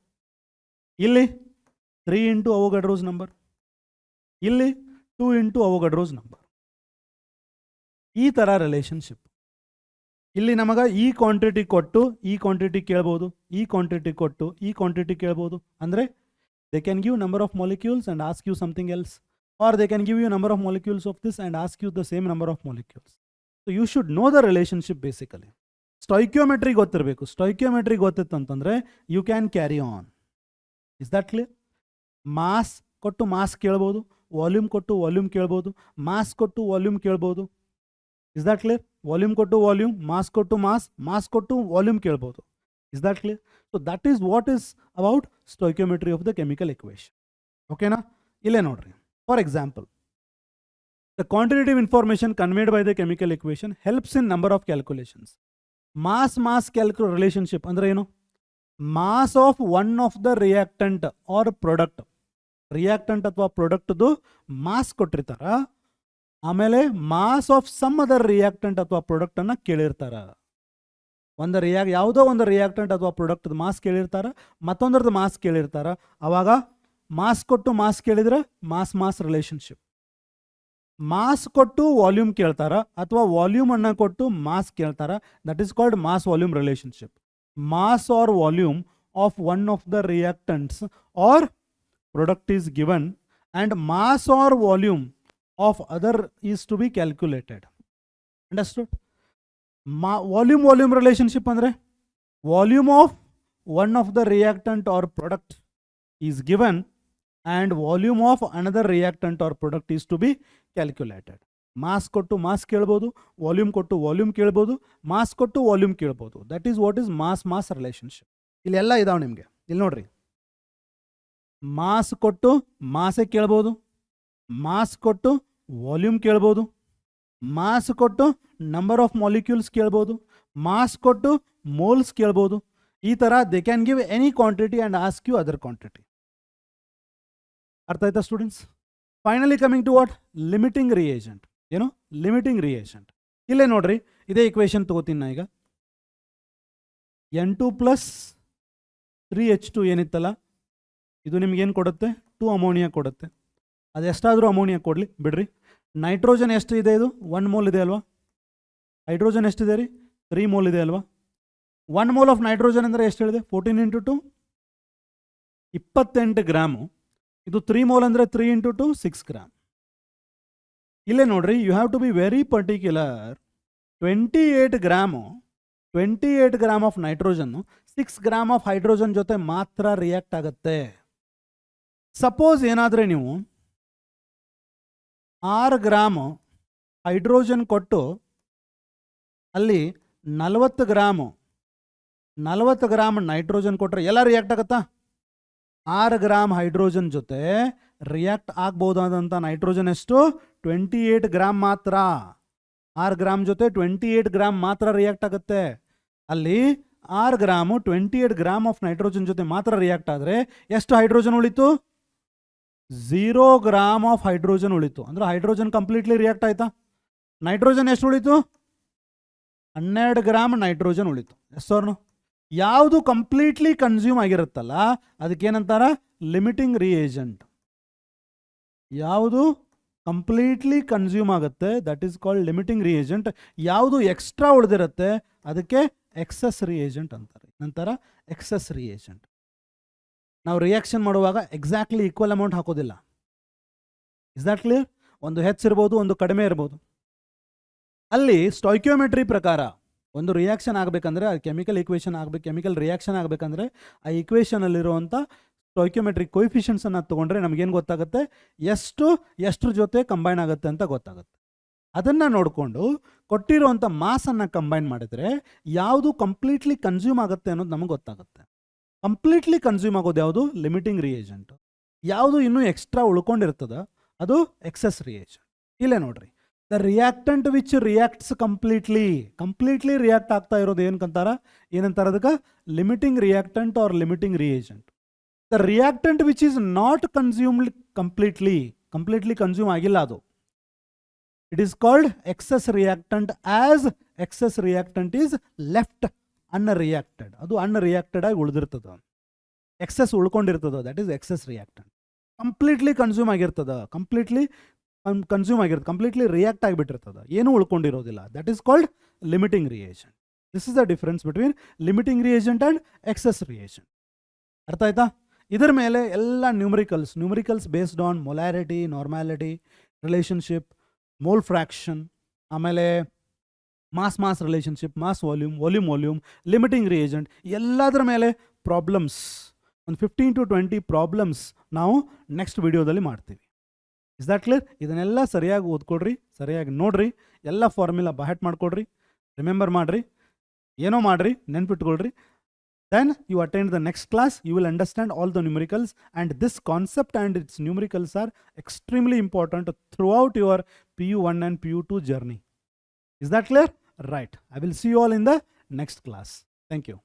ಇಲ್ಲಿ 3 ಇಂಟು ಅವೋಗಾಡ್ರೋಸ್ ನಂಬರ್. ಇಲ್ಲಿ 2 ಇಂಟು ಅವೋಗಾಡ್ರೋಸ್ ನಂಬರ್. ಈ ಥರ ರಿಲೇಷನ್ಶಿಪ್. ಇಲ್ಲಿ ನಮಗೆ ಈ ಕ್ವಾಂಟಿಟಿ ಕೊಟ್ಟು ಈ ಕ್ವಾಂಟಿಟಿ ಕೇಳ್ಬೋದು, ಈ ಕ್ವಾಂಟಿಟಿ ಕೊಟ್ಟು ಈ ಕ್ವಾಂಟಿಟಿ ಕೇಳ್ಬೋದು. ಅಂದರೆ they can give number of molecules and ask you something else, or they can give you number of molecules of this and ask you the same number of molecules. So you should know the relationship basically. Stoichiometry ಗೊತ್ತಿರಬೇಕು. Stoichiometry ಗೊತ್ತಿತ್ತಂತಂದರೆ you can carry on. Is that clear? Mass ಕೊಟ್ಟು mass ಕೇಳ್ಬೋದು, volume ಕೊಟ್ಟು volume ಕೇಳ್ಬೋದು, mass ಕೊಟ್ಟು volume ಕೇಳ್ಬೋದು. Is that clear? Volume ಕೊಟ್ಟು volume, mass ಕೊಟ್ಟು ಮಾಸ್, ಮಾಸ್ ಕೊಟ್ಟು ವಾಲ್ಯೂಮ್ ಕೇಳ್ಬೋದು. Is that clear? So that is what is about stoichiometry of the chemical equation. ಓಕೆನಾ? ಇಲ್ಲೇ ನೋಡ್ರಿ. For example, the quantitative information conveyed by the chemical equation helps in number of calculations. Mass relationship ಅಂದರೆ ಏನು? Mass of one of the reactant or product, reactant ಅಥವಾ ಪ್ರಾಡಕ್ಟ್ದು mass ಕೊಟ್ಟಿರ್ತಾರ, ಆಮೇಲೆ mass of some other reactant ಅಥವಾ ಪ್ರಾಡಕ್ಟನ್ನು ಕೇಳಿರ್ತಾರ. ಯಾವುದೋ ಒಂದು ರಿಯಾಕ್ಟೆಂಟ್ ಅಥವಾ ಪ್ರಾಡಕ್ಟ್ದು ಮಾಸ್ ಕೇಳಿರ್ತಾರ, ಮತ್ತೊಂದರದ್ದು ಮಾಸ್ ಕೇಳಿರ್ತಾರ. ಅವಾಗ ಮಾಸ್ ಕೊಟ್ಟು ಮಾಸ್ ಕೇಳಿದ್ರೆ ಮಾಸ್ ರಿಲೇಶನ್ಶಿಪ್. ಮಾಸ್ ಕೊಟ್ಟು ವಾಲ್ಯೂಮ್ ಕೇಳ್ತಾರ ಅಥವಾ ವಾಲ್ಯೂಮ್ ಅನ್ನ ಕೊಟ್ಟು ಮಾಸ್ ಕೇಳ್ತಾರ, that is called mass volume relationship. Mass or volume of one of the reactants or product is given and mass or volume of other is to be calculated. Understood? Volume relationship ಅಂದರೆ volume of one of the reactant or product is given and volume of another reactant or product is to be calculated. Mass ಕೊಟ್ಟು mass ಕೇಳ್ಬೋದು, volume ಕೊಟ್ಟು volume ಕೇಳ್ಬೋದು, mass ಕೊಟ್ಟು volume ಕೇಳ್ಬೋದು. That is what is mass relationship. ಇಲ್ಲೆಲ್ಲ ಇದಾವೆ ನಿಮಗೆ. ಇಲ್ಲಿ ನೋಡ್ರಿ, ಮಾಸ್ ಕೊಟ್ಟು ಮಾಸೇ ಕೇಳ್ಬೋದು, ಮಾಸ್ ಕೊಟ್ಟು ವಾಲ್ಯೂಮ್ ಕೇಳ್ಬೋದು, ಮಾಸ್ ಕೊಟ್ಟು ನಂಬರ್ ಆಫ್ ಮಾಲಿಕ್ಯೂಲ್ಸ್ ಕೇಳ್ಬೋದು, ಮಾಸ್ ಕೊಟ್ಟು ಮೋಲ್ಸ್ ಕೇಳ್ಬೋದು. ಈ ಥರ they can give any quantity and ask you other quantity. ಅರ್ಥ ಆಯ್ತಾ students? Finally coming to what? Limiting reagent. ಏನು? Limiting reagent. ಇಲ್ಲೇ ನೋಡ್ರಿ, ಇದೇ ಇಕ್ವೇಶನ್ ತಗೋತೀನಿ ನಾ ಈಗ. N2 ಪ್ಲಸ್ 3H2 ಏನಿತ್ತಲ್ಲ, ಇದು ನಿಮ್ಗೇನು ಕೊಡುತ್ತೆ? 2 ಅಮೋನಿಯಾ ಕೊಡುತ್ತೆ. ಅದು ಎಷ್ಟಾದರೂ ಅಮೋನಿಯಾ ಕೊಡಲಿ ಬಿಡ್ರಿ. ನೈಟ್ರೋಜನ್ ಎಷ್ಟು ಇದೆ? ಇದು 1 ಮೋಲ್ ಇದೆ ಅಲ್ವಾ? ಹೈಡ್ರೋಜನ್ ಎಷ್ಟಿದೆ ರೀ? 3 ಮೋಲ್ ಇದೆ ಅಲ್ವಾ? 1 ಮೋಲ್ ಆಫ್ ನೈಟ್ರೋಜನ್ ಅಂದರೆ ಎಷ್ಟು ಹೇಳಿದೆ? 14 × 2 28 ಗ್ರಾಮು. ಇದು 3 ಮೋಲ್ ಅಂದರೆ 3 × 2 6 ಗ್ರಾಮ್. ಇಲ್ಲೇ ನೋಡ್ರಿ, you have to be very particular. 28 gram of nitrogen 6 gram of hydrogen ಜೊತೆ ಮಾತ್ರ ರಿಯಾಕ್ಟ್ ಆಗುತ್ತೆ. ಸಪೋಸ್ ಏನಾದರೆ ನೀವು 6 ಗ್ರಾಮ್ ಹೈಡ್ರೋಜನ್ ಕೊಟ್ಟು ಅಲ್ಲಿ 40 ಗ್ರಾಮ್ ನೈಟ್ರೋಜನ್ ಕೊಟ್ಟರೆ ಎಲ್ಲ ರಿಯಾಕ್ಟ್ ಆಗುತ್ತಾ? 6 ಗ್ರಾಮ್ ಹೈಡ್ರೋಜನ್ ಜೊತೆ ರಿಯಾಕ್ಟ್ ಆಗ್ಬೋದಾದಂಥ ನೈಟ್ರೋಜನ್ ಎಷ್ಟು? 28 ಗ್ರಾಮ್ ಮಾತ್ರ. 6 ಗ್ರಾಮ್ ಜೊತೆ 28 ಗ್ರಾಮ್ ಮಾತ್ರ ರಿಯಾಕ್ಟ್ ಆಗುತ್ತೆ. ಅಲ್ಲಿ 6 ಗ್ರಾಮು 28 ಗ್ರಾಮ್ ಆಫ್ ನೈಟ್ರೋಜನ್ ಜೊತೆ ಮಾತ್ರ ರಿಯಾಕ್ಟ್ ಆದರೆ ಎಷ್ಟು ಹೈಡ್ರೋಜನ್ ಉಳಿತು? 0 ಗ್ರಾಮ್ ಆಫ್ ಹೈಡ್ರೋಜನ್ ಉಳಿತು. ಅಂದರೆ ಹೈಡ್ರೋಜನ್ ಕಂಪ್ಲೀಟ್ಲಿ ರಿಯಾಕ್ಟ್ ಆಯ್ತಾ? ನೈಟ್ರೋಜನ್ ಎಷ್ಟು ಉಳಿತು? 12 ಗ್ರಾಮ್ ನೈಟ್ರೋಜನ್ ಉಳಿತು. ಎಷ್ಟೋರ್ನು? ಯಾವುದು ಕಂಪ್ಲೀಟ್ಲಿ ಕನ್ಸ್ಯೂಮ್ ಆಗಿರುತ್ತಲ್ಲ ಅದಕ್ಕೇನಂತಾರ? Limiting reagent. ಯಾವುದು ಕಂಪ್ಲೀಟ್ಲಿ ಕನ್ಸ್ಯೂಮ್ ಆಗುತ್ತೆ that is called limiting reagent. ಯಾವುದು ಎಕ್ಸ್ಟ್ರಾ ಉಳಿದಿರುತ್ತೆ ಅದಕ್ಕೆ ಎಕ್ಸೆಸ್ ರಿಯೇಜೆಂಟ್ ಅಂತಾರೆ. ನಂತರ ಎಕ್ಸೆಸ್ ರಿಯೇಜೆಂಟ್. ನಾವು ರಿಯಾಕ್ಷನ್ ಮಾಡುವಾಗ ಎಕ್ಸಾಕ್ಟ್ಲಿ ಈಕ್ವಲ್ ಅಮೌಂಟ್ ಹಾಕೋದಿಲ್ಲ. Is that clear? ಒಂದು ಹೆಚ್ಚಿರ್ಬೋದು, ಒಂದು ಕಡಿಮೆ ಇರ್ಬೋದು. ಅಲ್ಲಿ ಸ್ಟಾಯ್ಕಿಯೋಮೆಟ್ರಿ ಪ್ರಕಾರ ಒಂದು ರಿಯಾಕ್ಷನ್ ಆಗಬೇಕಂದ್ರೆ, ಅದು ಕೆಮಿಕಲ್ ಈಕ್ವೇಷನ್ ಆಗಬೇಕು, ಕೆಮಿಕಲ್ ರಿಯಾಕ್ಷನ್ ಆಗಬೇಕಂದ್ರೆ ಆ ಈಕ್ವೇಷನಲ್ಲಿರುವಂಥ ಸ್ಟಾಯ್ಕಿಯೋಮೆಟ್ರಿಕ್ ಕೋಎಫಿಷಿಯಂಟ್ಸನ್ನು ತೊಗೊಂಡ್ರೆ ನಮಗೇನು ಗೊತ್ತಾಗುತ್ತೆ? ಎಷ್ಟ್ರ ಜೊತೆ ಕಂಬೈನ್ ಆಗುತ್ತೆ ಅಂತ ಗೊತ್ತಾಗುತ್ತೆ. ಅದನ್ನು ನೋಡಿಕೊಂಡು ಕೊಟ್ಟಿರುವಂಥ ಮಾಸನ್ನು ಕಂಬೈನ್ ಮಾಡಿದರೆ ಯಾವುದು ಕಂಪ್ಲೀಟ್ಲಿ ಕನ್ಸ್ಯೂಮ್ ಆಗುತ್ತೆ ಅನ್ನೋದು ನಮಗೆ ಗೊತ್ತಾಗುತ್ತೆ. ಕಂಪ್ಲೀಟ್ಲಿ ಕನ್ಸ್ಯೂಮ್ ಆಗೋದು ಯಾವುದು? Limiting reagent. ಯಾವುದು ಇನ್ನೂ ಎಕ್ಸ್ಟ್ರಾ ಉಳ್ಕೊಂಡಿರ್ತದ ಅದು ಎಕ್ಸೆಸ್ ರಿಯೇಜೆಂಟ್. ಇಲ್ಲೇ ನೋಡ್ರಿ, the reactant which reacts completely react ಆಗ್ತಾ ಇರೋದು ಏನಂತಾರ ಅದಕ್ಕೆ? Limiting reactant or limiting reagent. The reactant which is not consumed completely consume ಆಗಿಲ್ಲ ಅದು, it is called excess reactant. As excess reactant is left unreacted. ಅದು unreacted ಆಗಿ ಉಳಿದಿರ್ತದ, excess ಉಳ್ಕೊಂಡಿರ್ತದ, that is excess reactant. Completely consume ಆಗಿರ್ತದ, completely react ಆಗಿಬಿಟ್ಟಿರ್ತದ, ಏನೂ ಉಳ್ಕೊಂಡಿರೋದಿಲ್ಲ. That is called limiting reagent. This is the difference between limiting reagent and excess reagent. ಅರ್ಥ ಆಯ್ತಾ? ಇದರ ಮೇಲೆ ಎಲ್ಲ numericals based on molarity, normality, relationship, mole fraction, ಆಮೇಲೆ mass relationship, mass volume, limiting reagent, ಎಲ್ಲದರ ಮೇಲೆ ಪ್ರಾಬ್ಲಮ್ಸ್, ಒಂದು 15 to 20 ಪ್ರಾಬ್ಲಮ್ಸ್ ನಾವು ನೆಕ್ಸ್ಟ್ ವಿಡಿಯೋದಲ್ಲಿ ಮಾಡ್ತೀವಿ. Is that clear? ಇದನ್ನೆಲ್ಲ ಸರಿಯಾಗಿ ಓದ್ಕೊಡ್ರಿ, ಸರಿಯಾಗಿ ನೋಡ್ರಿ, ಎಲ್ಲ ಫಾರ್ಮುಲಾ ಬಹಟ್ ಮಾಡ್ಕೊಡ್ರಿ, ರಿಮೆಂಬರ್ ಮಾಡ್ರಿ, ಏನೋ ಮಾಡ್ರಿ, ನೆನ್ಪಿಟ್ಕೊಳ್ರಿ. Then you attend the next class, you will understand all the numericals, and this concept and its numericals are extremely important throughout your PU1 and PU2 journey. Is that clear? Right. I will see you all in the next class. Thank you.